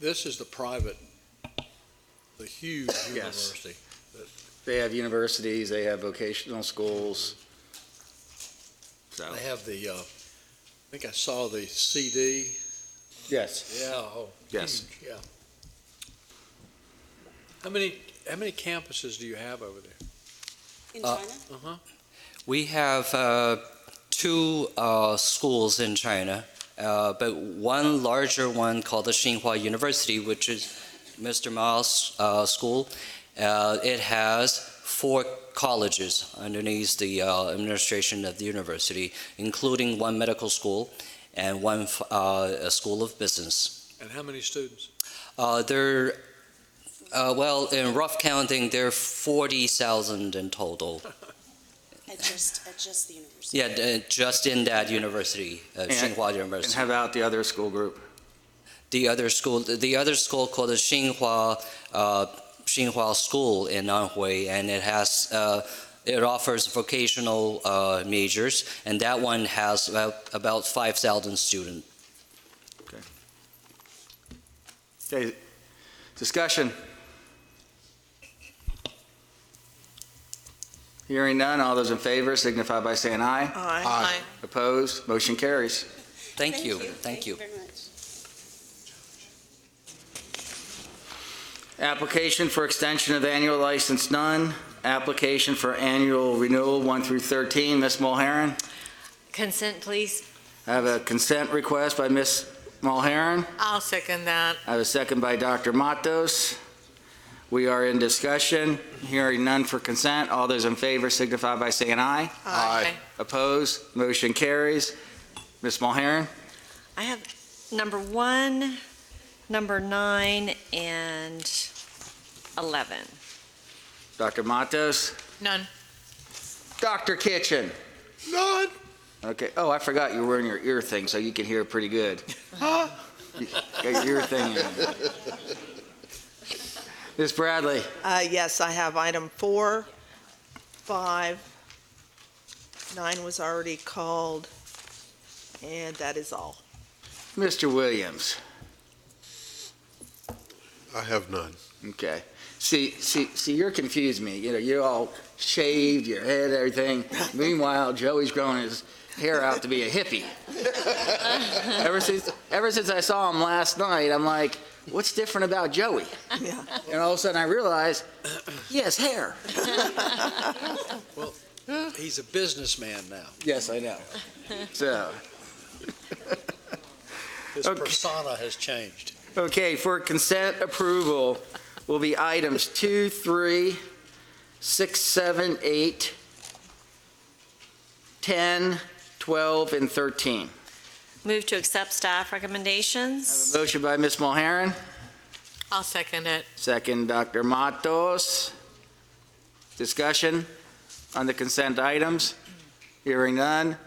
This is the private, the huge university. They have universities, they have vocational schools. So. They have the, I think I saw the CD. Yes. Yeah. Oh, yes. Huge, yeah. How many campuses do you have over there? In China? Uh-huh. We have 2 schools in China. But one larger one called the Tsinghua University, which is Mr. Mao's school, it has 4 colleges underneath the administration of the university, including 1 medical school and 1 a school of business. And how many students? Well, in rough counting, there are 40,000 in total. At just the university? Yeah, just in that university, Tsinghua University. And how about the other school group? The other school called the Tsinghua School in Anhui, and it offers vocational majors, and that one has about 5,000 students. Okay. Discussion. Hearing none, all those in favor signify by saying aye. Aye. Opposed? Motion carries. Thank you. Thank you. Very much. Application for extension of annual license none. Application for annual renewal 1 through 13. Ms. Mulheron. Consent, please. I have a consent request by Ms. Mulheron. I'll second that. I have a second by Dr. Matos. We are in discussion. Hearing none for consent. All those in favor signify by saying aye. Aye. Opposed? Motion carries. Ms. Mulheron. I have number 1, number 9, and 11. Dr. Matos. None. Dr. Kitchen. None. Okay. Oh, I forgot you were wearing your ear thing, so you can hear pretty good. Huh? You got your ear thing in. Ms. Bradley. Yes, I have item 4, 5, 9 was already called, and that is all. Mr. Williams. I have none. Okay. See, you're confusing me. You know, you're all shaved, your head, everything. Meanwhile, Joey's growing his hair out to be a hippie. Ever since I saw him last night, I'm like, what's different about Joey? Yeah. And all of a sudden I realize he has hair. Well, he's a businessman now. Yes, I know. So. His persona has changed. Okay, for consent approval will be items 2, 3, 6, 7, 8, 10, 12, and 13. Move to accept staff recommendations. Motion by Ms. Mulheron. I'll second it. Second, Dr. Matos. Discussion on the consent items. Hearing none.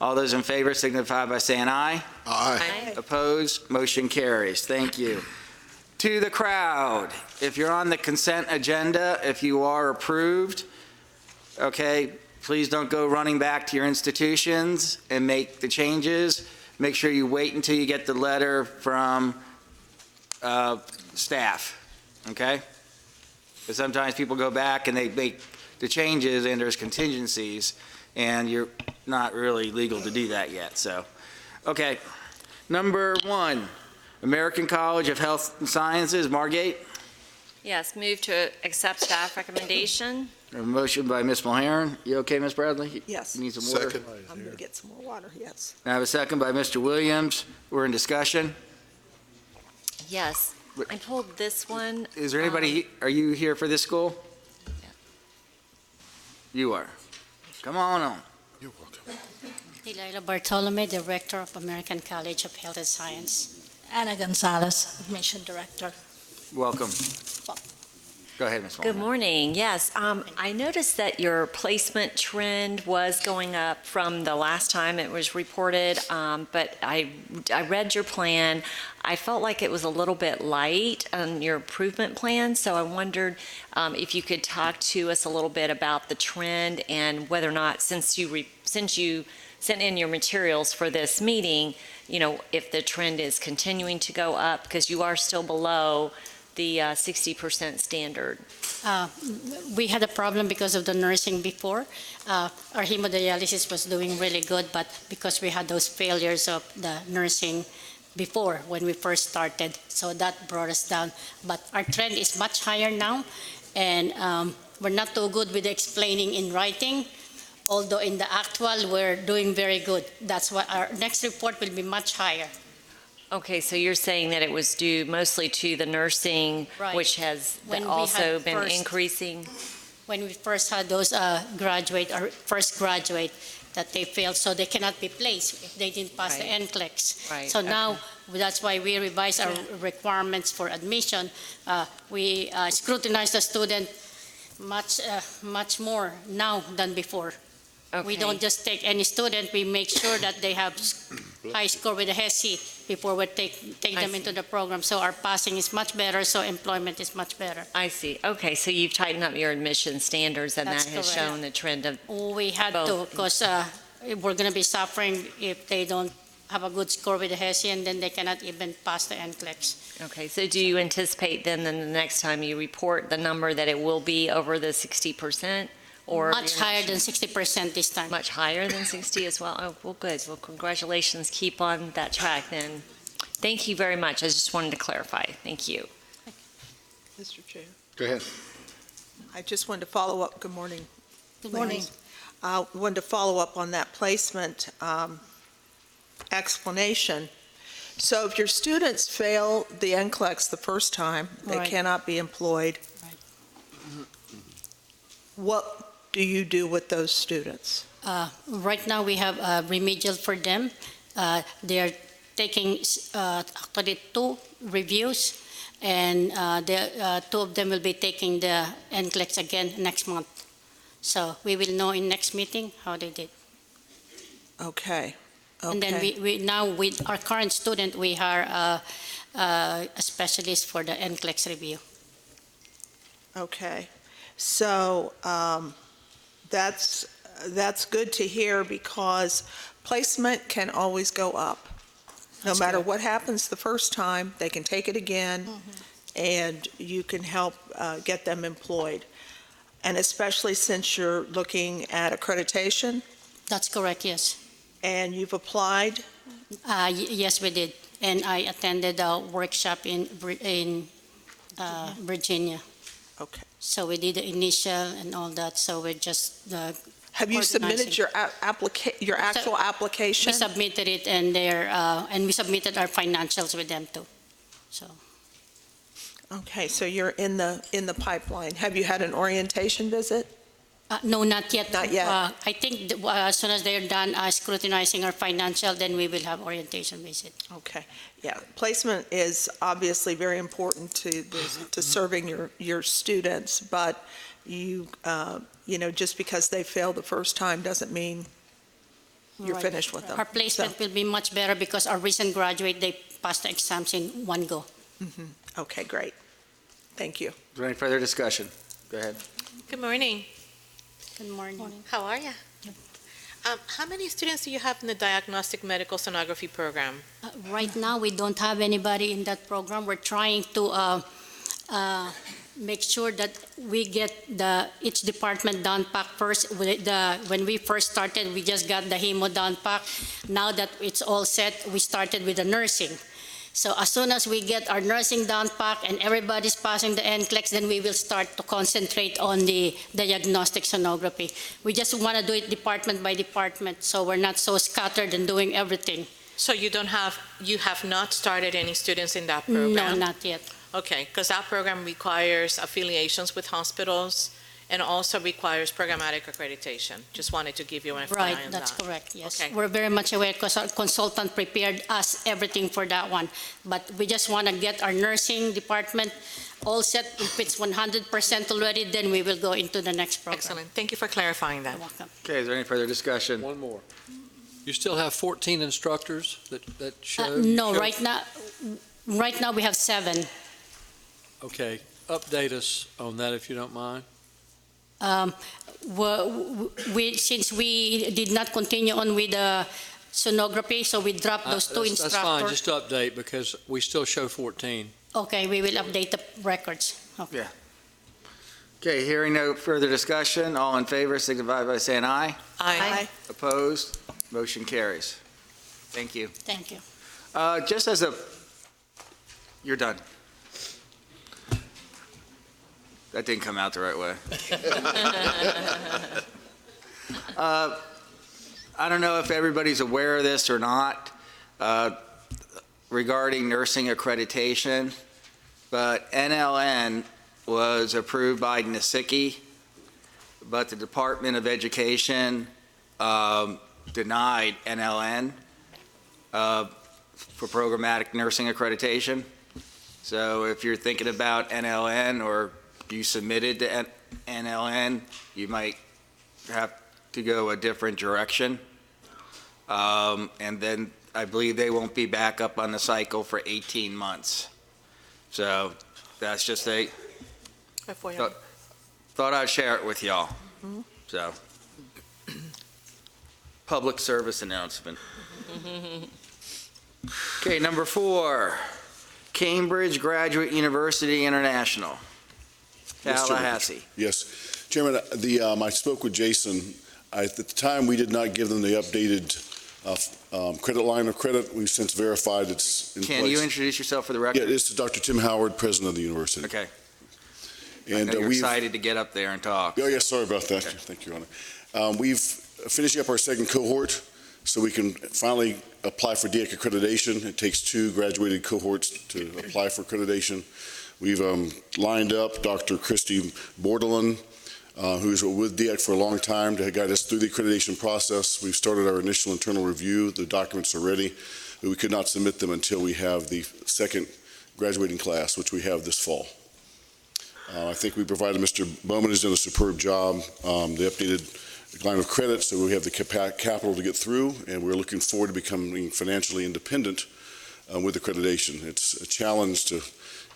All those in favor signify by saying aye. Aye. Opposed? Motion carries. Thank you. To the crowd, if you're on the consent agenda, if you are approved, okay, please don't go running back to your institutions and make the changes. Make sure you wait until you get the letter from staff. okay? But sometimes people go back and they make the changes and there's contingencies, and you're not really legal to do that yet, so. Okay, number 1, American College of Health and Sciences, Margate. Yes, move to accept staff recommendation. A motion by Ms. Mulhern. You okay, Ms. Bradley? Yes. You need some water? Second. I'm going to get some more water, yes. I have a second by Mr. Williams. We're in discussion. Yes, I pulled this one. Is there anybody, are you here for this school? You are. Come on on. You're welcome. Delilah Bartolome, Director of American College of Health and Science. Ana Gonzalez, Admission Director. Welcome. Go ahead, Ms. Good Mulhern. morning. Yes, I noticed that your placement trend was going up from the last time it was reported, but I read your plan. I felt like it was a little bit light on your improvement plan, so I wondered if you could talk to us a little bit about the trend and whether or not, since you sent in your materials for this meeting, you know, if the trend is continuing to go up, because you are still below the 60% standard. We had a problem because of the nursing before. Our hemodialysis was doing really good, but because we had those failures of the nursing before when we first started, so that brought us down. But our trend is much higher now, and we're not too good with explaining in writing, although in the actual, we're doing very good. That's why our next report will be much higher. Okay, so you're saying that it was due mostly to the nursing, Right. which has When we also had been first- increasing? When we first had those first graduate, that they failed, so they cannot be placed if they didn't pass the Right. NCLEX. Right, So okay. now, that's why we revise our requirements for admission. We scrutinize the student much more now than before. We Okay. don't just take any student, we make sure that they have high score with a HESI before we take them into the program. So our passing is much better, so employment is much better. I see. Okay, so you've tightened up your admission standards, and That's that has correct. shown the trend of We had to, both. because we're going to be suffering if they don't have a good score with the HESI, and then they cannot even pass the NCLEX. Okay, so do you anticipate then the next time you report the number that it will be over the 60%? Or Much you're not higher sure? than 60% this time. Much higher than 60 as well? Oh, well, good. Well, congratulations. Keep on that track then. Thank you very much. I just wanted to clarify. Thank you. Mr. Chair. Go ahead. I just wanted to follow up. Good morning. Good morning. Wanted to follow up on that placement explanation. So if your students fail the NCLEX the first time, they Right. cannot be employed. What do you do with those students? Right now, we have remedial for them. They're taking actually 2 reviews, and the 2 of them will be taking the NCLEX again next month. So we will know in next meeting how they did. Okay. And then we now, with our current student, we hire a specialist for the NCLEX review. Okay. So that's good to hear, because placement can always go up. No That's matter correct. what happens the first time, they can take it again, and you can help get them employed. And especially since you're looking at accreditation, That's correct, yes. and you've applied. Yes, we did. And I attended a workshop in Virginia. Okay. So we did the initial and all that, so we're just Have you submitted organizing. your actual application? We submitted it, and we submitted our financials with them too. So Okay, so you're in the pipeline. Have you had an orientation visit? no, not yet. Not yet. I think as soon as they're done scrutinizing our financial, then we will have orientation visit. Okay, yeah, placement is obviously very important to serving your students, but you know, just because they failed the first time doesn't mean you're Right. finished with them. Our placement will be much better because our recent graduate, they passed the exams in one go. Okay, great. Thank you. Is there any further discussion? Go ahead. Good morning. Good morning. How are you? How many students do you have in the diagnostic medical sonography program? Right now, we don't have anybody in that program. We're trying to make sure that we get each department down pack first. When we first started, we just got the hemo down pack. Now that it's all set, we started with the nursing. So as soon as we get our nursing down pack and everybody's passing the NCLEX, then we will start to concentrate on the diagnostic sonography. We just want to do it department by department, so we're not so scattered and doing everything. So you have not started any students in that program? No, not yet. Okay, because that program requires affiliations with hospitals and also requires programmatic accreditation. Just wanted to give you an FYI Right, on that's that. correct, yes. Okay. We're very much aware because our consultant prepared us everything for that one. But we just want to get our nursing department all set. If it's 100% already, then we will go into the next program. Excellent. Thank you for clarifying that. You're welcome. Okay, is there any further discussion? One more. You still have 14 instructors that show? No, show- right now we have 7. Okay, update us on that if you don't mind. Since we did not continue on with the sonography, so we dropped those 2 instructors. That's fine, just update because we still show 14. Okay, we will update the records. Okay. Yeah. Okay, hearing no further discussion, all in favor signify by saying aye. Aye. Opposed? Motion carries. Thank you. Thank you. Just as you're done. That didn't come out the right way. I don't know if everybody's aware of this or not, regarding nursing accreditation, but NLN was approved by NSICI, but the Department of Education denied NLN for programmatic nursing accreditation. So if you're thinking about NLN or you submitted to NLN, you might have to go a different direction. And then I believe they won't be back up on the cycle for 18 months. So that's just thought I'd share it with y'all. So, public service announcement. Okay, number 4, Cambridge Graduate University International, Yes, Chairman. Tallahassee. Yes. Chairman, I spoke with Jason. At the time, we did not give them the updated credit line of credit. We've since verified it's in place. Can you introduce yourself for the record? Yeah, this is Dr. Tim Howard, president of the university. Okay. And I know you're we've excited to get up there and talk. Oh, yeah, sorry about that. Okay. Thank you, Your Honor. We've finishing up our second cohort, so we can finally apply for DEC accreditation. It takes 2 graduated cohorts to apply for accreditation. We've lined up Dr. Christy Bordelin, who's with DEC for a long time, to guide us through the accreditation process. We've started our initial internal review. The documents are ready, but we could not submit them until we have the second graduating class, which we have this fall. I think we provided Mr. Bowman has done a superb job. The updated line of credit, so we have the capital to get through, and we're looking forward to becoming financially independent with accreditation. It's a challenge to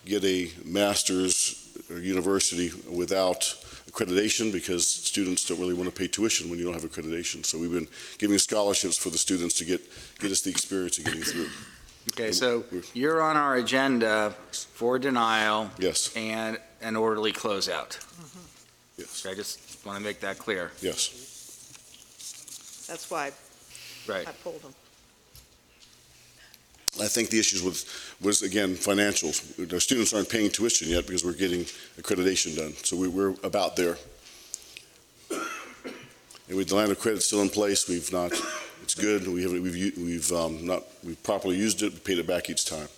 get a master's university without accreditation because students don't really want to pay tuition when you don't have accreditation. So we've been giving scholarships for the students to get us the experience of getting through. Okay, so you're on our agenda for denial. Yes. And an orderly closeout. Yes. I just want to make that clear. Yes. That's why Right. I pulled them. I think the issues was again, financials. Our students aren't paying tuition yet because we're getting accreditation done. So we're about there. And with the line of credit still in place, it's good. We've properly used it, paid it back each time.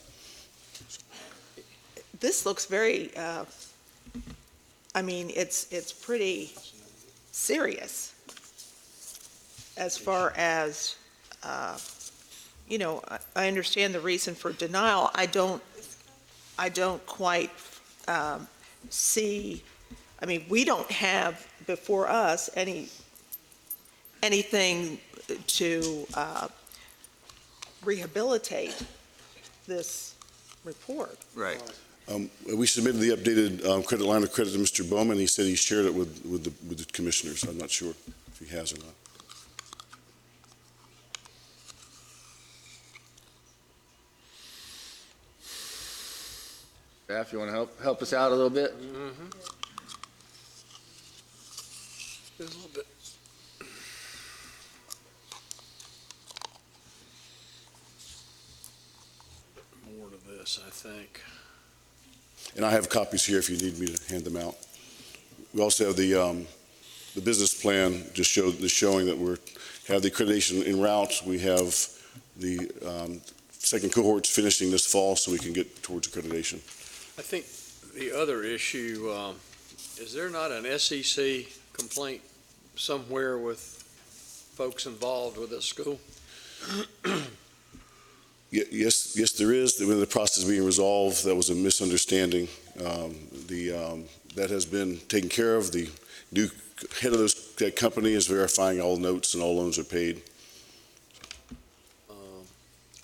This looks very, it's pretty serious as far as, I understand the reason for denial. I don't quite see, we don't have before us anything to rehabilitate this report. Right. We submitted the updated credit line of credit to Mr. Bowman. He said he shared it with the commissioners. I'm not sure if he has or not. Staff, you want to help us out a little bit? A little bit. More to this, I think. And I have copies here if you need me to hand them out. We also have the business plan just showing that we have the accreditation en route. We have the second cohorts finishing this fall so we can get towards accreditation. I think the other issue, is there not an SEC complaint somewhere with folks involved with this school? Yes, there is. We're in the process of being resolved. That was a misunderstanding. That has been taken care of. The new head of that company is verifying all notes and all loans are paid.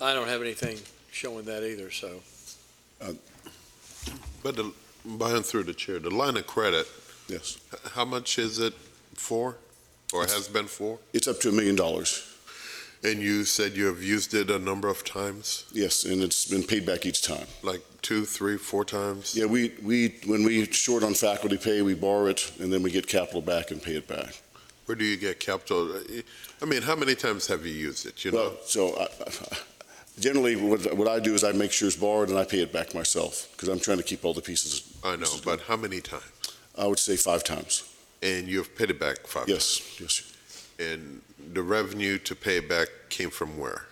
I don't have anything showing that either, so. But buying through the chair, the line of credit, yes. How much is it for, or has been for? It's up to $1 million. And you said you have used it a number of times? Yes, and it's been paid back each time. Like 2, 3, 4 times? Yeah, when we short on faculty pay, we borrow it, and then we get capital back and pay it back. Where do you get capital? I mean, how many times have you used it, you know? So generally, what I do is I make sure it's borrowed and I pay it back myself, because I'm trying to keep all the pieces. I know, but how many times? I would say 5 times. And you've paid it back 5 times? Yes. And the revenue to pay it back came from where?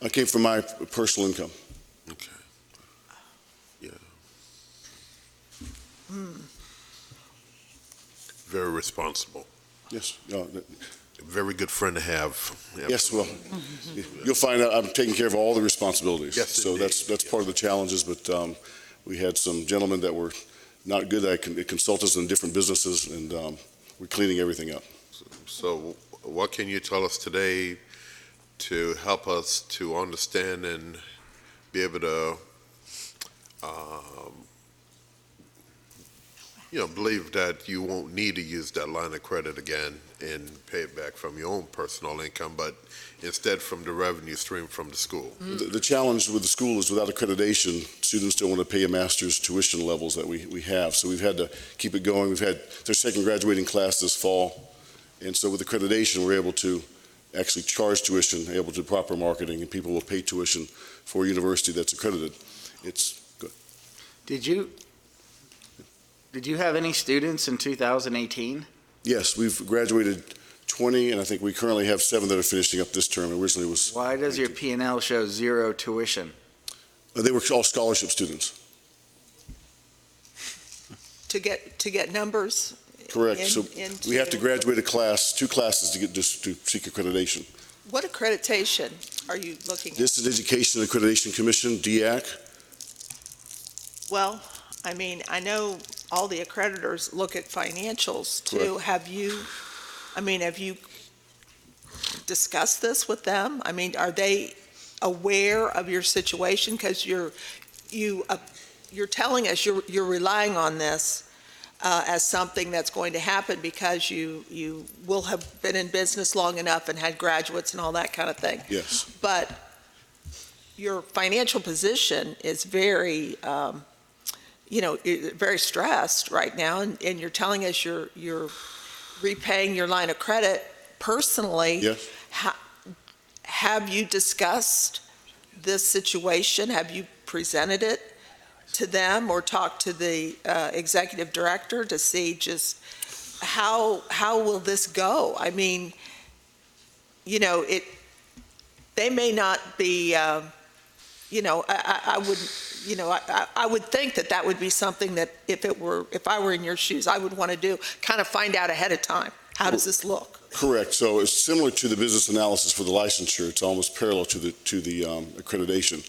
It came from my personal income. Okay. Yeah. Very responsible. Yes. Very good friend to have. Yes, well, you'll find out I'm taking care of all the responsibilities. Yes, so indeed. that's part of the challenges, but we had some gentlemen that were not good at consult us in different businesses, and we're cleaning everything up. So what can you tell us today to help us to understand and be able to, believe that you won't need to use that line of credit again and pay it back from your own personal income, but instead from the revenue stream from the school? The challenge with the school is without accreditation, students don't want to pay a master's tuition levels that we have. So we've had to keep it going. We've had their second graduating class this fall. And so with accreditation, we're able to actually charge tuition, able to do proper marketing, and people will pay tuition for a university that's accredited. It's good. Did you have any students in 2018? Yes, we've graduated 20, and I think we currently have 7 that are finishing up this term. Originally it was. Why does your P&L show 0 tuition? They were all scholarship students. To get numbers? Correct. So we have to graduate a class, 2 classes to seek accreditation. What accreditation are you looking at? This is Education Accreditation Commission, DEAC. Well, I mean, I know all the accreditors look at financials too. Correct. Have you discussed this with them? I mean, are they aware of your situation? Because you're telling us you're relying on this as something that's going to happen because you will have been in business long enough and had graduates and all that kind of thing. Yes. But your financial position is very, very stressed right now, and you're telling us you're repaying your line of credit personally. Yes. Have you discussed this situation? Have you presented it to them or talked to the executive director to see just how will this go? I mean, they may not be, I would think that would be something that if I were in your shoes, I would want to do, kind of find out ahead of time. How does this look? Correct. So it's similar to the business analysis for the licensure. It's almost parallel to the accreditation.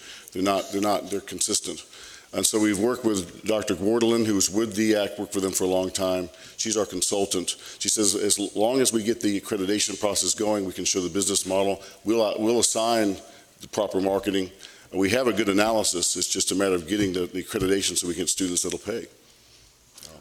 They're consistent. And so we've worked with Dr. Gwardalin, who's with DEAC, worked with them for a long time. She's our consultant. She says as long as we get the accreditation process going, we can show the business model. We'll assign the proper marketing. We have a good analysis. It's just a matter of getting the accreditation so we can get students that'll pay.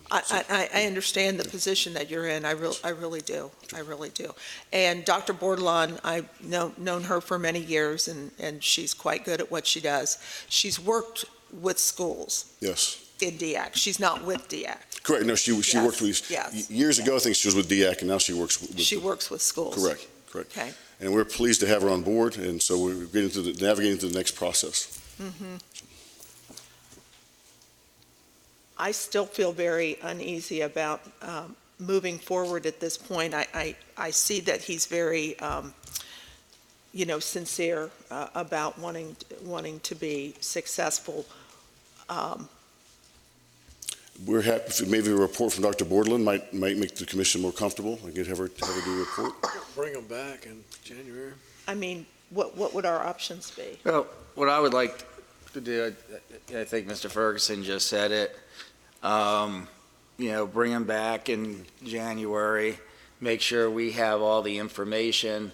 I understand the position that you're in. I really do. I really do. And Dr. Bordelon, I've known her for many years, and she's quite good at what she does. She's worked with schools. Yes. in DEAC. She's not with DEAC. Correct, no, she Yes, worked with, yes, years ago, I think she was with DEAC, and now she works with. She works with schools. Correct. Okay. And we're pleased to have her on board, and so we're navigating to the next process. Mhm. I still feel very uneasy about moving forward at this point. I see that he's very, sincere about wanting to be successful. We're happy, if maybe a report from Dr. Bordelin might make the commission more comfortable. I could have her do a report. Bring them back in January. I mean, what would our options be? Well, what I would like to do, I think Mr. Ferguson just said it, bring them back in January, make sure we have all the information.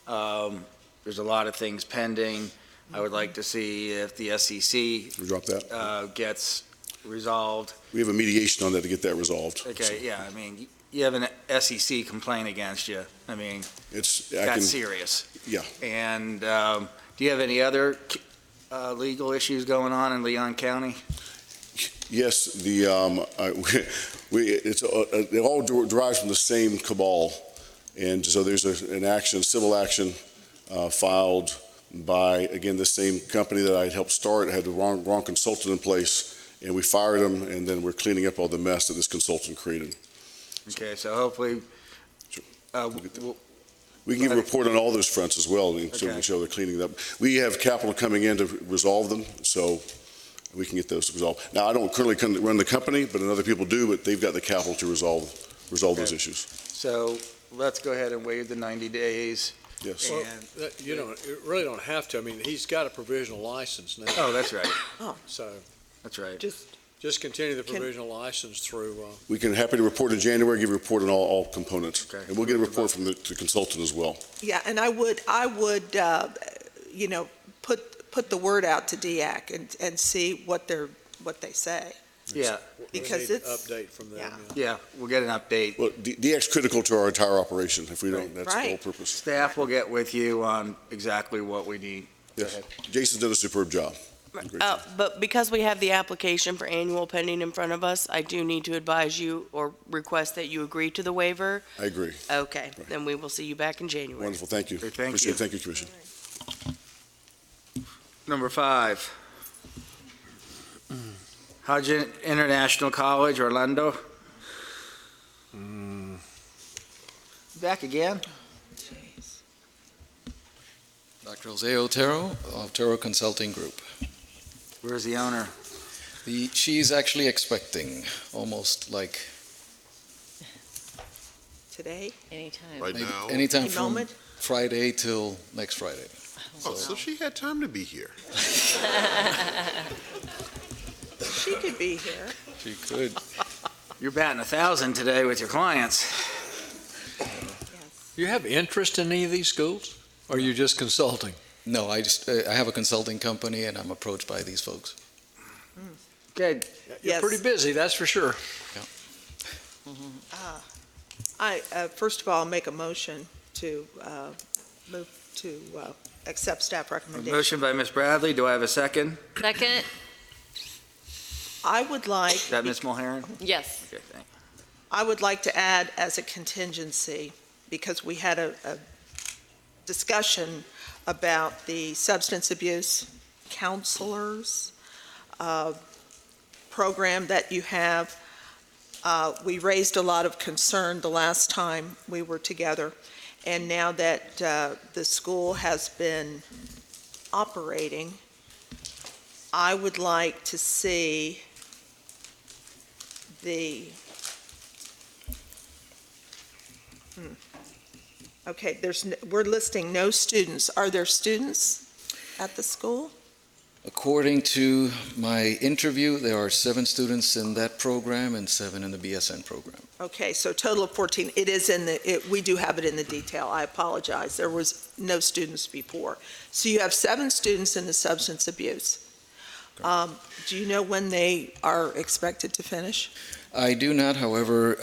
There's a lot of things pending. I would like to see if the SEC Drop that. Gets resolved. We have a mediation on that to get that resolved. Okay, yeah, I mean, you have an SEC complaint against you. I mean, that's serious. Yeah. And do you have any other legal issues going on in Leon County? Yes, it all derives from the same cabal. And so there's an civil action filed by, again, the same company that I helped start, had the wrong consultant in place, and we fired him, and then we're cleaning up all the mess that this consultant created. Okay, so hopefully, we can give a report on all those fronts as well, so we can show they're cleaning it up. We have capital coming in to resolve them, so we can get those resolved. Now, I don't currently run the company, but other people do, but they've got the capital to resolve those issues. So let's go ahead and waive the 90 days. Yes. Well, you really don't have to. I mean, he's got a provisional license now. Oh, that's right. Oh. So. That's right. Just continue the provisional license through. We can happy to report in January, give a report on all components. Okay. And we'll get a report from the consultant as well. Yeah, and I would put the word out to DEAC and see what they say. Yeah. Because we need it's an update from them. Yeah, we'll get an update. Well, DEAC's critical to our entire operation. If we don't, that's the whole purpose. Staff will get with you on exactly what we need. Yes. Jason's done a superb job. But because we have the application for annual pending in front of us, I do need to advise you or request that you agree to the waiver. I agree. Okay, then we will see you back in January. Wonderful, thank you. Thank Appreciate you. it. Thank you, Commissioner. Number 5. Hodgin International College, Orlando. Back again? Dr. Jose Otero of Otero Consulting Group. Where's the owner? She's actually expecting, almost like Today? Anytime. Right now? anytime Any from moment? Friday till next Friday. Oh, so she had time to be here. She could be here. She could. You're batting 1,000 today with your clients. You have interest in any of these schools? Or are you just consulting? No, I have a consulting company and I'm approached by these folks. Good. You're pretty busy, that's for sure. First of all, I'll make a motion to move to accept staff recommendation. Motion by Ms. Bradley. Do I have a second? Second? I would like. Is that Ms. Mulheron? Yes. Okay, thank you. I would like to add as a contingency, because we had a discussion about the substance abuse counselors program that you have. We raised a lot of concern the last time we were together, and now that the school has been operating, I would like to see the Okay, we're listing no students. Are there students at the school? According to my interview, there are 7 students in that program and 7 in the BSN program. Okay, so total of 14. It is we do have it in the detail. I apologize. There was no students before. So you have 7 students in the substance abuse. Do you know when they are expected to finish? I do not, however,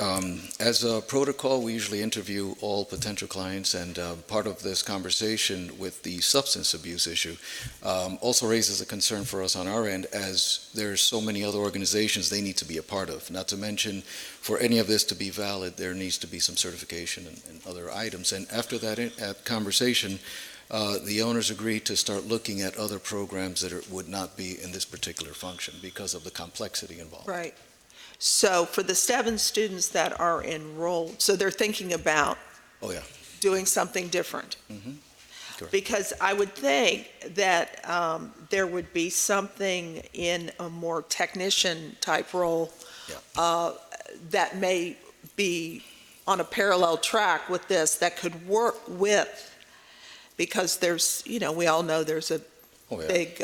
as a protocol, we usually interview all potential clients, and part of this conversation with the substance abuse issue also raises a concern for us on our end, as there's so many other organizations they need to be a part of. Not to mention, for any of this to be valid, there needs to be some certification and other items. And after that conversation, the owners agreed to start looking at other programs that would not be in this particular function because of the complexity involved. Right. So for the 7 students that are enrolled, so they're thinking about Oh, yeah. doing something different. Mhm. Correct. Because I would think that there would be something in a more technician-type role that may be on a parallel track with this that could work with, because there's, we all know there's a big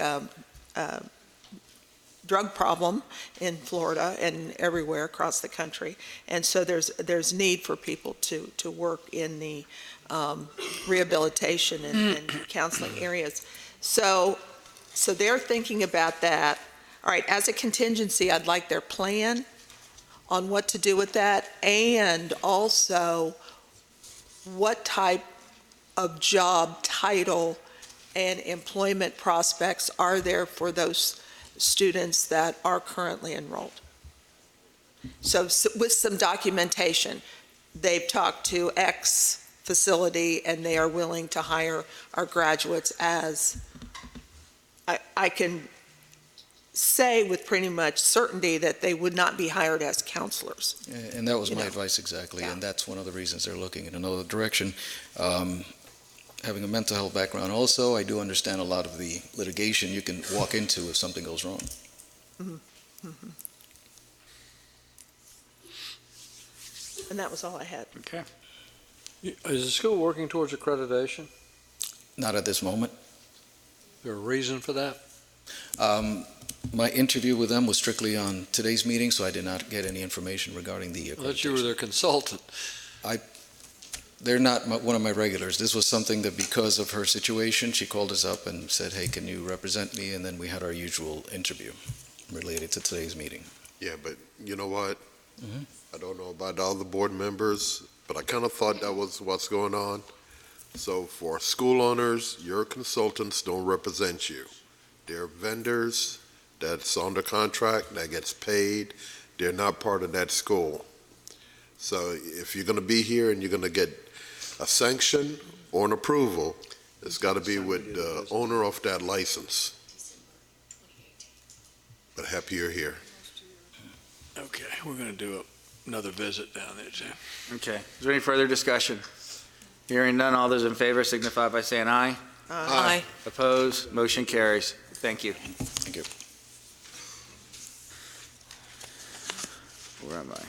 drug problem in Florida and everywhere across the country. And so there's need for people to work in the rehabilitation and counseling areas. So they're thinking about that. All right, as a contingency, I'd like their plan on what to do with that, and also what type of job title and employment prospects are there for those students that are currently enrolled. So with some documentation, they've talked to X facility and they are willing to hire our graduates as, I can say with pretty much certainty that they would not be hired as counselors. And that was my advice exactly, and that's one of the reasons they're looking in another direction. Having a mental health background also, I do understand a lot of the litigation you can walk into if something goes wrong. Mm-hmm. Mm-hmm. And that was all I had. Okay. Is the school working towards accreditation? Not at this moment. Is there a reason for that? My interview with them was strictly on today's meeting, so I did not get any information regarding the accreditation. I thought you were their consultant. They're not one of my regulars. This was something that, because of her situation, she called us up and said, hey, can you represent me? And then we had our usual interview related to today's meeting. Yeah, but you know what? Mm-hmm. I don't know about all the board members, but I kind of thought that was what's going on. So for school owners, your consultants don't represent you. They're vendors that's under contract, that gets paid. They're not part of that school. So if you're going to be here and you're going to get a sanction or an approval, it's got to be with the owner of that license. But happy you're here. Okay, we're going to do another visit down there, Jim. Okay. Is there any further discussion? Hearing none, all those in favor signify by saying aye. Aye. Opposed? Motion carries. Thank you. Thank you. Where am I?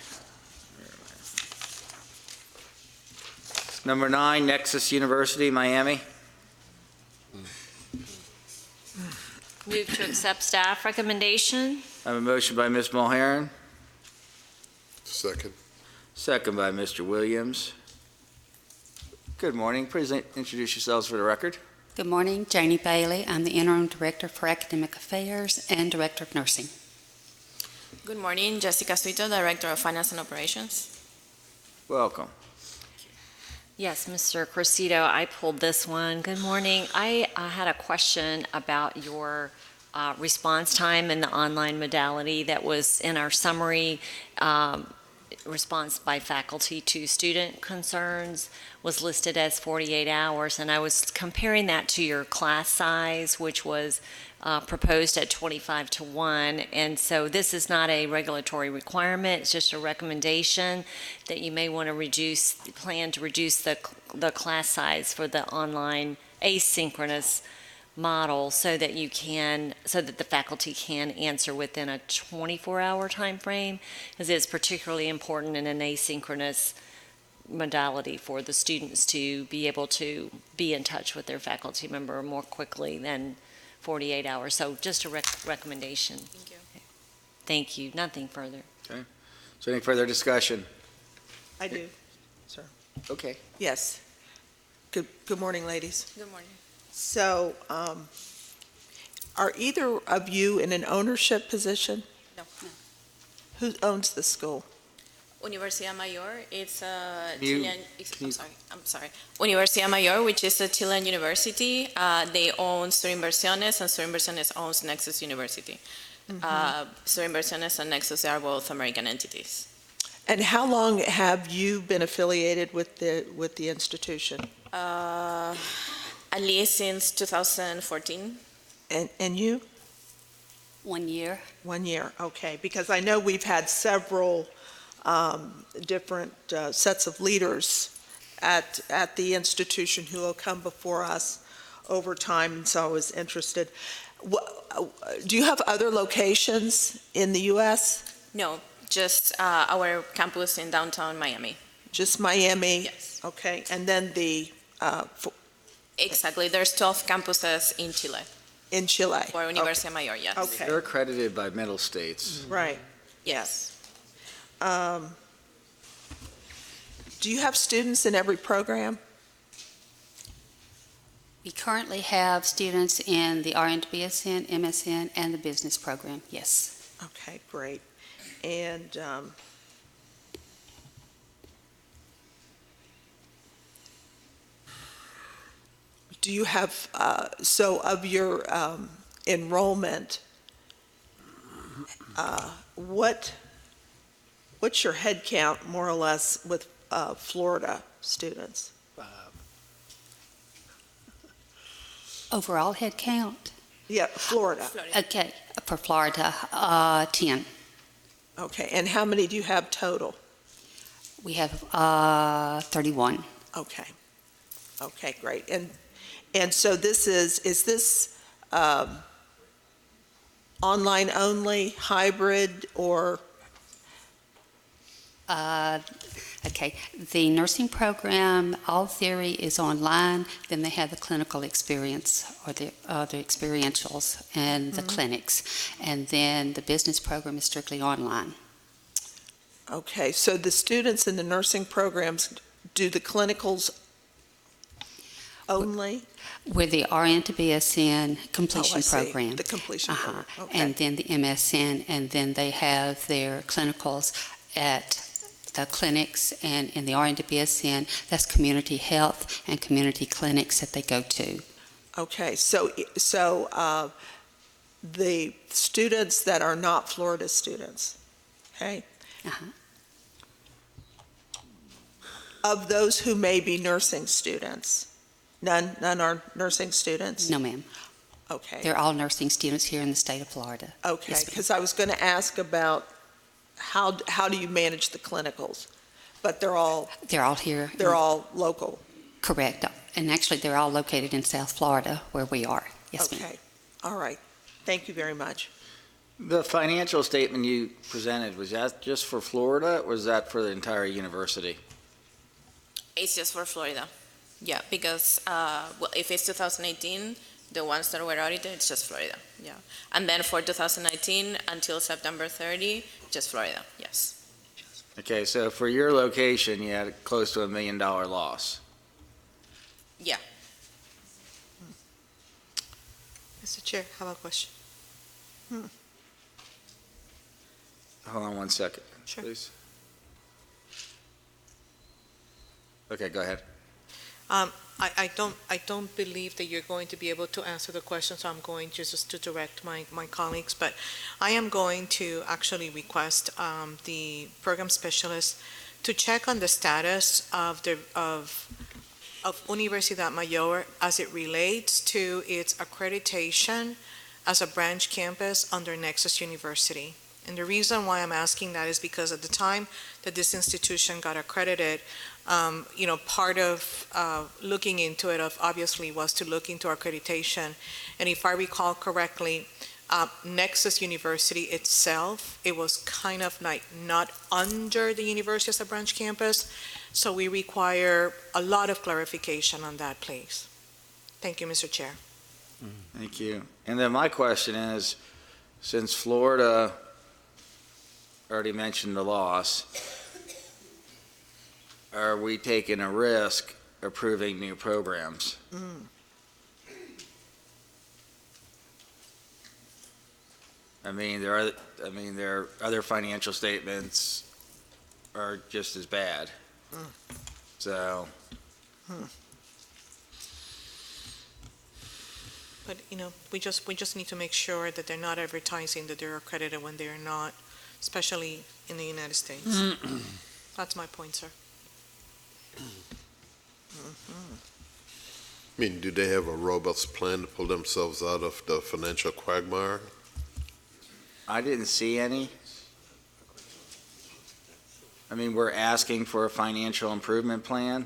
Number 9, Nexus University, Miami. Move to accept staff recommendation. I have a motion by Ms. Mulhern, Second. second by Mr. Williams. Good morning. Please introduce yourselves for the record. Good morning, Janie Bailey. I'm the Interim Director for Academic Affairs and Director of Nursing. Good morning, Jessica Suito, Director of Finance and Operations. Welcome. Yes, Mr. Cressito, I pulled this one. Good morning. I had a question about your response time in the online modality that was in our summary. Response by faculty to student concerns was listed as 48 hours, and I was comparing that to your class size, which was proposed at 25:1, and so this is not a regulatory requirement, it's just a recommendation that you may want to plan to reduce the class size for the online asynchronous model so that the faculty can answer within a 24-hour time frame, because it's particularly important in an asynchronous modality for the students to be able to be in touch with their faculty member more quickly than 48 hours. So just a recommendation. Thank you. Thank you. Nothing further. Okay. Is there any further discussion? I do, sir. Okay. Yes. Good morning, ladies. Good morning. So, are either of you in an ownership position? No. Who owns the school? Universidad Mayor, it's a You- Chilean, I'm sorry. Universidad Mayor, which is a Chilean university, they own Sur Inversiones, and Sur Inversiones owns Nexus University. Sur Inversiones and Nexus are both American entities. And how long have you been affiliated with the institution? At least since 2014. And you? 1 year. 1 year, okay. Because I know we've had several different sets of leaders at the institution who will come before us over time, and so I was interested. Do you have other locations in the U.S.? No, just our campus in downtown Miami. Just Miami? Yes. Okay, and then Exactly, there's 12 campuses in Chile. in Chile? For Universidad Mayor, yes. Okay. They're accredited by middle states. Right. Yes. Do you have students in every program? We currently have students in the RN to BSN, MSN, and the business program, yes. Okay, great. And do you have, so of your enrollment, what's your head count, more or less, with Florida students? Overall head count? Yeah, Florida. Okay, for Florida, 10. Okay, and how many do you have total? We have 31. Okay. Okay, great. And so this is this online only, hybrid, or? Okay, the nursing program, all theory is online, then they have the clinical experience, or the experientials and the clinics, and then the business program is strictly online. Okay, so the students in the nursing programs do the clinicals only? With the RN to BSN completion Oh, I see. program. The completion program, okay. And then the MSN, and then they have their clinicals at the clinics, and in the RN to BSN, that's community health and community clinics that they go to. Okay, so the students that are not Florida students, okay? Of those who may be nursing students, none are nursing students? No, ma'am. Okay. They're all nursing students here in the state of Florida. Okay, Yes, ma'am. because I was going to ask about how do you manage the clinicals? But they're all here. They're all local. Correct. And actually, they're all located in South Florida, where we are. Yes, ma'am. Okay, all right. Thank you very much. The financial statement you presented, was that just for Florida, or was that for the entire university? It's just for Florida. Yeah, because well, if it's 2018, the ones that were audited, it's just Florida. Yeah. And then for 2019 until September 30, just Florida. Yes. Okay, so for your location, you had close to $1 million loss. Yeah. Mr. Chair, I have a question. Hold on one second, Sure. please. Okay, go ahead. I don't believe that you're going to be able to answer the question, so I'm going just to direct my colleagues, but I am going to actually request the program specialist to check on the status of Universidad Mayor as it relates to its accreditation as a branch campus under Nexus University. And the reason why I'm asking that is because at the time that this institution got accredited, part of looking into it obviously was to look into accreditation. And if I recall correctly, Nexus University itself, it was kind of like not under the university as a branch campus. So we require a lot of clarification on that, please. Thank you, Mr. Chair. Thank you. And then my question is, since Florida already mentioned the loss, are we taking a risk approving new programs? I mean, their other financial statements are just as bad. So, But, we just need to make sure that they're not advertising that they're accredited when they're not, especially in the United States. That's my point, sir. I mean, do they have a robust plan to pull themselves out of the financial quagmire? I didn't see any. I mean, we're asking for a financial improvement plan,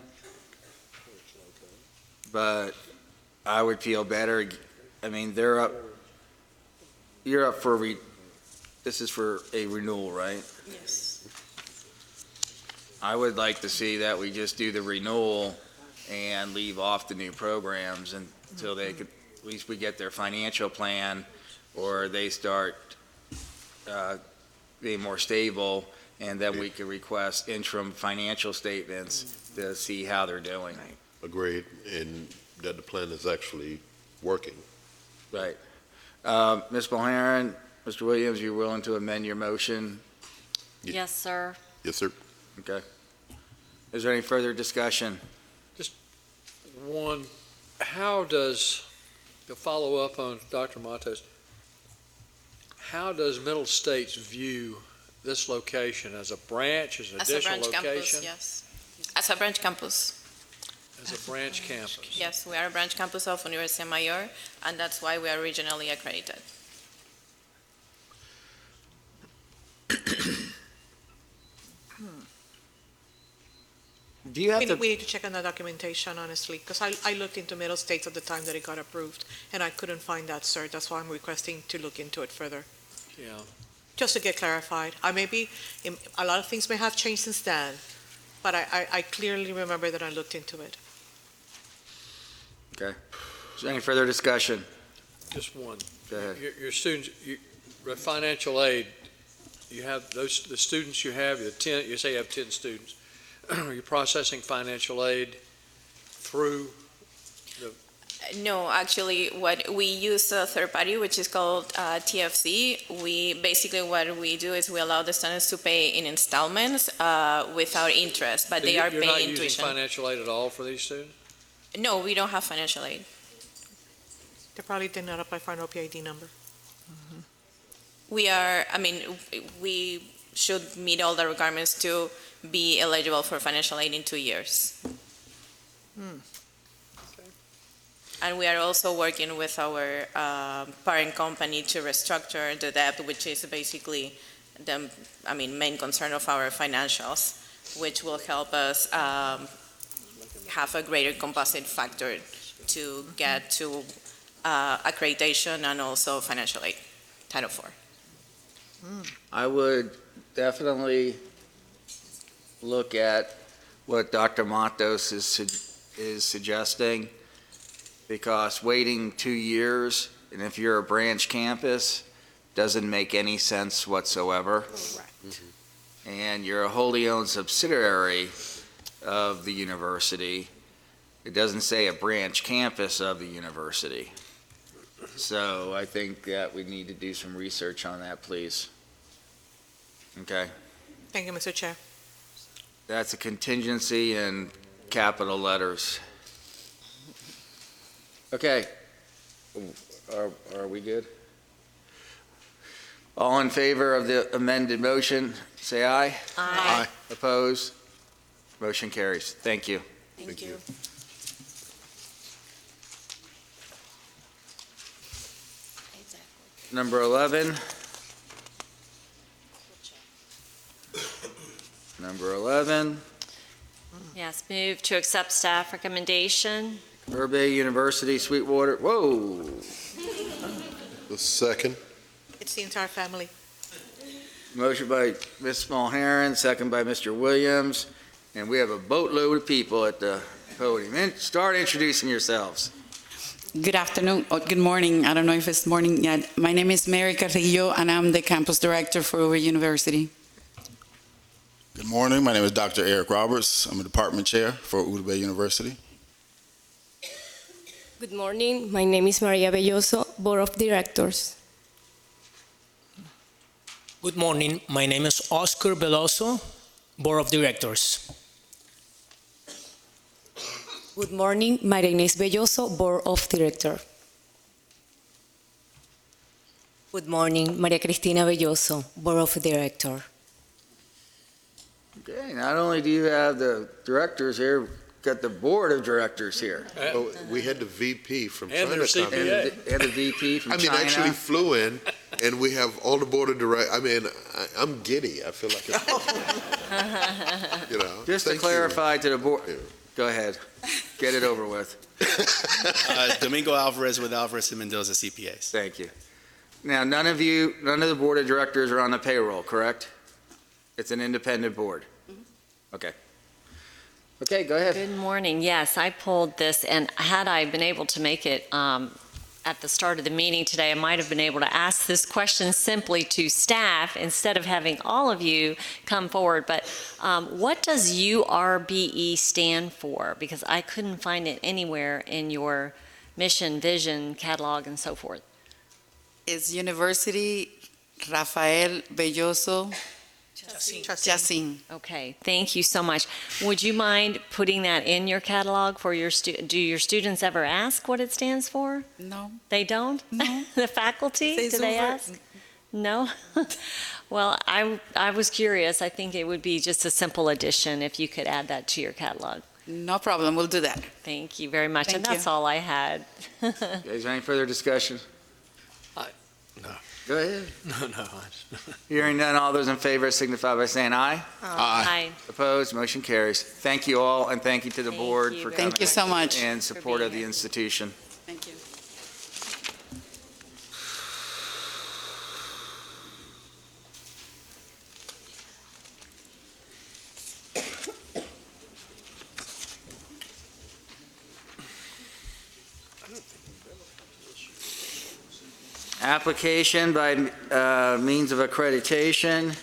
but I would feel better, I mean, you're up for, this is for a renewal, right? Yes. I would like to see that we just do the renewal and leave off the new programs until they could, at least we get their financial plan, or they start being more stable, and then we could request interim financial statements to see how they're doing. Agreed, and that the plan is actually working. Right. Ms. Bohannon, Mr. Williams, you willing to amend your motion? Yes, sir. Yes, sir. Okay. Is there any further discussion? One, how does, to follow up on Dr. Matos, how does Middle States view this location as a branch, as an additional location? As a branch campus, yes. As a branch campus. As a branch campus? Yes, we are a branch campus of Universidad Mayor, and that's why we are regionally accredited. Do you have We need to check on the documentation, honestly, because I looked into Middle States at the time that it got approved, and I couldn't find that, sir. That's why I'm requesting to look into it further, Yeah. just to get clarified. A lot of things may have changed since then, but I clearly remember that I looked into it. Okay. Is there any further discussion? Just one. Go ahead. Your students, the financial aid, you have the students you have, you say you have 10 students. Are you processing financial aid through the? No, actually, what we use a third party, which is called TFC. What we do is we allow the students to pay in installments without interest, but they are paying tuition. You're not using financial aid at all for these students? No, we don't have financial aid. They probably did not apply for an OPID number. We should meet all the requirements to be eligible for financial aid in 2 years. And we are also working with our parent company to restructure the debt, which is basically the main concern of our financials, which will help us have a greater composite factor to get to accreditation and also financial aid, Title IV. I would definitely look at what Dr. Matos is suggesting, because waiting 2 years, and if you're a branch campus, doesn't make any sense whatsoever. And you're a wholly owned subsidiary of the university. It doesn't say a branch campus of the university. So I think that we need to do some research on that, please. Okay? Thank you, Mr. Chair. That's a contingency in capital letters. Okay. Are we good? All in favor of the amended motion, say aye. Aye. Opposed? Motion carries. Thank you. Thank you. Number 11. Number 11, Yes, move to accept staff recommendation. Urbay University, Sweetwater. Whoa. The second. It's the entire family. Motion by Ms. Mulherron, second by Mr. Williams, and we have a boatload of people at the podium. Start introducing yourselves. Good afternoon, or good morning. I don't know if it's morning yet. My name is Mary Carrillo, and I'm the campus director for Urbay University. Good morning. My name is Dr. Eric Roberts. I'm a department chair for Urbay University. Good morning. My name is Maria Belloso, Board of Directors. Good morning. My name is Oscar Veloso, Board of Directors. Good morning. María Inés Belloso, Board of Director. Good morning. María Cristina Belloso, Board of Director. Okay, not only do you have the directors here, got the board of directors here. Oh, we had the VP from And China their come in. CPA. And the VP from I mean, China. actually flew in, and we have all the board of directors. I mean, I'm giddy. I feel like, you know. Just to thank you. clarify to the board, go ahead, get it over with. Domingo Alvarez with Alvarez and Mendoza CPAs. Thank you. Now, none of the board of directors are on the payroll, correct? It's an independent board? Okay. Okay, go ahead. Good morning. Yes, I pulled this, and had I been able to make it at the start of the meeting today, I might have been able to ask this question simply to staff instead of having all of you come forward. But what does URBE stand for? Because I couldn't find it anywhere in your mission, vision, catalog, and so forth. It's University Rafael Belloso Yacine. Okay, thank you so much. Would you mind putting that in your catalog for your do your students ever ask what it stands for? No. They don't? No. The faculty, do they ask? No? Well, I was curious. I think it would be just a simple addition if you could add that to your catalog. No problem, we'll do that. Thank you very much, and Thank that's you. all I had. Okay, is there any further discussion? No. Go ahead. No. Hearing none, all those in favor signify by saying aye. Aye. Opposed, motion carries. Thank you all, and thank you to the board for coming. Thank you so much. And support of the institution. Thank you. Application by means of accreditation.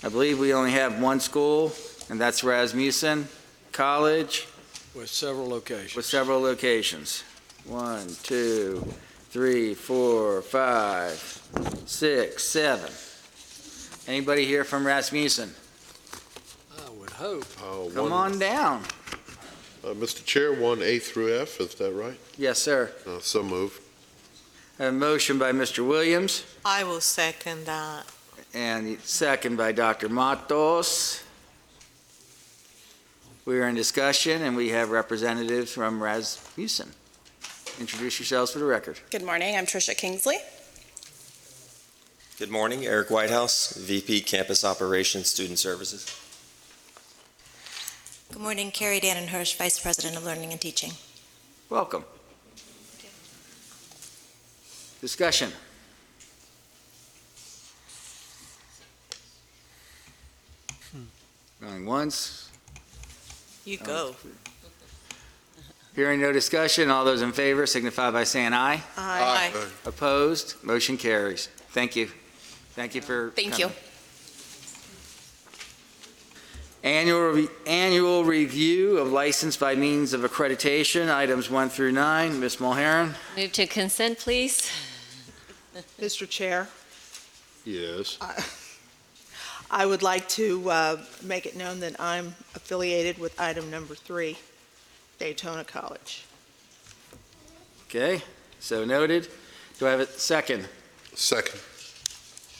I believe we only have one school, and that's Rasmussen College With several locations. with several locations. 1, 2, 3, 4, 5, 6, 7. Anybody here from Rasmussen? I would hope. Come on down. Mr. Chair, 1A through F, is that right? Yes, sir. So moved. A motion by Mr. Williams I will second that. and second by Dr. Matos. We are in discussion, and we have representatives from Rasmussen. Introduce yourselves for the record. Good morning, I'm Tricia Kingsley. Good morning, Eric Whitehouse, VP Campus Operations Student Services. Good morning, Carrie Dannenhirsch, Vice President of Learning and Teaching. Welcome. Discussion. Going once. You go. Hearing no discussion, all those in favor signify by saying aye. Aye. Opposed, motion carries. Thank you. Thank you for Thank coming. Annual review of license by means of accreditation, items 1 through 9. Ms. Mulheron? Move to consent, please. Mr. Chair, Yes. I would like to make it known that I'm affiliated with item number 3, Daytona College. Okay, so noted. Do I have a second? Second.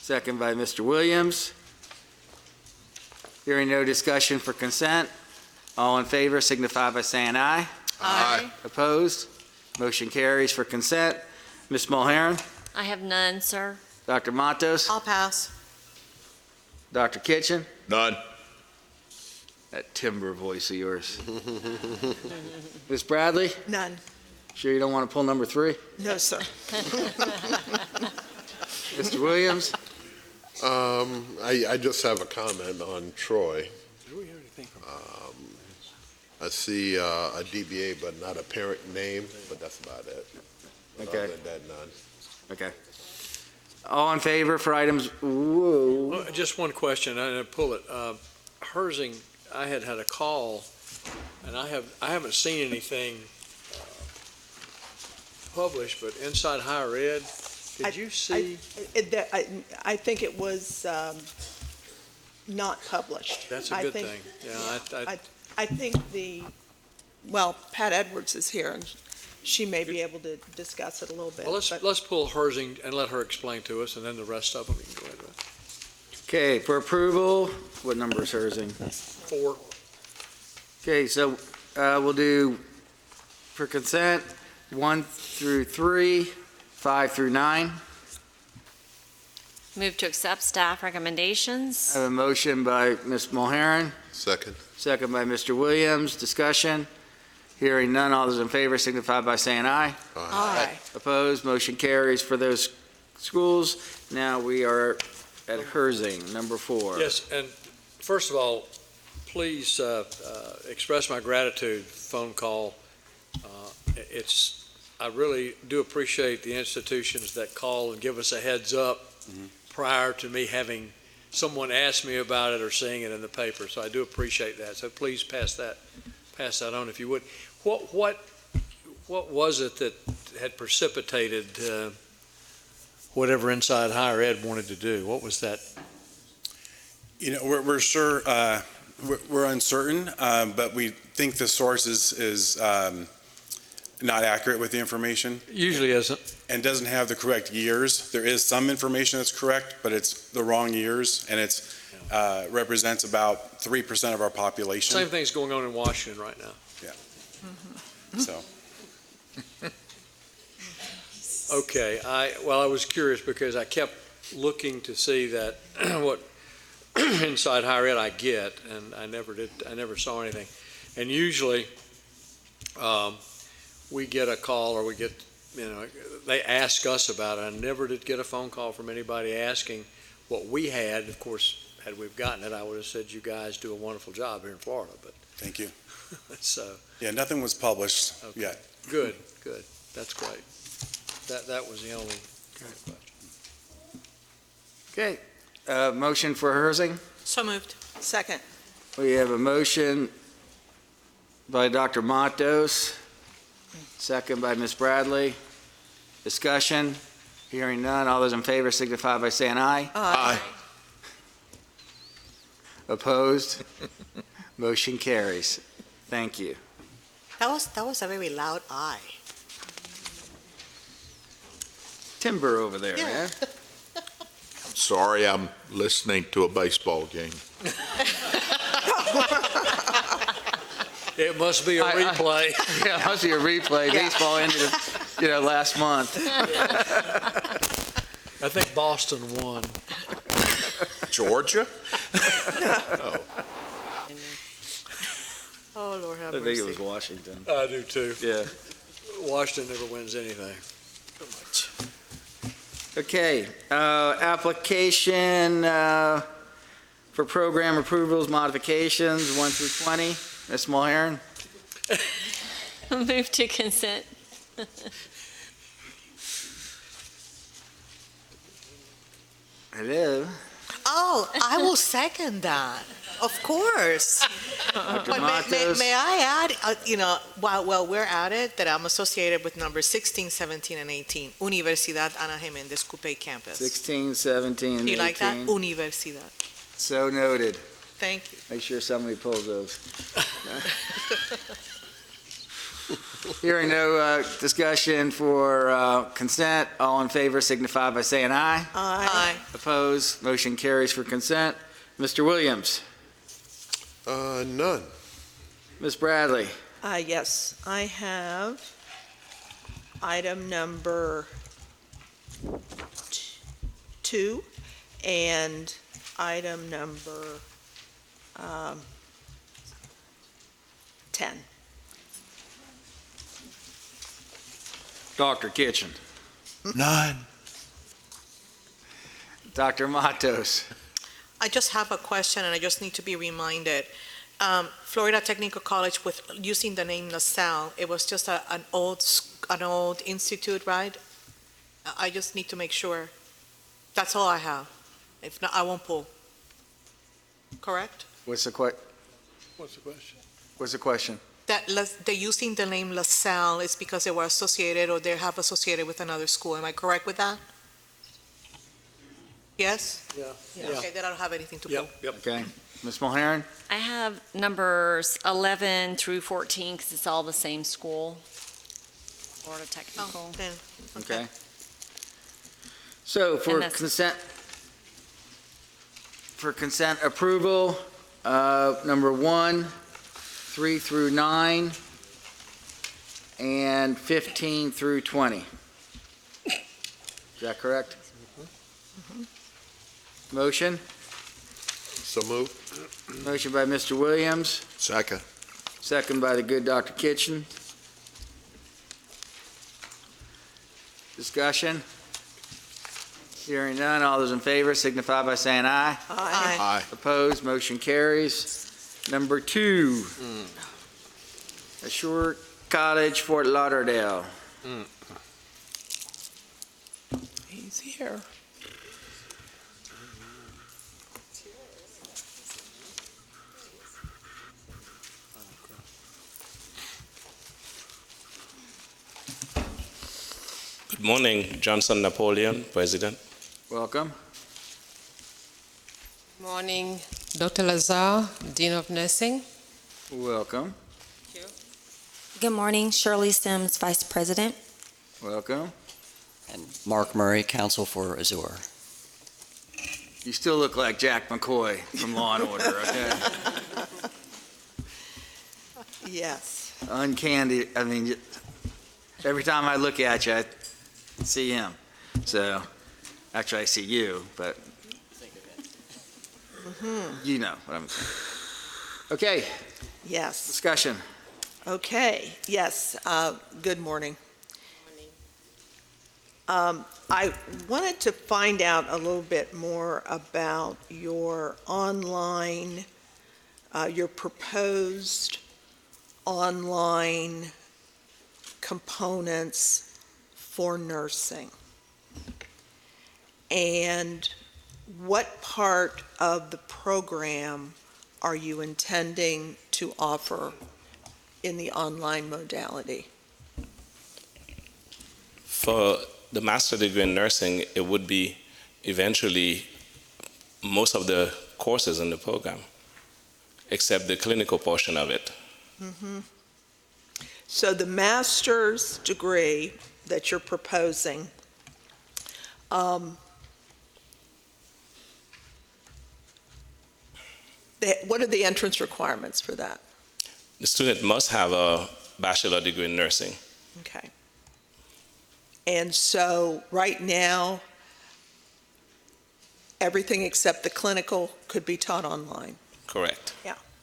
Second by Mr. Williams. Hearing no discussion for consent, all in favor signify by saying aye. Aye. Opposed? Motion carries for consent. Ms. Mulheron? I have none, sir. Dr. Matos? I'll pass. Dr. Kitchen? None. That timbre voice of yours. Ms. Bradley? None. Sure you don't want to pull number 3? No, sir. Mr. Williams? I just have a comment on Troy. Do we hear anything from? I see a DBA, but not a parent name, but that's about it. Okay. Other than that, none. Okay. All in favor for items, whoa. Well, just one question, I didn't pull it. Herzing, I had a call, and I haven't seen anything published, but Inside Higher Ed Did you see? I think it was not published. That's a good thing. Yeah, I think well, Pat Edwards is here, and she may be able to discuss it a little bit. Well, let's pull hers and let her explain to us, and then the rest of them we can go into it. Okay, for approval, what number is hers? 4. Okay, so we'll do for consent, 1 through 3, 5 through 9. Move to accept staff recommendations. I have a motion by Ms. Mulhern, Second. second by Mr. Williams. Discussion. Hearing none, all those in favor signify by saying aye. Aye. Opposed, motion carries for those schools. Now we are at Herzing, number 4. Yes, and first of all, please express my gratitude, phone call. I really do appreciate the institutions that call and give us a heads up prior to me having someone ask me about it or seeing it in the paper. So I do appreciate that. So please pass that on if you would. What was it that had precipitated whatever Inside Higher Ed wanted to do? What was that? You know, we're sure, we're uncertain, but we think the source is not accurate with the information. Usually isn't. And doesn't have the correct years. There is some information that's correct, but it's the wrong years, and it's represents about 3% of our population. Same thing's going on in Washington right now. So. Okay, I was curious because I kept looking to see that what Inside Higher Ed I get, and I never saw anything. And usually, we get a call or we get, they ask us about it. I never did get a phone call from anybody asking what we had. Of course, had we gotten it, I would have said you guys do a wonderful job here in Florida, but. Thank you. So. Yeah, nothing was published yet. Good. That's great. That was the only question. Okay, motion for Herzing. So moved. Second. We have a motion by Dr. Matos, second by Ms. Bradley. Discussion. Hearing none. All those in favor signify by saying aye. Aye. Opposed? Motion carries. Thank you. That was a very loud aye. Timber over there, man. Sorry, I'm listening to a baseball game. It must be a replay. Yeah, it must be a replay. Yeah. Baseball ended, last month. I think Boston won. Georgia? Oh, Lord have I mercy. think it was Washington. I do too. Yeah. Washington never wins anything. Okay, application for program approvals, modifications, 1 through 20. Ms. Mulhern? Move to consent. Hello? Oh, I will second that. Of course. Dr. But Matos? may I add, while we're at it, that I'm associated with numbers 16, 17, and 18, Universidad Ana Jiménez Coupé campus. 16, 17, and Do you 18. like that? Universidad. So noted. Thank you. Make sure somebody pulls those. Hearing no discussion for consent, all in favor signify by saying aye. Aye. Opposed, motion carries for consent. Mr. Williams? None. Ms. Bradley? Yes, I have item number 2 and item number 10. Dr. Kitchen? None. Dr. Matos? I just have a question, and I just need to be reminded. Florida Technical College, with using the name LaSalle, it was just an old institute, right? I just need to make sure. That's all I have. If not, I won't pull. Correct? What's the What's the question? What's the question? That they're using the name LaSalle is because they were associated or they have associated with another school. Am I correct with that? Yes? Yeah. Okay, then I don't have anything to pull. Yep. Okay. Ms. Mulheron? I have numbers 11 through 14 because it's all the same school. Florida Technical. Oh, then, Okay. So for that's- consent approval, number 1, 3 through 9, and 15 through 20. Is that correct? Motion? So moved. Motion by Mr. Williams, Second. second by the good Dr. Kitchen. Discussion? Hearing none, all those in favor signify by saying aye. Aye. Aye. Opposed, motion carries. Number 2, Ashore Cottage, Fort Lauderdale. He's here. Good morning, Johnson Napoleon, President. Welcome. Morning, Dr. Lazar, Dean of Nursing. Welcome. Good morning, Shirley Sims, Vice President. Welcome. And Mark Murray, Counsel for Azure. You still look like Jack McCoy from Law and Order, okay? Yes. Uncanny, I mean, every time I look at you, I see him. So, actually, I see you, but you know what I'm saying. Okay, Yes. discussion. Okay, yes, good morning. I wanted to find out a little bit more about your online, your proposed online components for nursing. And what part of the program are you intending to offer in the online modality? For the master degree in nursing, it would be eventually most of the courses in the program, except the clinical portion of it. So the master's degree that you're proposing, what are the entrance requirements for that? The student must have a bachelor degree in nursing. Okay. And so right now, everything except the clinical could be taught online? Correct.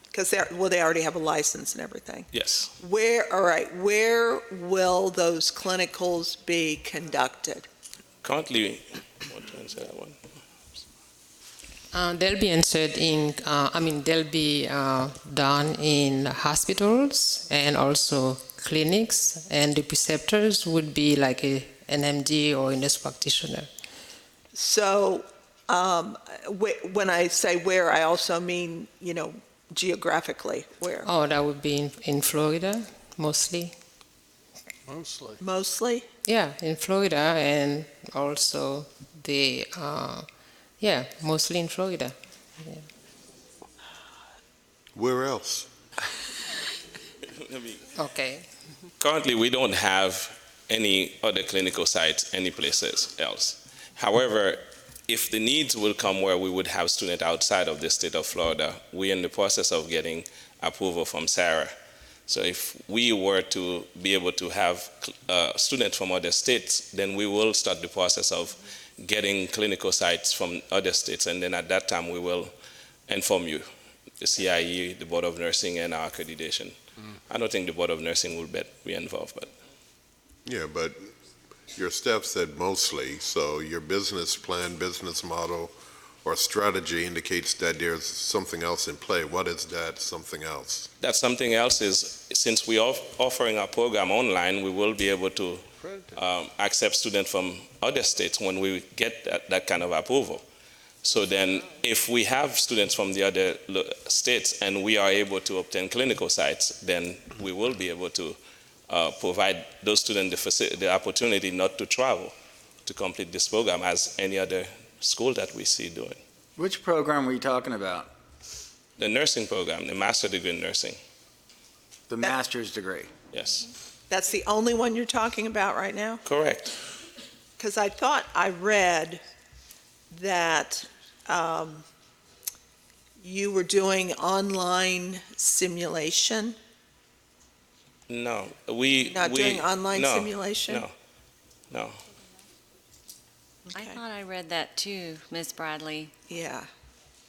Because they already have a license and everything. Yes. Where will those clinicals be conducted? Currently, what do I say that one? They'll be answered in, they'll be done in hospitals and also clinics, and the preceptors would be like an MD or a nurse practitioner. So when I say where, I also mean, geographically, where? Oh, that would be in Florida, mostly. Mostly? Yeah, in Florida, and also mostly in Florida. Yeah. Where else? Okay. Currently, we don't have any other clinical sites any places else. However, if the needs will come where we would have students outside of the state of Florida, we're in the process of getting approval from Sarah. So if we were to be able to have students from other states, then we will start the process of getting clinical sites from other states, and then at that time we will inform you, the CIE, the Board of Nursing, and our accreditation. I don't think the Board of Nursing will be involved, but. Yeah, but your staff said mostly, so your business plan, business model, or strategy indicates that there's something else in play. What is that something else? That something else is, since we are offering our program online, we will be able to accept students from other states when we get that kind of approval. So then if we have students from the other states and we are able to obtain clinical sites, then we will be able to provide those students the opportunity not to travel to complete this program as any other school that we see doing. Which program were you talking about? The nursing program, the master degree in nursing, The master's degree? yes. That's the only one you're talking about right now? Correct. Because I thought I read that you were doing online simulation. No, You're not doing online no, simulation? No. I thought I read that too, Ms. Bradley. Yeah.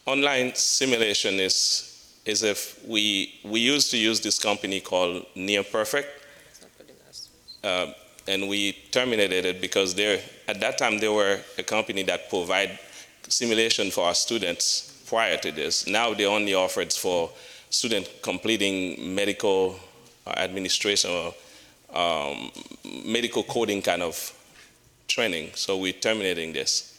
Online simulation is if we used to use this company called Near Perfect, and we terminated it because at that time they were a company that provide simulation for our students prior to this. Now they only offer it for students completing medical administration or medical coding kind of training. So we're terminating this.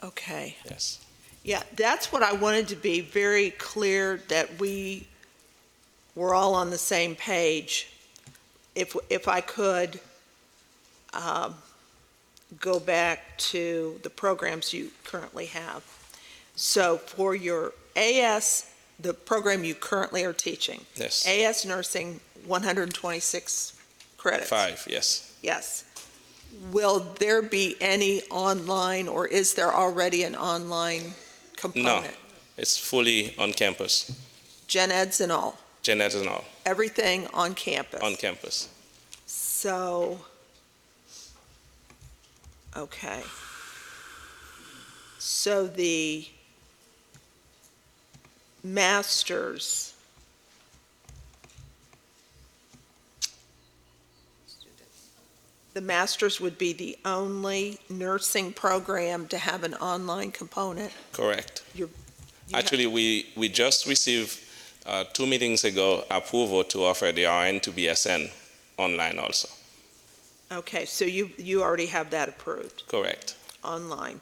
Okay. Yes. Yeah, that's what I wanted to be very clear, that we were all on the same page. If I could go back to the programs you currently have. So for your AS, the program you currently are teaching. Yes. AS nursing, 126 credits. 5, yes. Yes. Will there be any online, or is there already an online component? No, it's fully on campus. Gen eds and all? Gen Ed and all, Everything on campus? on campus. So, okay. So the masters, would be the only nursing program to have an online component? Correct. You Actually, we just received 2 meetings ago approval to offer the RN to BSN online also. Okay, so you already have that approved, Correct. online.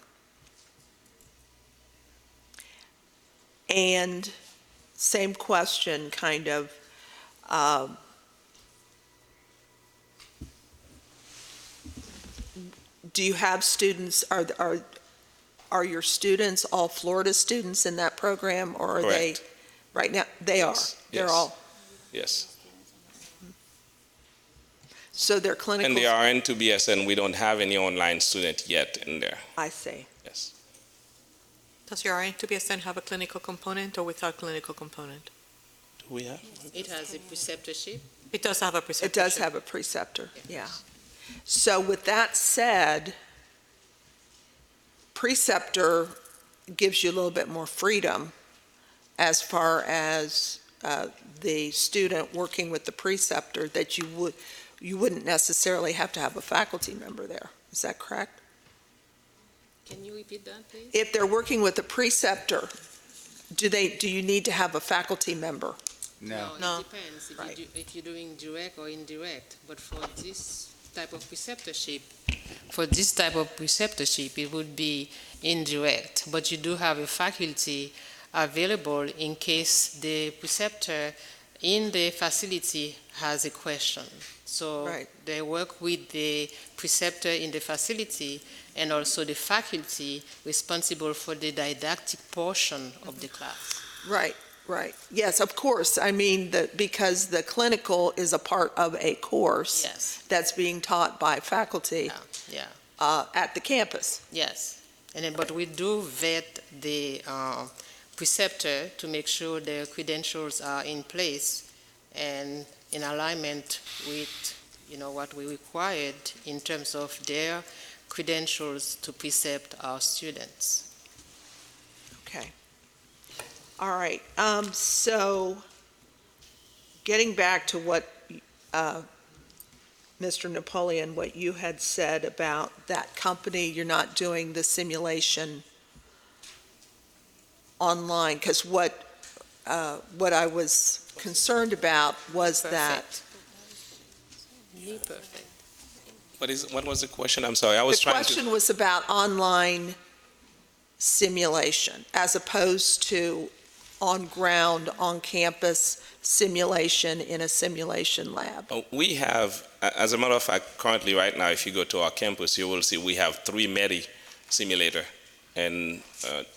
And same question, kind of, do you have students, are your students all Florida students in that program, or are they? Correct. Right now, they are, they're Yes. all, Yes. so they're clinical. And the RN to BSN, we don't have any online student yet in there. I see. Yes. Does your RN to BSN have a clinical component or without clinical component? Do we have? It has a preceptorship. It does have a preceptorship. It does have a preceptor, yeah. So with that said, preceptor gives you a little bit more freedom as far as the student working with the preceptor, that you wouldn't necessarily have to have a faculty member there. Is that correct? Can you repeat that, please? If they're working with a preceptor, do you need to have a faculty member? No. No. It depends if you're doing direct or indirect. But for this type of preceptorship, it would be indirect. But you do have a faculty available in case the preceptor in the facility has a question. So Right. they work with the preceptor in the facility and also the faculty responsible for the didactic portion of the class. Right, right. Yes, of course. I mean, because the clinical is a part of a course. Yes. That's being taught by faculty. Yeah. At the campus. Yes. And then, but we do vet the preceptor to make sure their credentials are in place and in alignment with, what we required in terms of their credentials to precept our students. Okay. All right. So getting back to what, Mr. Napoleon, what you had said about that company, you're not doing the simulation online, because what I was concerned about was that. Near perfect. What was the question? I'm sorry, I was trying to. The question was about online simulation as opposed to on-ground, on-campus simulation in a simulation lab. We have, as a matter of fact, currently right now, if you go to our campus, you will see we have 3 simulator. And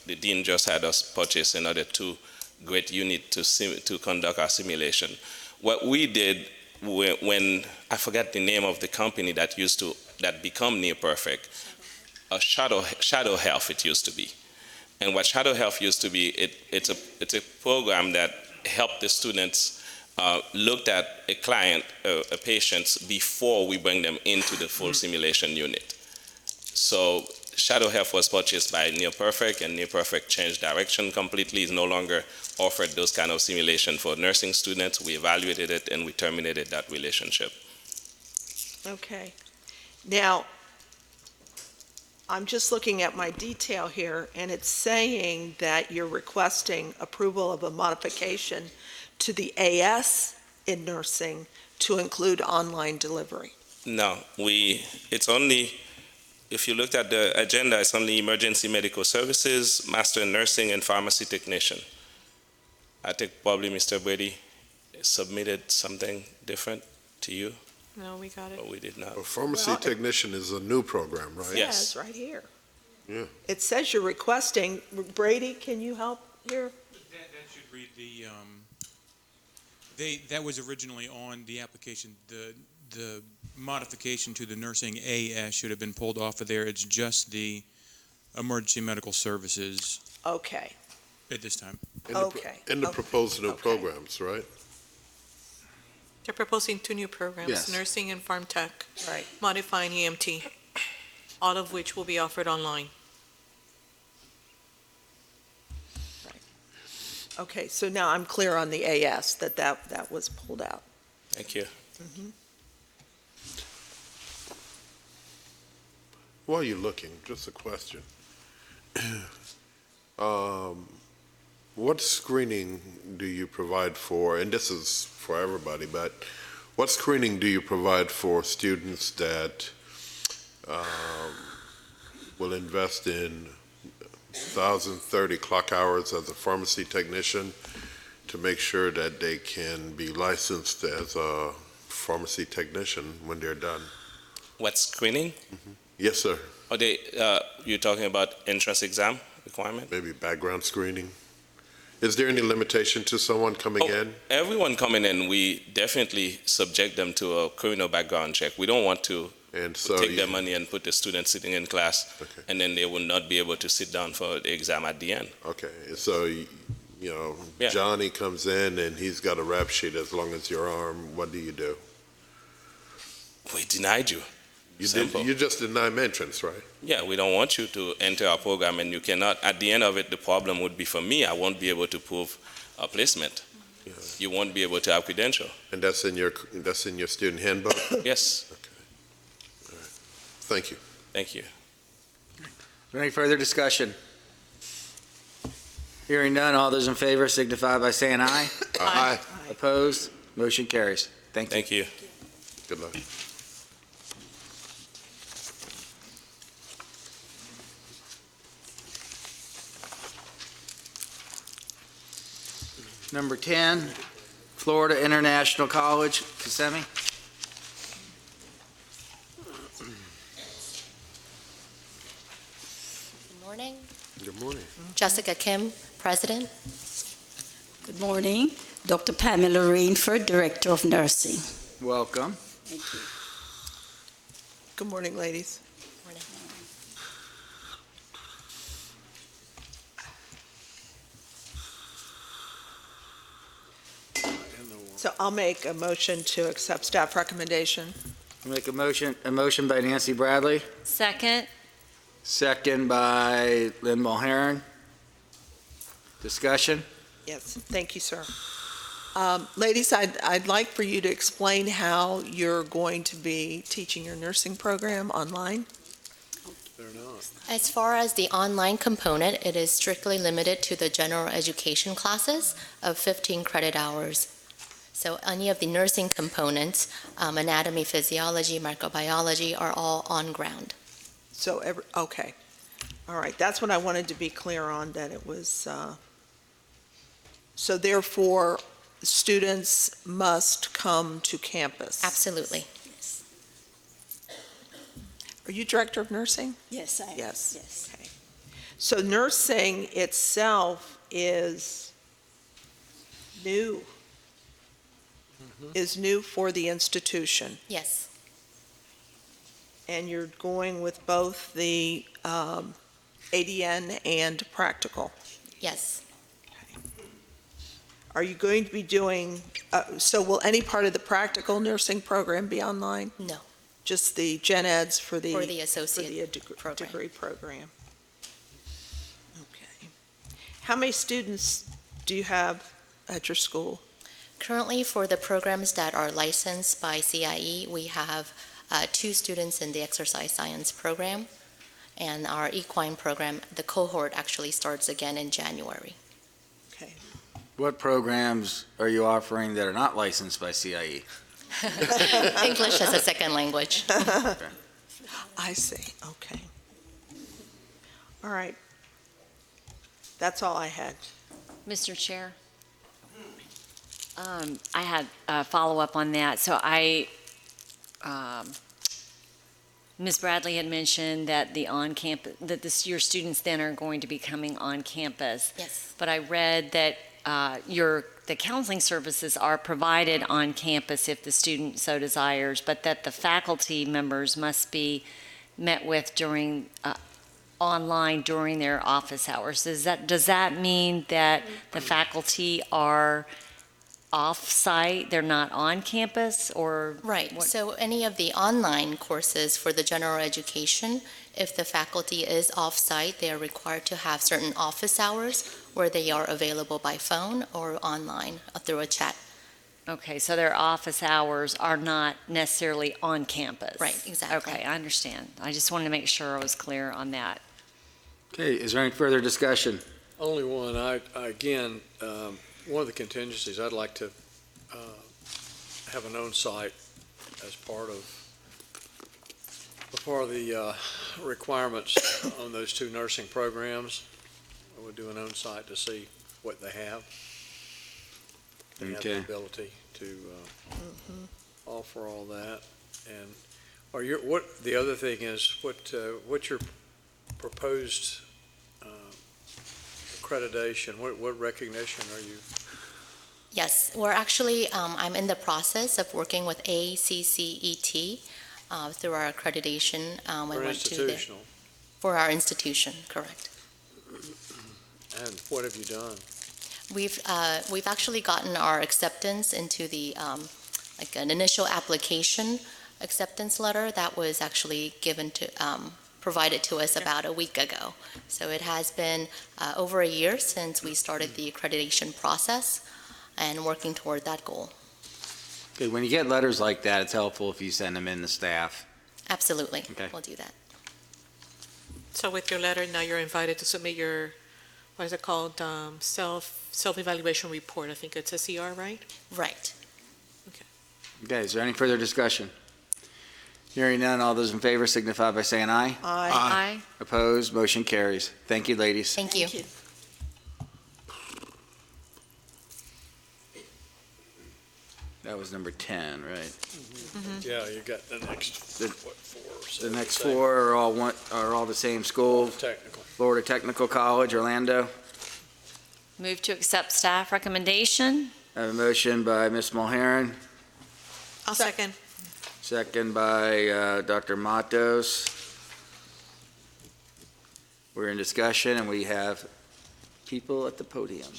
the dean just had us purchase another 2 great units to conduct our simulation. What we did when I forgot the name of the company that become near perfect, Shadow Health it used to be. And what Shadow Health used to be, it's a program that helped the students looked at a client, a patient, before we bring them into the full simulation unit. So Shadow Health was purchased by Near Perfect, and Near Perfect changed direction completely. It's no longer offered those kind of simulation for nursing students. We evaluated it and we terminated that relationship. Okay. Now, I'm just looking at my detail here, and it's saying that you're requesting approval of a modification to the AS in nursing to include online delivery. No, it's only, if you looked at the agenda, it's only emergency medical services, master in nursing, and pharmacy technician. I think probably Mr. Brady submitted something different to you. No, we got it. But we did not. A pharmacy technician is a new program, right? Yes. Right here. Yeah. It says you're requesting, Brady, can you help here? That should read the, that was originally on the application. The modification to the nursing AS should have been pulled off of there. It's just the emergency medical services Okay. at this time. And the proposed new programs, right? They're proposing 2 new programs, Yes. nursing and farm tech, Right. modifying EMT, all of which will be offered online. Okay, so now I'm clear on the AS, that was pulled out. Thank you. While you're looking, just a question. What screening do you provide for, and this is for everybody, but what screening do you provide for students that will invest in 1,030 clock hours as a pharmacy technician to make sure that they can be licensed as a pharmacy technician when they're done? What screening? Yes, sir. You're talking about entrance exam requirement? Maybe background screening. Is there any limitation to someone coming in? Everyone coming in, we definitely subject them to a criminal background check. We don't want to take their money and put the student sitting in class, and then they will not be able to sit down for the exam at the end. Okay, so, Johnny comes in and he's got a rap sheet as long as your arm, what do you do? We denied you. You just deny him entrance, right? Yeah, we don't want you to enter our program, and you cannot. At the end of it, the problem would be for me. I won't be able to prove a placement. Yeah. You won't be able to have credential. And that's in your student handbook? Yes. Okay. All right. Thank you. Thank you. Is there any further discussion? Hearing none, all those in favor signify by saying aye. Aye. Opposed? Motion carries. Thank you. Thank you. Good luck. Number 10, Florida International College, Kissimmee. Good morning. Good morning. Jessica Kim, President. Good morning. Dr. Pamela Rainford, Director of Nursing. Welcome. Thank you. Good morning, ladies. Morning. So I'll make a motion to accept staff recommendation. Make a motion by Nancy Bradley, Second. second by Lynn Mulheron. Discussion? Yes, thank you, sir. Ladies, I'd like for you to explain how you're going to be teaching your nursing program online. As far as the online component, it is strictly limited to the general education classes of 15 credit hours. So any of the nursing components, anatomy, physiology, microbiology, are all on ground. So, okay. All right, that's what I wanted to be clear on, that it was, so therefore, students must come to campus. Absolutely. Are you Director of Nursing? Yes, I am. Yes. Yes. Okay. So nursing itself is new, for the institution. Yes. And you're going with both the ADN and practical. Yes. Are you going to be doing, so will any part of the practical nursing program be online? No. Just the gen eds for the associate degree program? Okay. How many students do you have at your school? Currently, for the programs that are licensed by CIE, we have 2 students in the exercise science program, and our equine program, the cohort actually starts again in January. Okay. What programs are you offering that are not licensed by CIE? English as a second language. I see, okay. All right. That's all I had. Mr. Chair, I had a follow-up on that. So Ms. Bradley had mentioned that your students then are going to be coming on campus. Yes. But I read that the counseling services are provided on campus if the student so desires, but that the faculty members must be met with online during their office hours. Does that mean that the faculty are off-site, they're not on campus, or? Right, what? so any of the online courses for the general education, if the faculty is off-site, they are required to have certain office hours where they are available by phone or online through a chat. Okay, so their office hours are not necessarily on campus? Right, exactly. Okay, I understand. I just wanted to make sure I was clear on that. Okay, is there any further discussion? Only one. Again, one of the contingencies, I'd like to have an on-site as part of the requirements on those 2 nursing programs. I would do an on-site to see what they have. They have the ability to offer all that. And the other thing is, what's your proposed accreditation? What recognition are you? Yes, we're actually, I'm in the process of working with ACCET through our accreditation. For institutional? For our institution, correct. And what have you done? We've actually gotten our acceptance into the, like an initial application acceptance letter that was actually provided to us about a week ago. So it has been over a year since we started the accreditation process and working toward that goal. Okay, when you get letters like that, it's helpful if you send them in to staff. Absolutely, Okay. we'll do that. So with your letter, now you're invited to submit your, what is it called, self-evaluation report. I think it's a CR, right? Right. Okay, is there any further discussion? Hearing none, all those in favor signify by saying aye. Aye. Aye. Opposed, motion carries. Thank you, ladies. Thank you. That was number 10, right? Yeah, you got the next, what, 4? The next 4 are all the same school. Technical. Florida Technical College, Orlando. Move to accept staff recommendation. I have a motion by Ms. Mulheron, I'll second. second by Dr. Matos. We're in discussion, and we have people at the podium.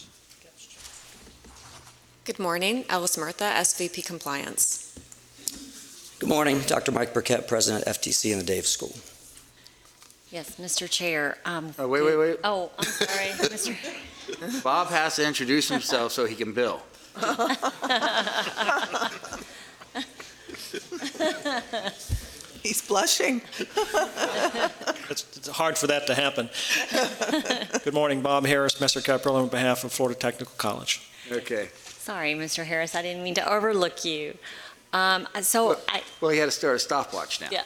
Good morning, Alice Murtha, SVP Compliance. Good morning, Dr. Mike Burkett, President FTC in the Davis School. Yes, Mr. Chair. Oh, wait. Oh, I'm sorry, Mr. Bob has to introduce himself so he can bill. He's blushing. It's hard for that to happen. Good morning, Bob Harris, Messer Capital on behalf of Florida Technical College. Okay. Sorry, Mr. Harris, I didn't mean to overlook you. He had to start a stopwatch now. Yeah.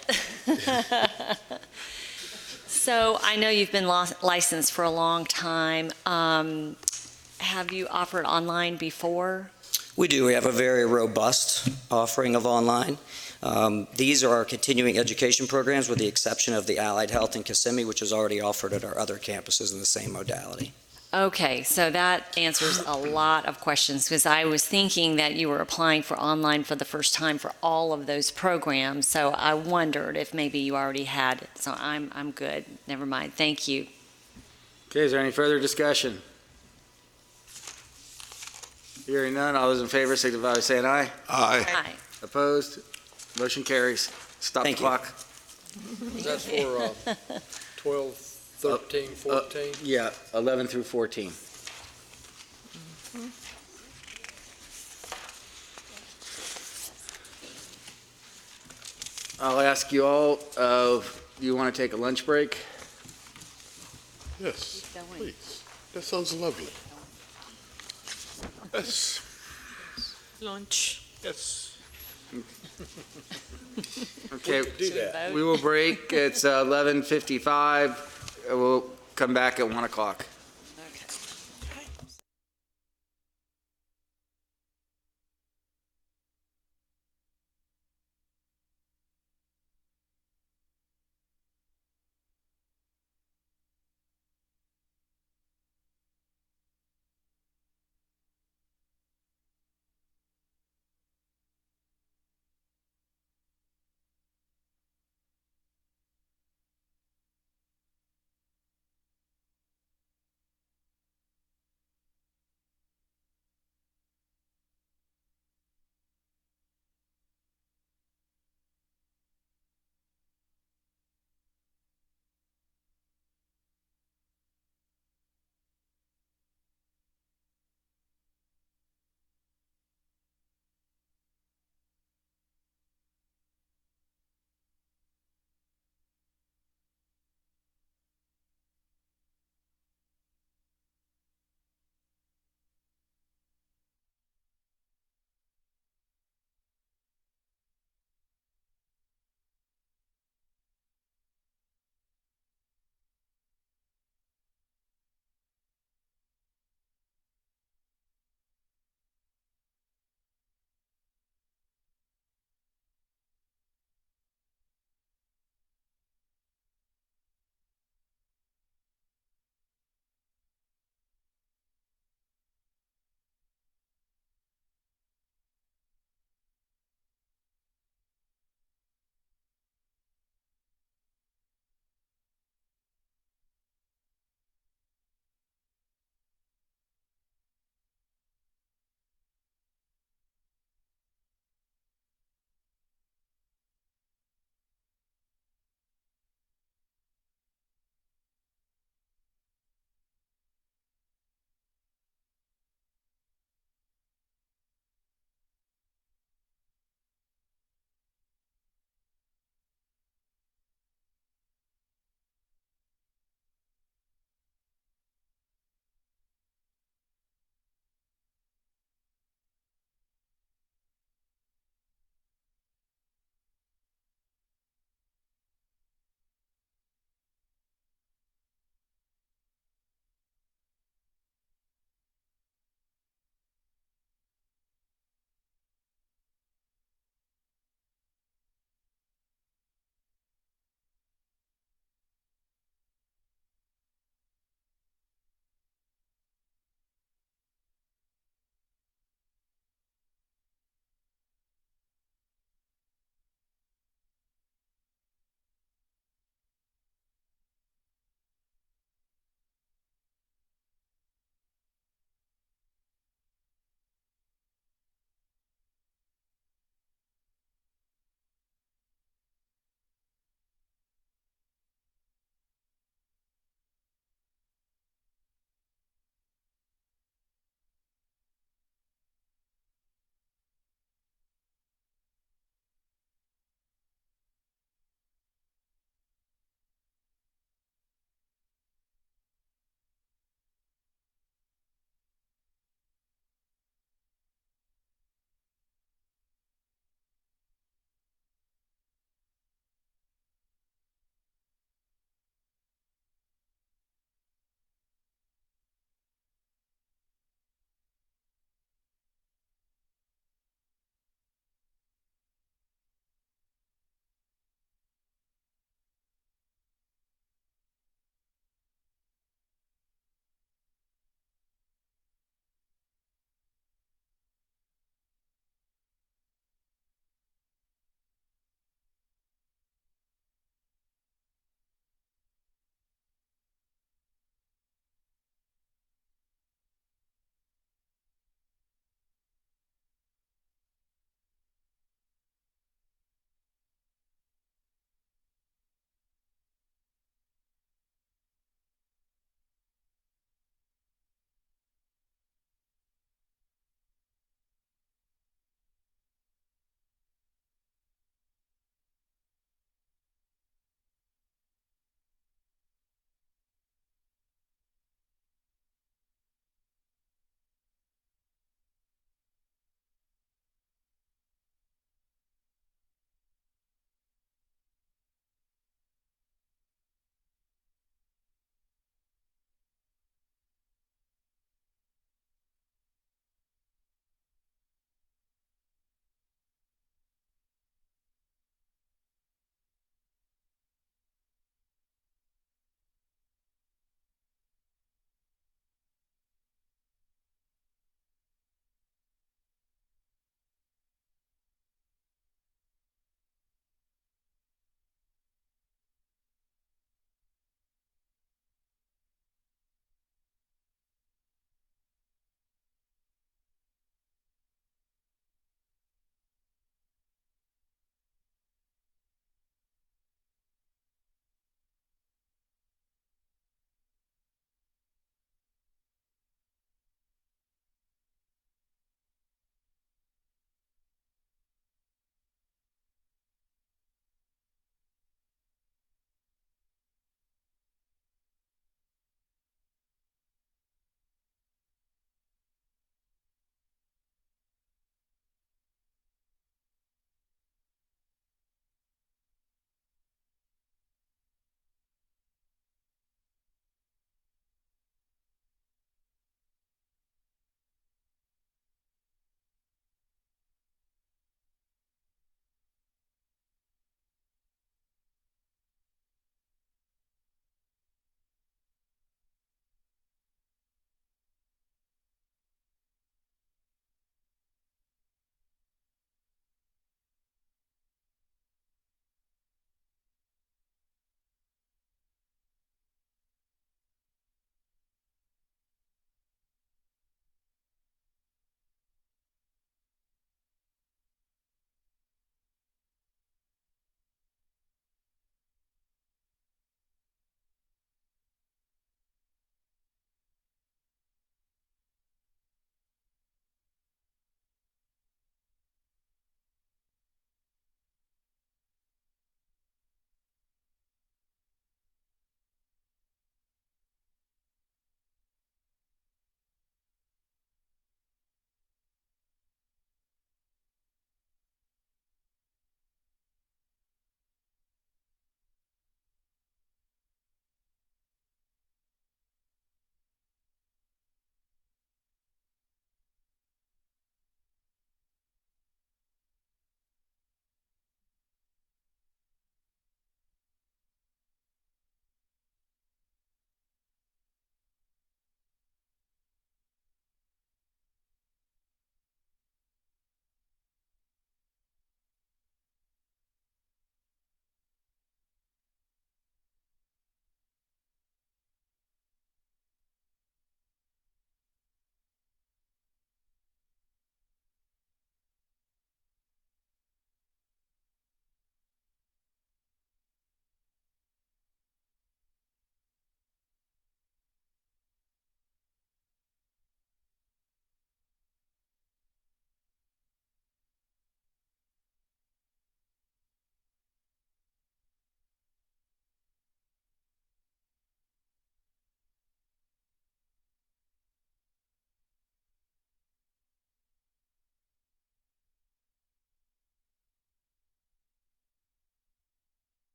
So I know you've been licensed for a long time. Have you offered online before? We do. We have a very robust offering of online. These are our continuing education programs with the exception of the Allied Health in Kissimmee, which is already offered at our other campuses in the same modality. Okay, so that answers a lot of questions because I was thinking that you were applying for online for the first time for all of those programs. So I wondered if maybe you already had it. So I'm good. Never mind. Thank you. Okay, is there any further discussion? Hearing none, all those in favor signify by saying aye. Aye. Opposed? Motion carries. Stop the Thank you. clock. Is that for 12, 13, 14? Yeah, 11 through 14. I'll ask you all, do you want to take a lunch break? Yes, please. That sounds lovely. Yes, Lunch. yes. Okay, Do that. we will break. It's 11:55. We'll come back at 1 o'clock.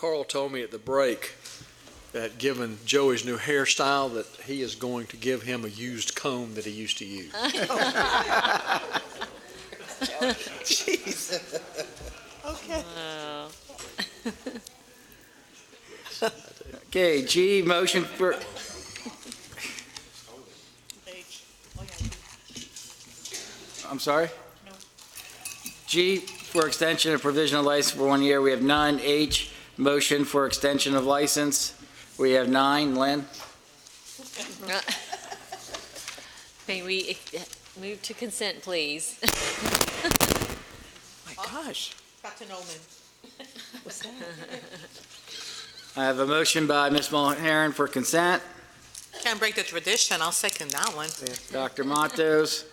Carl told me at the break that given Joey's new hairstyle, that he is going to give him a used comb that he used to use. Jeez. Okay. Okay, G, motion for, I'm sorry? G, for extension of provisional license for 1 year, we have none. H, motion for extension of license, we have 9. Lynn? May we move to consent, please? My gosh. Captain Oman. What's that? I have a motion by Ms. Mulhern for consent. Can't break the tradition. I'll second that one. Dr. Matos.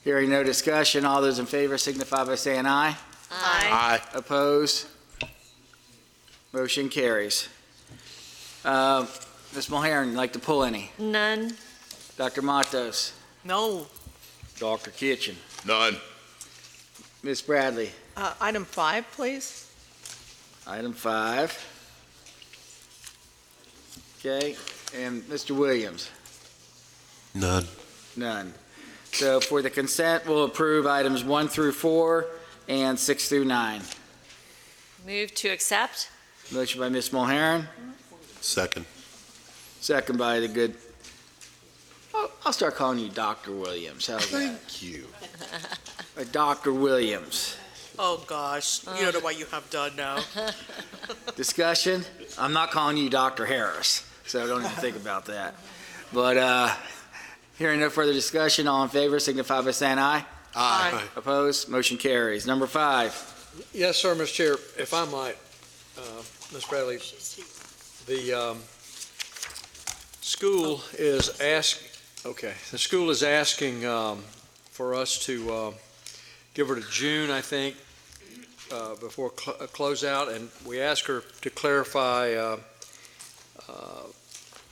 Hearing no discussion, all those in favor signify by saying aye. Aye. Opposed? Motion carries. Ms. Mulhern, like to pull any? None. Dr. Matos? No. Dr. Kitchen? None. Ms. Bradley? Item 5, please. Item 5. Okay, and Mr. Williams? None. None. So for the consent, we'll approve items 1 through 4 and 6 through 9. Move to accept? Motion by Ms. Mulhern, Second. second by the good, I'll start calling you Dr. Williams. How's that? Thank you. Dr. Williams. Oh, gosh. You don't know what you have done now. Discussion? I'm not calling you Dr. Harris, so don't even think about that. But hearing no further discussion, all in favor signify by saying aye. Aye. Opposed? Motion carries. Number 5. Yes, sir, Mr. Chair, if I might, Ms. Bradley, the school is asking for us to give her to June, I think, before closeout, and we ask her to clarify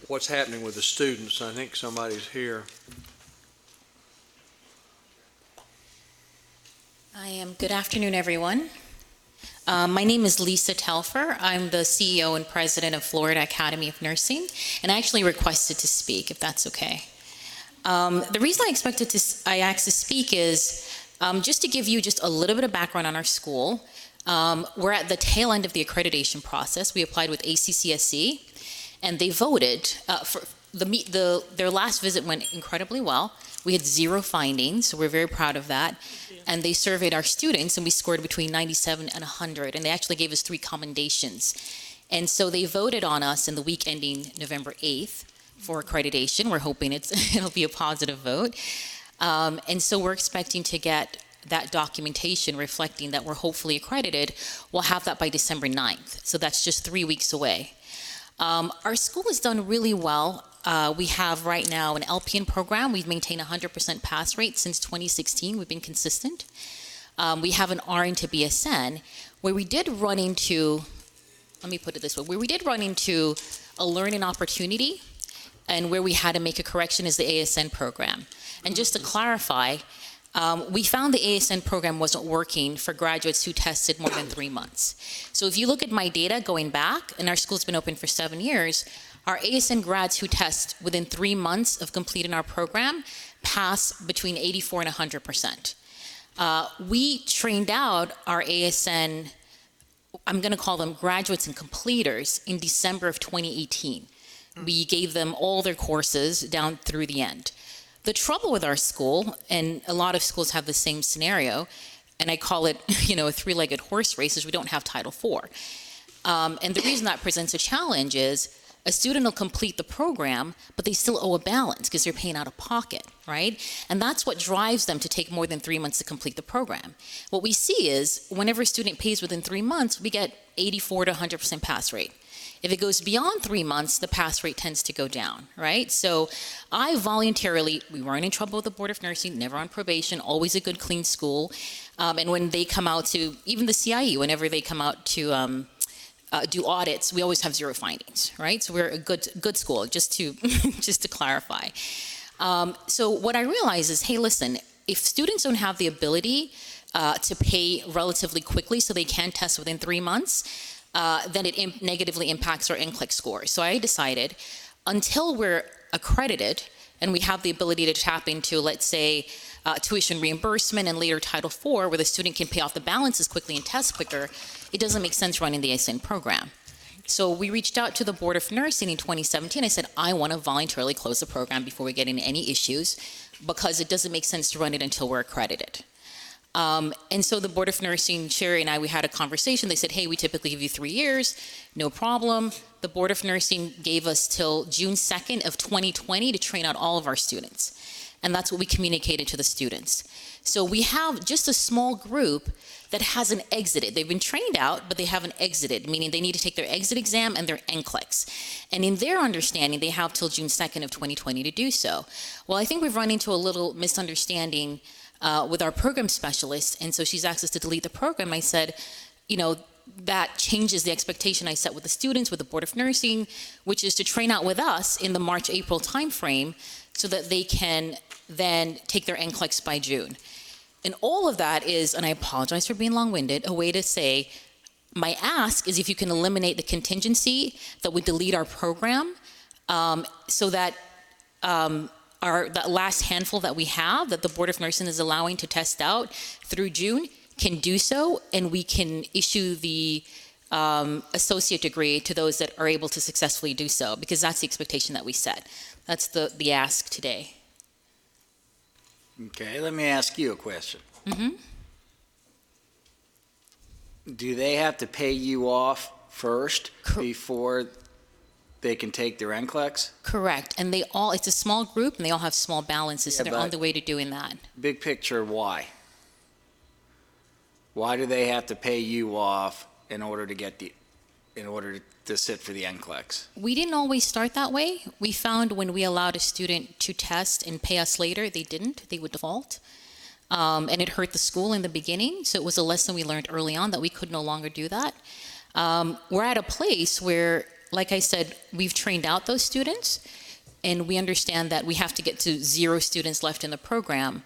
what's happening with the students. I think somebody's here. I am. Good afternoon, everyone. My name is Lisa Telfer. I'm the CEO and president of Florida Academy of Nursing, and I actually requested to speak, if that's okay. The reason I asked to speak is just to give you just a little bit of background on our school. We're at the tail end of the accreditation process. We applied with ACCSC, and they voted. Their last visit went incredibly well. We had 0 findings, so we're very proud of that. And they surveyed our students, and we scored between 97 and 100, and they actually gave us 3 commendations. And so they voted on us in the week ending November 8th for accreditation. We're hoping it'll be a positive vote. And so we're expecting to get that documentation reflecting that we're hopefully accredited. We'll have that by December 9th. So that's just 3 weeks away. Our school has done really well. We have right now an LPN program. We've maintained 100% pass rate since 2016. We've been consistent. We have an RN to BSN where we did run into, let me put it this way, where we did run into a learning opportunity and where we had to make a correction is the ASN program. And just to clarify, we found the ASN program wasn't working for graduates who tested more than 3 months. So if you look at my data going back, and our school's been open for 7 years, our ASN grads who test within 3 months of completing our program pass between 84 and 100%. We trained out our ASN, I'm going to call them graduates and completers, in December of 2018. We gave them all their courses down through the end. The trouble with our school, and a lot of schools have the same scenario, and I call it, a 3-legged horse race, is we don't have Title IV. And the reason that presents a challenge is a student will complete the program, but they still owe a balance because they're paying out of pocket, right? And that's what drives them to take more than 3 months to complete the program. What we see is whenever a student pays within 3 months, we get 84 to 100% pass rate. If it goes beyond 3 months, the pass rate tends to go down, right? So I voluntarily, we weren't in trouble with the Board of Nursing, never on probation, always a good, clean school. And when they come out to, even the CIE, whenever they come out to do audits, we always have 0 findings, right? So we're a good school, just to just to clarify. So what I realize is, hey, listen, if students don't have the ability to pay relatively quickly so they can test within 3 months, then it negatively impacts our NCLEX score. So I decided, until we're accredited and we have the ability to tap into, let's say, tuition reimbursement and later Title IV, where the student can pay off the balances quickly and test quicker, it doesn't make sense running the ASN program. So we reached out to the Board of Nursing in 2017. I said, I want to voluntarily close the program before we get into any issues, because it doesn't make sense to run it until we're accredited. And so the Board of Nursing, Sherry and I, we had a conversation. They said, hey, we typically give you 3 years, no problem. The Board of Nursing gave us till June 2nd of 2020 to train out all of our students. And that's what we communicated to the students. So we have just a small group that hasn't exited. They've been trained out, but they haven't exited, meaning they need to take their exit exam and their NCLEX. And in their understanding, they have till June 2nd of 2020 to do so. Well, I think we've run into a little misunderstanding with our program specialist, and so she's asked us to delete the program. I said, that changes the expectation I set with the students, with the Board of Nursing, which is to train out with us in the March-April timeframe so that they can then take their NCLEX by June. And all of that is, and I apologize for being long-winded, a way to say, my ask is if you can eliminate the contingency that we delete our program, so that that last handful that we have, that the Board of Nursing is allowing to test out through June, can do so, and we can issue the associate degree to those that are able to successfully do so, because that's the expectation that we set. That's the ask today. Okay, let me ask you a question. Mm-hmm. Do they have to pay you off first before they can take their NCLEX? Correct, and it's a small group, and they all have small balances, so Yeah, they're on the way to doing that. Big picture, why? Why do they have to pay you off in order to sit for the NCLEX? We didn't always start that way. We found when we allowed a student to test and pay us later, they didn't. They would default. And it hurt the school in the beginning, so it was a lesson we learned early on that we could no longer do that. We're at a place where, like I said, we've trained out those students, and we understand that we have to get to 0 students left in the program.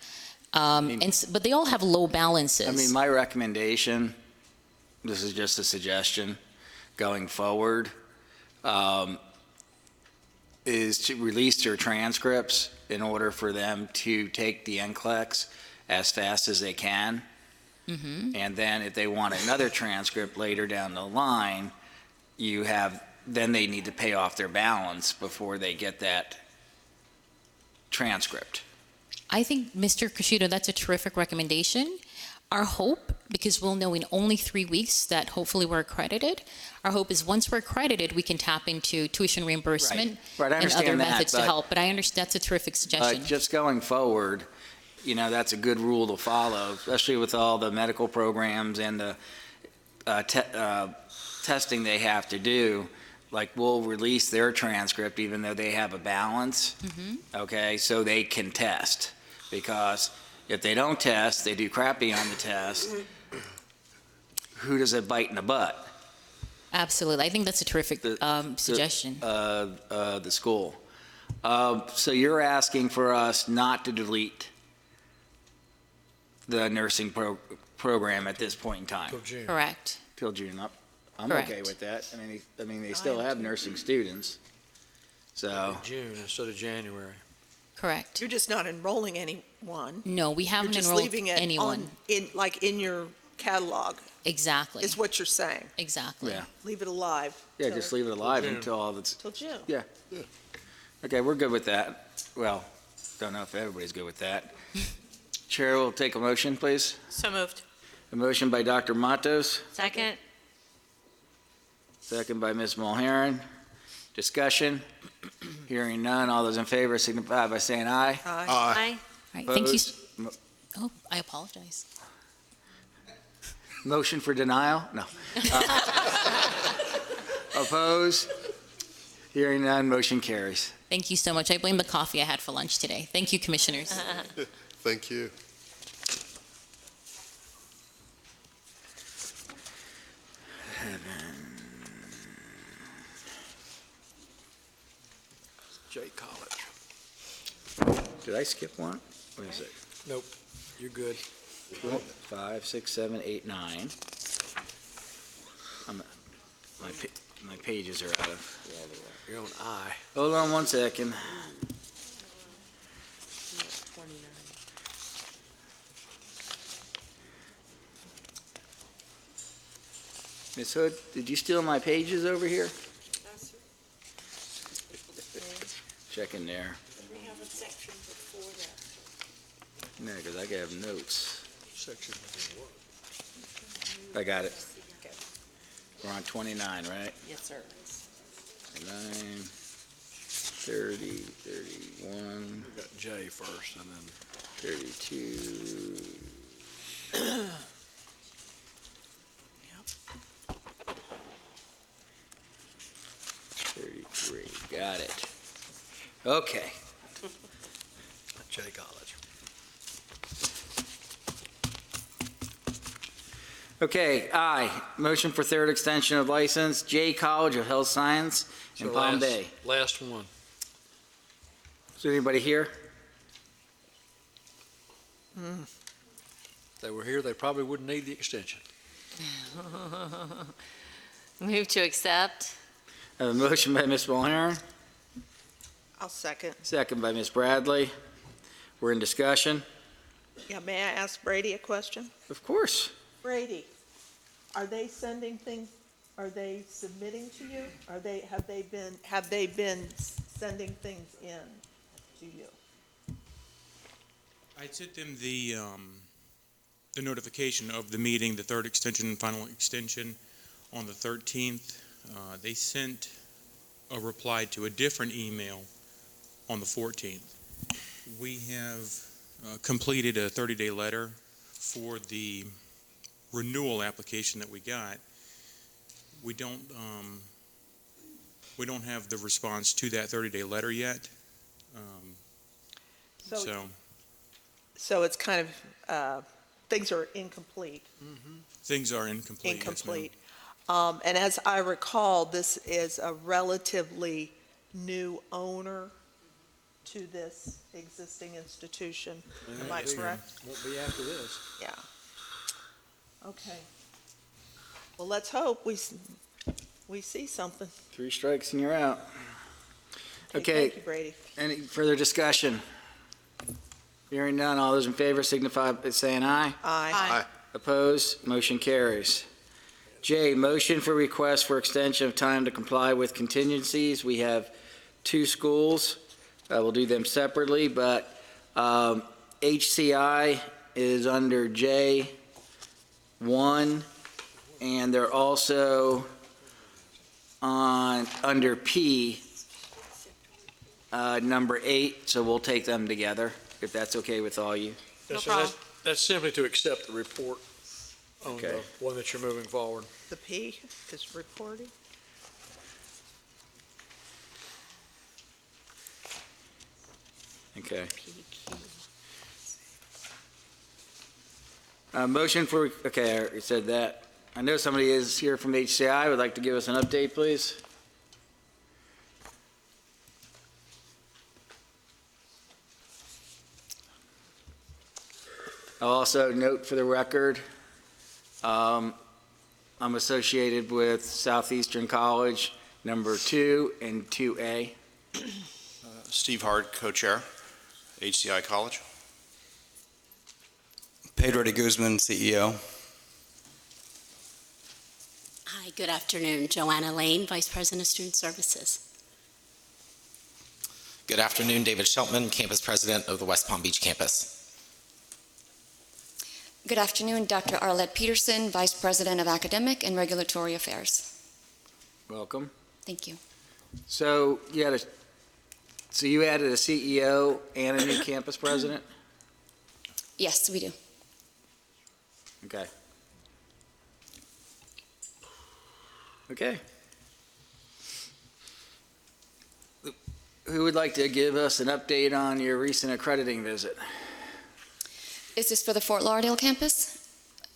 But they all have low balances. I mean, my recommendation, this is just a suggestion, going forward, is to release their transcripts in order for them to take the NCLEX as fast as they can. Mm-hmm. And then if they want another transcript later down the line, then they need to pay off their balance before they get that transcript. I think, Mr. Cresciuto, that's a terrific recommendation. Our hope, because we'll know in only 3 weeks that hopefully we're accredited, our hope is once we're accredited, we can tap into tuition reimbursement Right, I and understand other that, methods to but- help. But I understand that's a terrific suggestion. Just going forward, that's a good rule to follow, especially with all the medical programs and the testing they have to do. Like, we'll release their transcript even though they have a balance, Mm-hmm. okay, so they can test. Because if they don't test, they do crappy on the test, who does it bite in the butt? Absolutely. I think that's a terrific suggestion. The school. So you're asking for us not to delete the nursing program at this point in time? Correct. Till June. I'm Correct. okay with that. I mean, they still have nursing students. So, June instead of January. Correct. You're just not enrolling anyone. No, we haven't You're just enrolled leaving it anyone. in your catalog, Exactly. is what you're saying. Exactly. yeah. Leave it alive. Yeah, till- just leave it alive June. until all that's, Till June. yeah. Okay, we're good with that. Well, don't know if everybody's good with that. Chair will take a motion, please. So moved. A motion by Dr. Matos, Second? second by Ms. Mulheron. Discussion. Hearing none. All those in favor signify by saying aye. Aye. Aye. All right. Thank you. Opposed? Oh, I apologize. Motion for denial? No. Opposed? Hearing none, motion carries. Thank you so much. I blame the coffee I had for lunch today. Thank you, commissioners. Thank you. Jay College. Did I skip one? What is it? Nope, you're good. 5, 6, 7, 8, 9. My pages are out of. You're on I. Hold on one second. Ms. Hood, did you steal my pages over here? Check in there. We have a section before that. No, because I can have notes. Section. I got it. We're on 29, right? Yes, sir. 9, 30, 31, We got J first and then 32. Got it. Okay. J College. Okay, I, motion for third extension of license, J College of Health Science in So Palm last- Bay. Last one. Is there anybody here? If they were here, they probably wouldn't need the extension. Move to accept. I have a motion by Ms. Mulhern, I'll second. second by Ms. Bradley. We're in discussion. Yeah, may I ask Brady a question? Of course. Brady, are they sending things, are they submitting to you? Have they been sending things in to you? I sent them the notification of the meeting, the third extension and final extension on the 13th. They sent a reply to a different email on the 14th. We have completed a 30-day letter for the renewal application that we got. We don't have the response to that 30-day letter yet. So it's kind of, things are incomplete. Things are incomplete. yes, ma'am. Incomplete. And as I recall, this is a relatively new owner to this existing institution. Am I Yes, ma'am. correct? Won't be after this. Yeah. Okay. Well, let's hope we see something. 3 strikes and you're out. Okay. Thank you, Brady. Any further discussion? Hearing none, all those in favor signify by saying aye. Aye. Opposed? Motion carries. J, motion for request for extension of time to comply with contingencies. We have 2 schools. We'll do them separately, but HCI is under J1, and they're also under P, number 8, so we'll take them together, if that's okay with all you. Yes, sir. problem. That's simply to accept the report on Okay. the one that you're moving forward. The P is reporting. Okay. Motion for, okay, I already said that. I know somebody is here from HCI, would like to give us an update, please? I'll also note for the record, I'm associated with Southeastern College, number 2 and 2A. Steve Hard, co-chair, HCI College. Pedro de Guzman, CEO. Hi, good afternoon. Joanna Lane, Vice President of Student Services. Good afternoon, David Sheltman, Campus President of the West Palm Beach Campus. Good afternoon, Dr. Arlette Peterson, Vice President of Academic and Regulatory Affairs. Welcome. Thank you. So you added a CEO and a new campus president? Yes, we do. Okay. Okay. Who would like to give us an update on your recent accrediting visit? Is this for the Fort Lauderdale campus?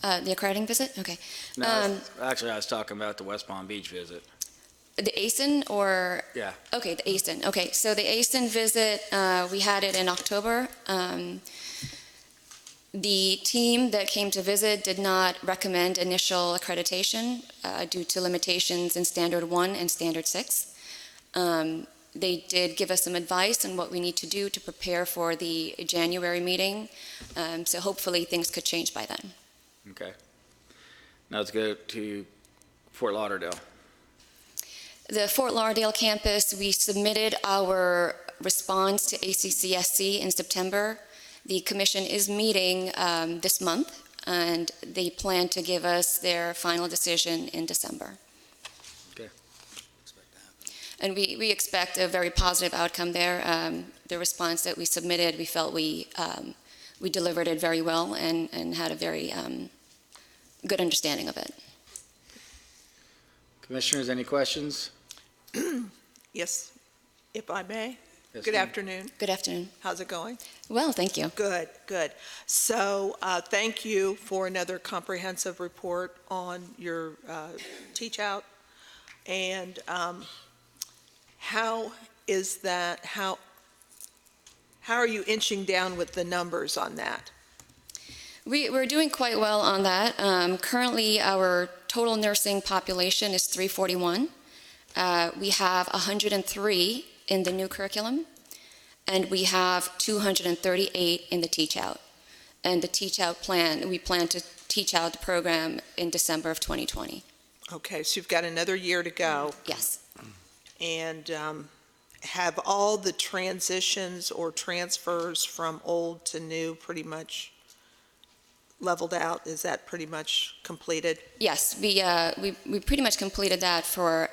The accrediting visit? Okay. No, actually, I was talking about the West Palm Beach visit. The ASIN or? Yeah. Okay, the ASIN. Okay, so the ASIN visit, we had it in October. The team that came to visit did not recommend initial accreditation due to limitations in Standard 1 and Standard 6. They did give us some advice on what we need to do to prepare for the January meeting, so hopefully things could change by then. Okay. Now let's go to Fort Lauderdale. The Fort Lauderdale campus, we submitted our response to ACCSC in September. The commission is meeting this month, and they plan to give us their final decision in December. Okay. And we expect a very positive outcome there. The response that we submitted, we felt we delivered it very well and had a very good understanding of it. Commissioners, any questions? Yes, if I may. Yes, Good ma'am. afternoon. Good afternoon. How's it going? Well, thank you. Good, good. So thank you for another comprehensive report on your teach out. And how is that, how are you inching down with the numbers on that? We're doing quite well on that. Currently, our total nursing population is 341. We have 103 in the new curriculum, and we have 238 in the teach out. And the teach out plan, we plan to teach out the program in December of 2020. Okay, so you've got another year to go. Yes. And have all the transitions or transfers from old to new pretty much leveled out? Is that pretty much completed? Yes, we pretty much completed that for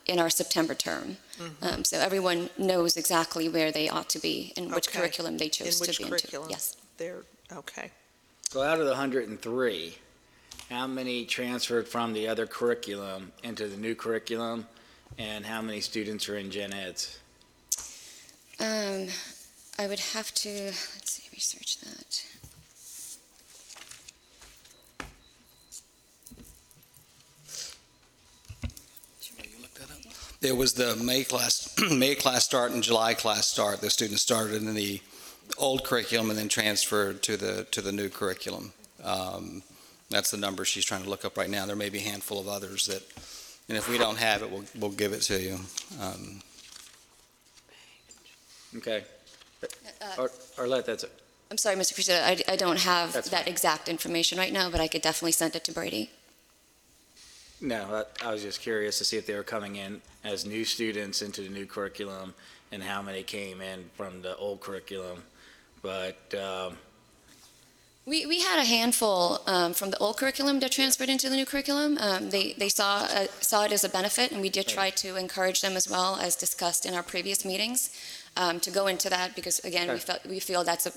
in our September term. Mm-hmm. So everyone knows exactly where they ought to be and which Okay. curriculum they chose In which to be curriculum? into. Yes. They're, okay. So out of the 103, how many transferred from the other curriculum into the new curriculum, and how many students are in gen eds? I would have to, let's see, research that. There was the May class start and July class start. The students started in the old curriculum and then transferred to the new curriculum. That's the number she's trying to look up right now. There may be a handful of others that, and if we don't have it, we'll give it to you. Okay. Arlette, that's it. I'm sorry, Mr. President, I don't have That's that exact information right now, but I could definitely send it to Brady. No, I was just curious to see if they were coming in as new students into the new curriculum and how many came in from the old curriculum. But We had a handful from the old curriculum that transferred into the new curriculum. They saw it as a benefit, and we did try to encourage them as well, as discussed in our previous meetings, to go into that because, again, we feel that's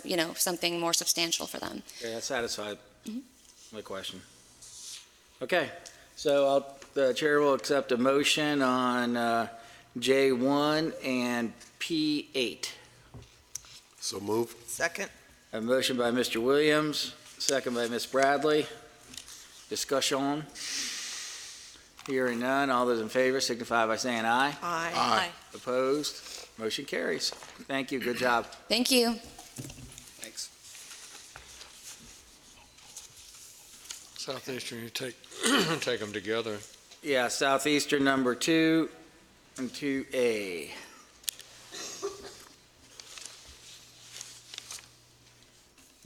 something more substantial for them. yeah, that satisfied my question. Okay, so the chair will accept a motion on J1 and P8. So move. Second. A motion by Mr. Williams, second by Ms. Bradley. Discussion. Hearing none, all those in favor signify by saying aye. Aye. Aye. Opposed? Motion carries. Thank you, good job. Thank you. Thanks. Southeastern, you take, take them together. Yeah, Southeastern number 2 and 2A.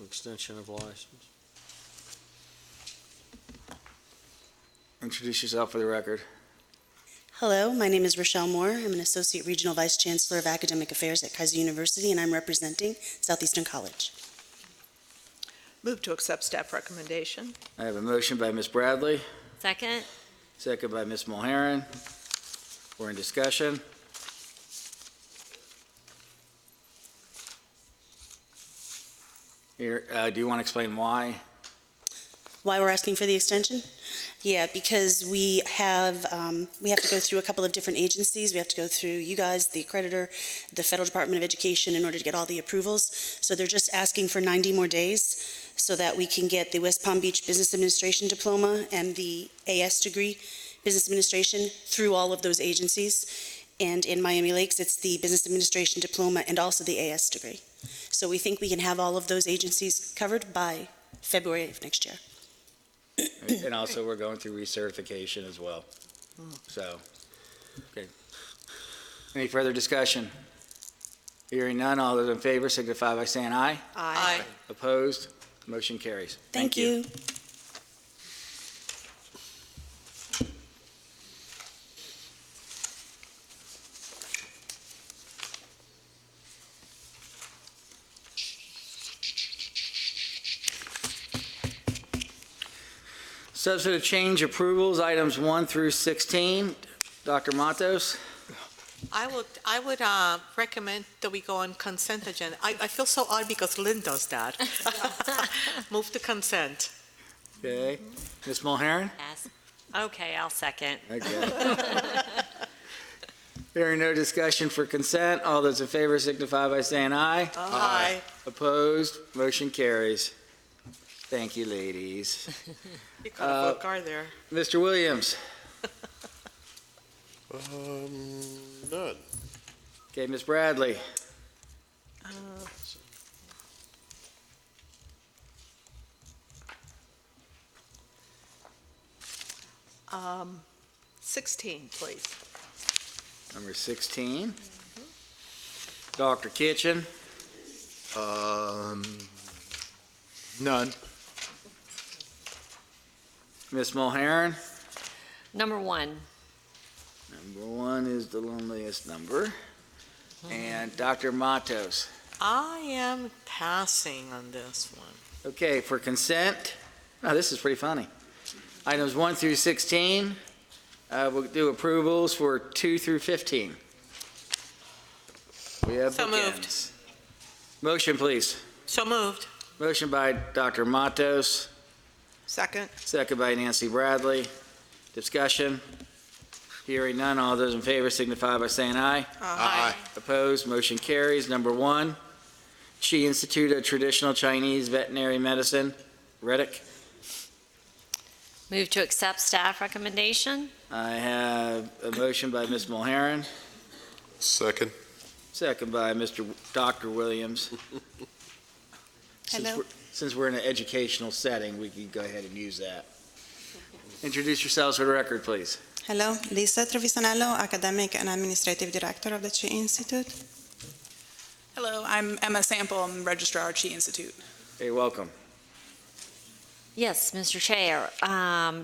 Extension of license. Introduce yourself for the record. Hello, my name is Rochelle Moore. I'm an Associate Regional Vice Chancellor of Academic Affairs at Kaiser University, and I'm representing Southeastern College. Move to accept staff recommendation. I have a motion by Ms. Bradley, Second? second by Ms. Mulheron. We're in discussion. Here, do you want to explain why? Why we're asking for the extension? Yeah, because we have to go through a couple of different agencies. We have to go through you guys, the accreditor, the Federal Department of Education in order to get all the approvals. So they're just asking for 90 more days so that we can get the West Palm Beach Business Administration diploma and the AS degree, Business Administration, through all of those agencies. And in Miami Lakes, it's the Business Administration diploma and also the AS degree. So we think we can have all of those agencies covered by February of next year. And also, we're going through recertification as well. So, okay. Any further discussion? Hearing none, all those in favor signify by saying aye. Aye. Opposed? Motion carries. Thank you. Substantive change approvals, items 1 through 16. Dr. Matos? I would recommend that we go on consent agenda. I feel so odd because Lynn does that. Move to consent. Okay. Ms. Mulherron? Yes. Okay, I'll second. Okay. Hearing no discussion for consent, all those in favor signify by saying aye. Aye. Opposed? Motion carries. Thank you, ladies. You caught a full car there. Mr. Williams? None. Okay, Ms. Bradley? 16, please. Number 16. Dr. Kitchen? None. Ms. Mulherron? Number 1. Number 1 is the loneliest number. And Dr. Matos? I am passing on this one. Okay, for consent, this is pretty funny. Items 1 through 16, we'll do approvals for 2 through 15. We have So moved. bookends. Motion, please. So moved. Motion by Dr. Matos, Second. second by Nancy Bradley. Discussion. Hearing none, all those in favor signify by saying aye. Aye. Opposed, motion carries. Number 1, Shi Institute of Traditional Chinese Veterinary Medicine, Reddick. Move to accept staff recommendation. I have a motion by Ms. Mulherron, Second. second by Dr. Williams. Hello. Since we're in an educational setting, we can go ahead and use that. Introduce yourselves for the record, please. Hello, Lisa Trevisanello, Academic and Administrative Director of the CIE Institute. Hello, I'm Emma Sample. I'm Registrar at CIE Institute. Hey, welcome. Yes, Mr. Chair.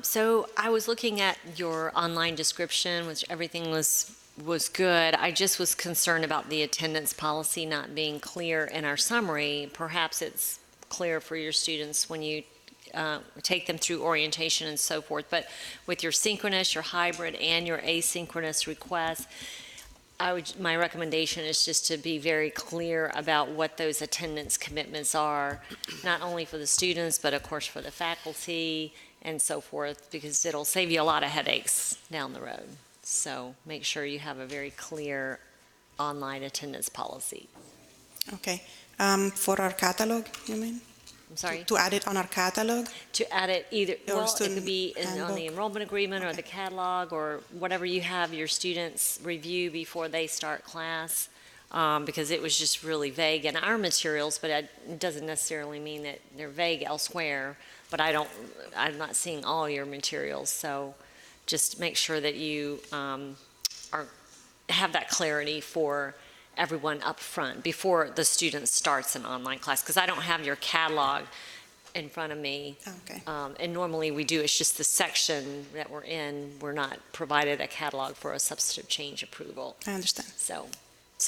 So I was looking at your online description, which everything was good. I just was concerned about the attendance policy not being clear in our summary. Perhaps it's clear for your students when you take them through orientation and so forth. But with your synchronous, your hybrid, and your asynchronous requests, my recommendation is just to be very clear about what those attendance commitments are, not only for the students, but of course for the faculty and so forth, because it'll save you a lot of headaches down the road. So make sure you have a very clear online attendance policy. Okay. For our catalog, you mean? I'm sorry? To add it on our catalog? To add it either, Or well, it student could be on the handbook? enrollment agreement or the catalog or whatever you have your students review before they start class, because it was just really vague in our materials, but it doesn't necessarily mean that they're vague elsewhere. But I'm not seeing all your materials, so just make sure that you have that clarity for everyone up front before the student starts an online class, because I don't have your catalog in front of me. Okay. And normally we do, it's just the section that we're in, we're not provided a catalog for a substantive change approval. I understand. So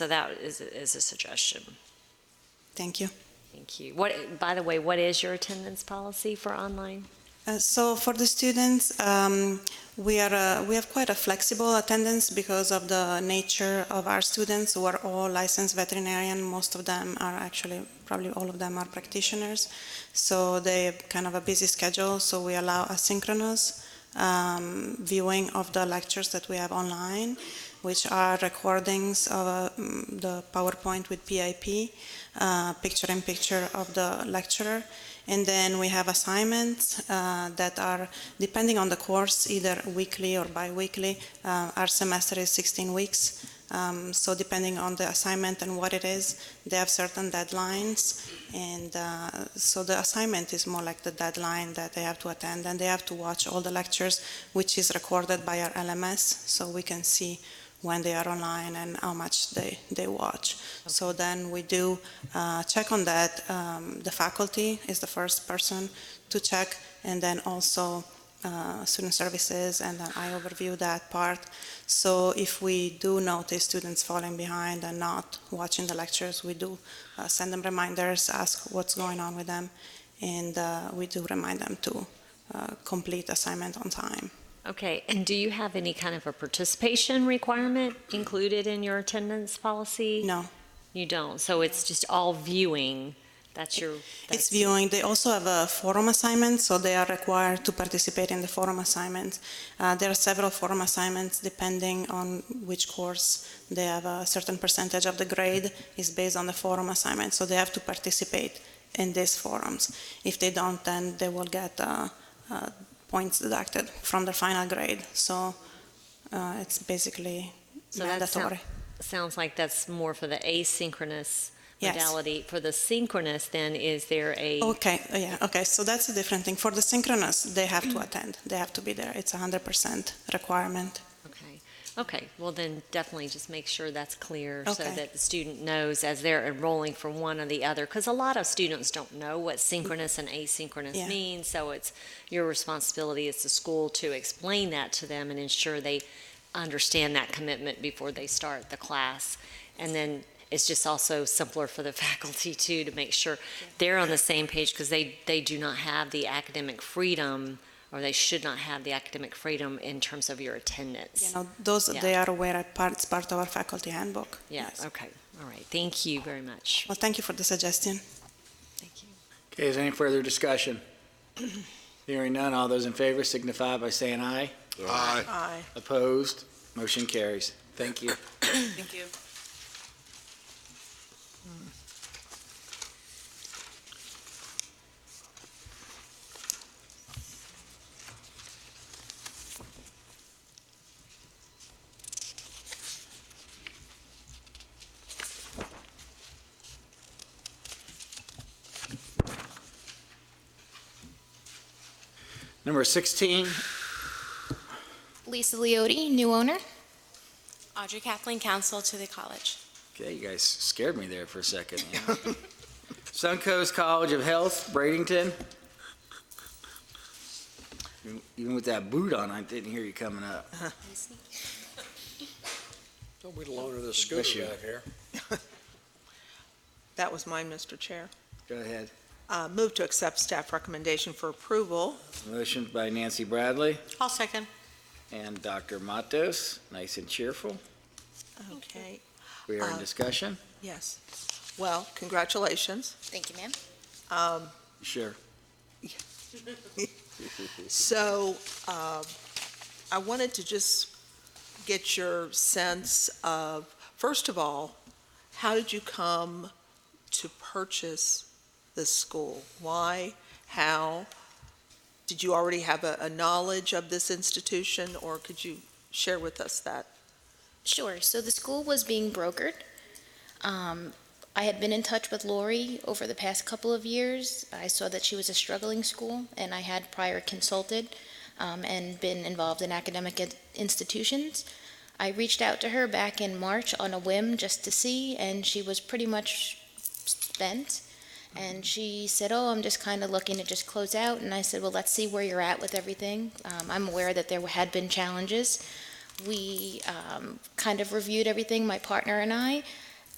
that is a suggestion. Thank you. Thank you. By the way, what is your attendance policy for online? So for the students, we have quite a flexible attendance because of the nature of our students who are all licensed veterinarian. Most of them are actually, probably all of them are practitioners. So they have kind of a busy schedule. So we allow asynchronous viewing of the lectures that we have online, which are recordings of the PowerPoint with PIP, picture-in-picture of the lecturer. And then we have assignments that are, depending on the course, either weekly or bi-weekly. Our semester is 16 weeks, So depending on the assignment and what it is, they have certain deadlines. And so the assignment is more like the deadline that they have to attend, and they have to watch all the lectures, which is recorded by our LMS, so we can see when they are online and how much they watch. So then we do check on that. The faculty is the first person to check, and then also student services, and then I overview that part. So if we do notice students falling behind and not watching the lectures, we do send them reminders, ask what's going on with them, and we do remind them to complete assignment on time. Okay, and do you have any kind of a participation requirement included in your attendance policy? No. You don't, so it's just all viewing. It's viewing. They also have a forum assignment, so they are required to participate in the forum assignments. There are several forum assignments depending on which course. They have a certain percentage of the grade is based on the forum assignment, so they have to participate in these forums. If they don't, then they will get points deducted from their final grade. So it's basically mandatory. Sounds like that's more for the asynchronous Yes. modality. For the synchronous, then, is there a... Okay, okay, so that's a different thing. For the synchronous, they have to attend. They have to be there. It's 100% requirement. Okay, well then definitely just make sure that's clear so Okay. that the student knows as they're enrolling for one or the other, because a lot of students don't know what synchronous and asynchronous Yeah. means, so it's your responsibility as the school to explain that to them and ensure they understand that commitment before they start the class. And then it's just also simpler for the faculty too to make sure they're on the same page, because they do not have the academic freedom, or they should not have the academic freedom in terms of your attendance. They are aware it's part of our faculty handbook. Yeah, okay, all right, thank you very much. Well, thank you for the suggestion. Okay, is there any further discussion? Hearing none, all those in favor signify by saying aye. Aye. Aye. Opposed? Motion carries. Thank you. Thank you. Number 16, Lisa Leotti, new owner. Audrey Kathleen, counsel to the college. okay, you guys scared me there for a second. Suncoast College of Health, Bradenton. Even with that boot on, I didn't hear you coming up. Don't be the loaner of the scooter back here. That was mine, Mr. Chair. Go ahead. Move to accept staff recommendation for approval. Motion by Nancy Bradley I'll second. and Dr. Matos, nice and cheerful. Okay, We are in discussion. yes. Well, congratulations. Thank you, ma'am. Sure. So I wanted to just get your sense of, first of all, how did you come to purchase this school? Why? How? Did you already have a knowledge of this institution, or could you share with us that? Sure. So the school was being brokered. I had been in touch with Lori over the past couple of years. I saw that she was a struggling school, and I had prior consulted and been involved in academic institutions. I reached out to her back in March on a whim just to see, and she was pretty much spent. And she said, oh, I'm just kind of looking to just close out. And I said, well, let's see where you're at with everything. I'm aware that there had been challenges. We kind of reviewed everything, my partner and I,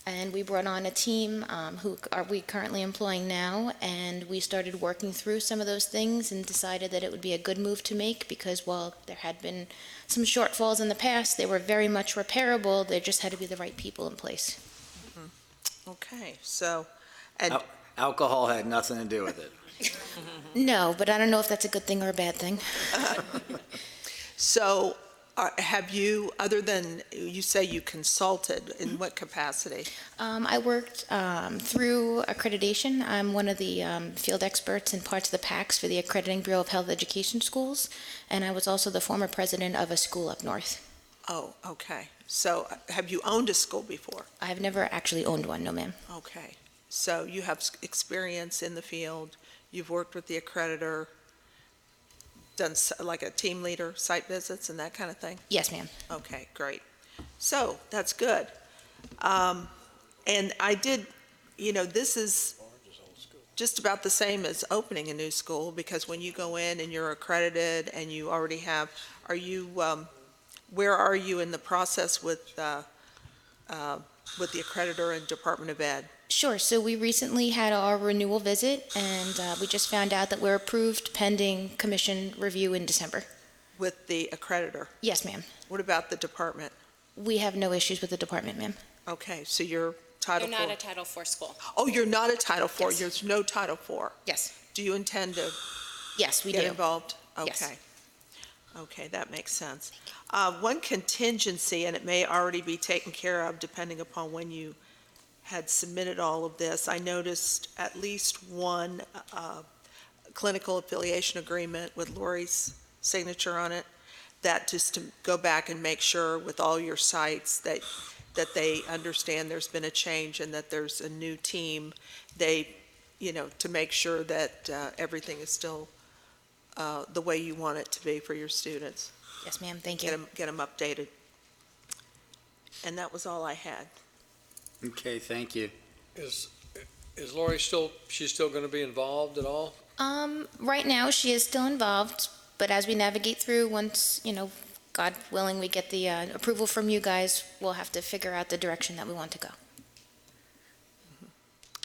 and we brought on a team who are we currently employing now, and we started working through some of those things and decided that it would be a good move to make because while there had been some shortfalls in the past, they were very much repairable. There just had to be the right people in place. Okay, so, and Alcohol had nothing to do with it. No, but I don't know if that's a good thing or a bad thing. so have you, other than, you say you consulted, in what capacity? I worked through accreditation. I'm one of the field experts in parts of the PACS for the Accrediting Bureau of Health Education Schools, and I was also the former president of a school up north. Oh, okay. So have you owned a school before? I've never actually owned one, no ma'am. Okay. So you have experience in the field, you've worked with the accreditor, done like a team leader, site visits and that kind of thing? Yes, ma'am. Okay, great. So that's good. And I did, this is just about the same as opening a new school, because when you go in and you're accredited and you already have, where are you in the process with the accreditor and Department of Ed? Sure. So we recently had our renewal visit, and we just found out that we're approved pending commission review in December. With the accreditor? Yes, ma'am. What about the department? We have no issues with the department, ma'am. Okay, so you're Title You're IV? not a Title IV school. Oh, you're not a Title IV? Yes. There's no Title IV? Yes. Do you intend to Yes, we get do. involved? Yes. Okay. Okay, that makes sense. One contingency, and it may already be taken care of depending upon when you had submitted all of this, I noticed at least one clinical affiliation agreement with Lori's signature on it, that just to go back and make sure with all your sites that they understand there's been a change and that there's a new team, to make sure that everything is still the way you want it to be for your students. Yes, ma'am. Thank you. Get them updated. And that was all I had. Okay, thank you. Is Lori she's still going to be involved at all? Right now, she is still involved, but as we navigate through, once, God willing, we get the approval from you guys, we'll have to figure out the direction that we want to go.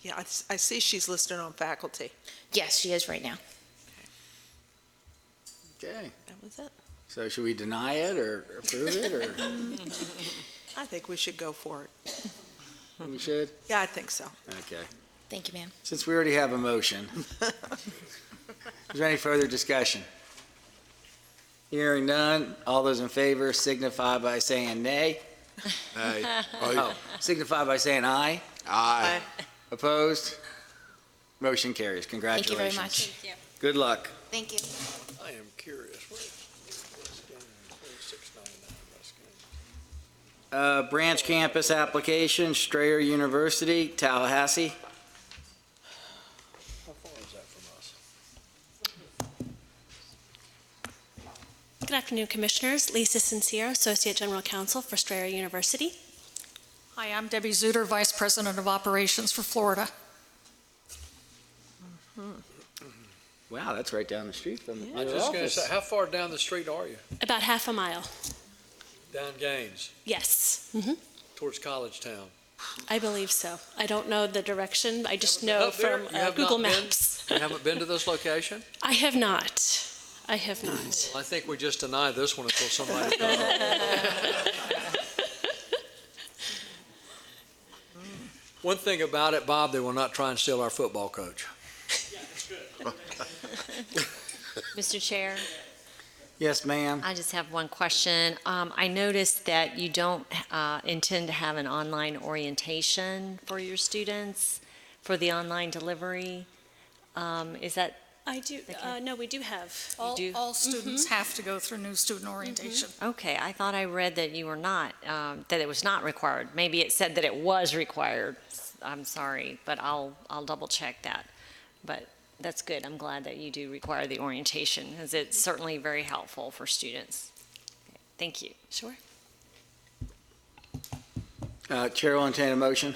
Yeah, I see she's listed on faculty. Yes, she is right now. Okay, That was it. so should we deny it or approve it, or I think we should go for it. we should? Yeah, I think so. Okay. Thank you, ma'am. Since we already have a motion, is there any further discussion? Hearing none, all those in favor signify by saying nay. Hey, Oh, signify by saying aye. aye. Opposed? Motion carries. Thank you Congratulations. very much. Good luck. Thank you. I am curious. Branch campus application, Strayer University, Tallahassee. How far is that from us? Good afternoon, Commissioners. Lisa Sincero, Associate General Counsel for Strayer University. Hi, I'm Debbie Zuter, Vice President of Operations for Florida. Wow, that's right down the street from I your was just going to office. say, how far down the street are you? About half a mile. Down Gaines, Yes. towards College Town. I believe so. I don't know the direction. I just know Up there? from You have Google not been? Maps. You haven't been to this location? I have not. I have not. Well, I think we just deny this one until somebody does. One thing about it, Bob, they will not try and steal our football coach. Mr. Chair, Yes, ma'am. I just have one question. I noticed that you don't intend to have an online orientation for your students for the online delivery. Is that? I do. No, we do have. All students have to go through new student orientation. Okay, I thought I read that you were not, that it was not required. Maybe it said that it was required. I'm sorry, but I'll double check that. But that's good. I'm glad that you do require the orientation, because it's certainly very helpful for students. Okay, thank you. Sure. Chair will entertain a motion.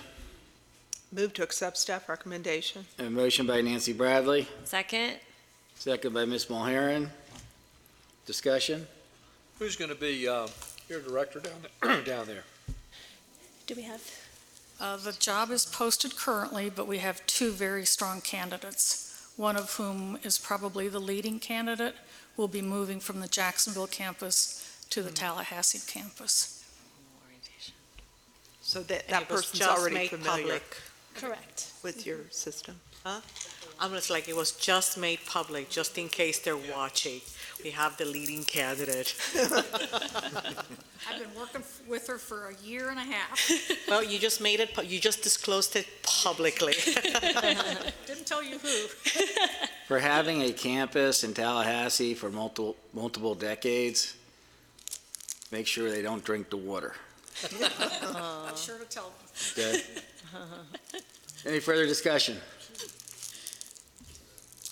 Move to accept staff recommendation. A motion by Nancy Bradley, Second? second by Ms. Mulheron. Discussion? Who's going to be your director down there? Do we have? The job is posted currently, but we have two very strong candidates, one of whom is probably the leading candidate, will be moving from the Jacksonville campus to the Tallahassee campus. So that And it was person's just already made familiar public. Correct. with your system. Almost like it was just made public, just in case they're watching. We have the leading candidate. I've been working with her for a year and a half. Well, you just made it, you just disclosed it publicly. Didn't tell you who. For having a campus in Tallahassee for multiple decades, make sure they don't drink the water. I'm sure to tell them. Okay? Any further discussion?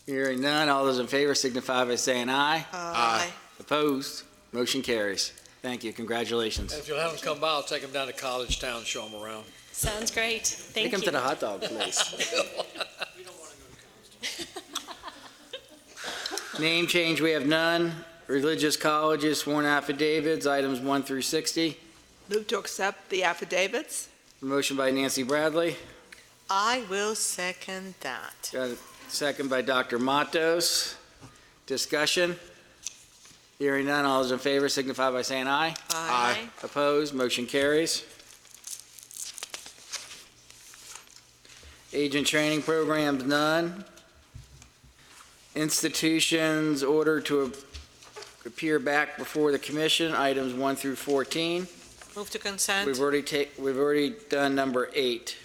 Hearing none, all those in favor signify by saying aye. Aye. Opposed? Motion carries. Thank you, congratulations. And if you'll have them come by, I'll take them down to College Town and show them around. Sounds great. Thank Take them you. to the hot dog place. Name change, we have none. Religious colleges, sworn affidavits, items 1 through 60. Move to accept the affidavits. Motion by Nancy Bradley, I will second that. got a second by Dr. Matos. Discussion? Hearing none, all those in favor signify by saying aye. Aye. Opposed, motion carries. Agent training programs, none. Institutions, order to appear back before the commission, items 1 through 14. Move to consent. We've already done number 8.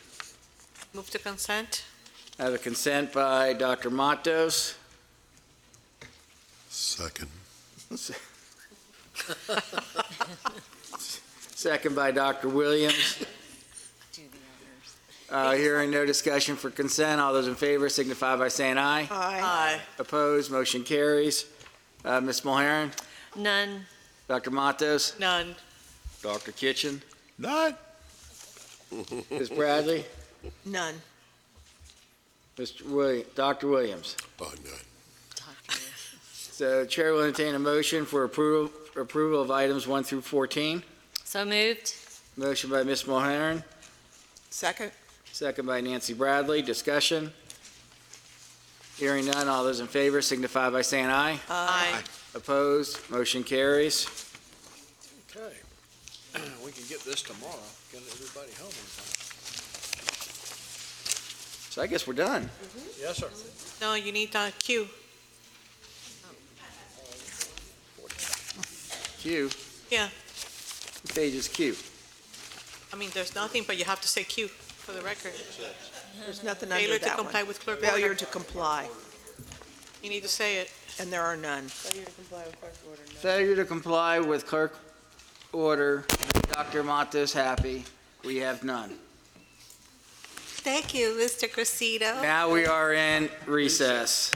Move to consent. I have a consent by Dr. Matos, Second. second by Dr. Williams. Hearing no discussion for consent, all those in favor signify by saying aye. Aye. Opposed, motion carries. Ms. Mulherron, None. Dr. Matos, None. Dr. Kitchen, None. Ms. Bradley, None. Dr. Williams. Oh, none. So Chair will entertain a motion for approval of items 1 through 14. So moved. Motion by Ms. Mulherron, Second. second by Nancy Bradley. Discussion? Hearing none, all those in favor signify by saying aye. Aye. Opposed, motion carries. Okay. We can get this tomorrow, get everybody home in time. So I guess we're done. Yes, sir. No, you need a Q. Q. Yeah. What page is Q? I mean, there's nothing, but you have to say Q for the record. There's nothing Failure under to that comply one. with clerk Failure order. to comply, You need to say it. and there are none. Failure to comply with clerk order. Dr. Matos happy. We have none. Thank you, Mr. Cressida. Now we are in recess.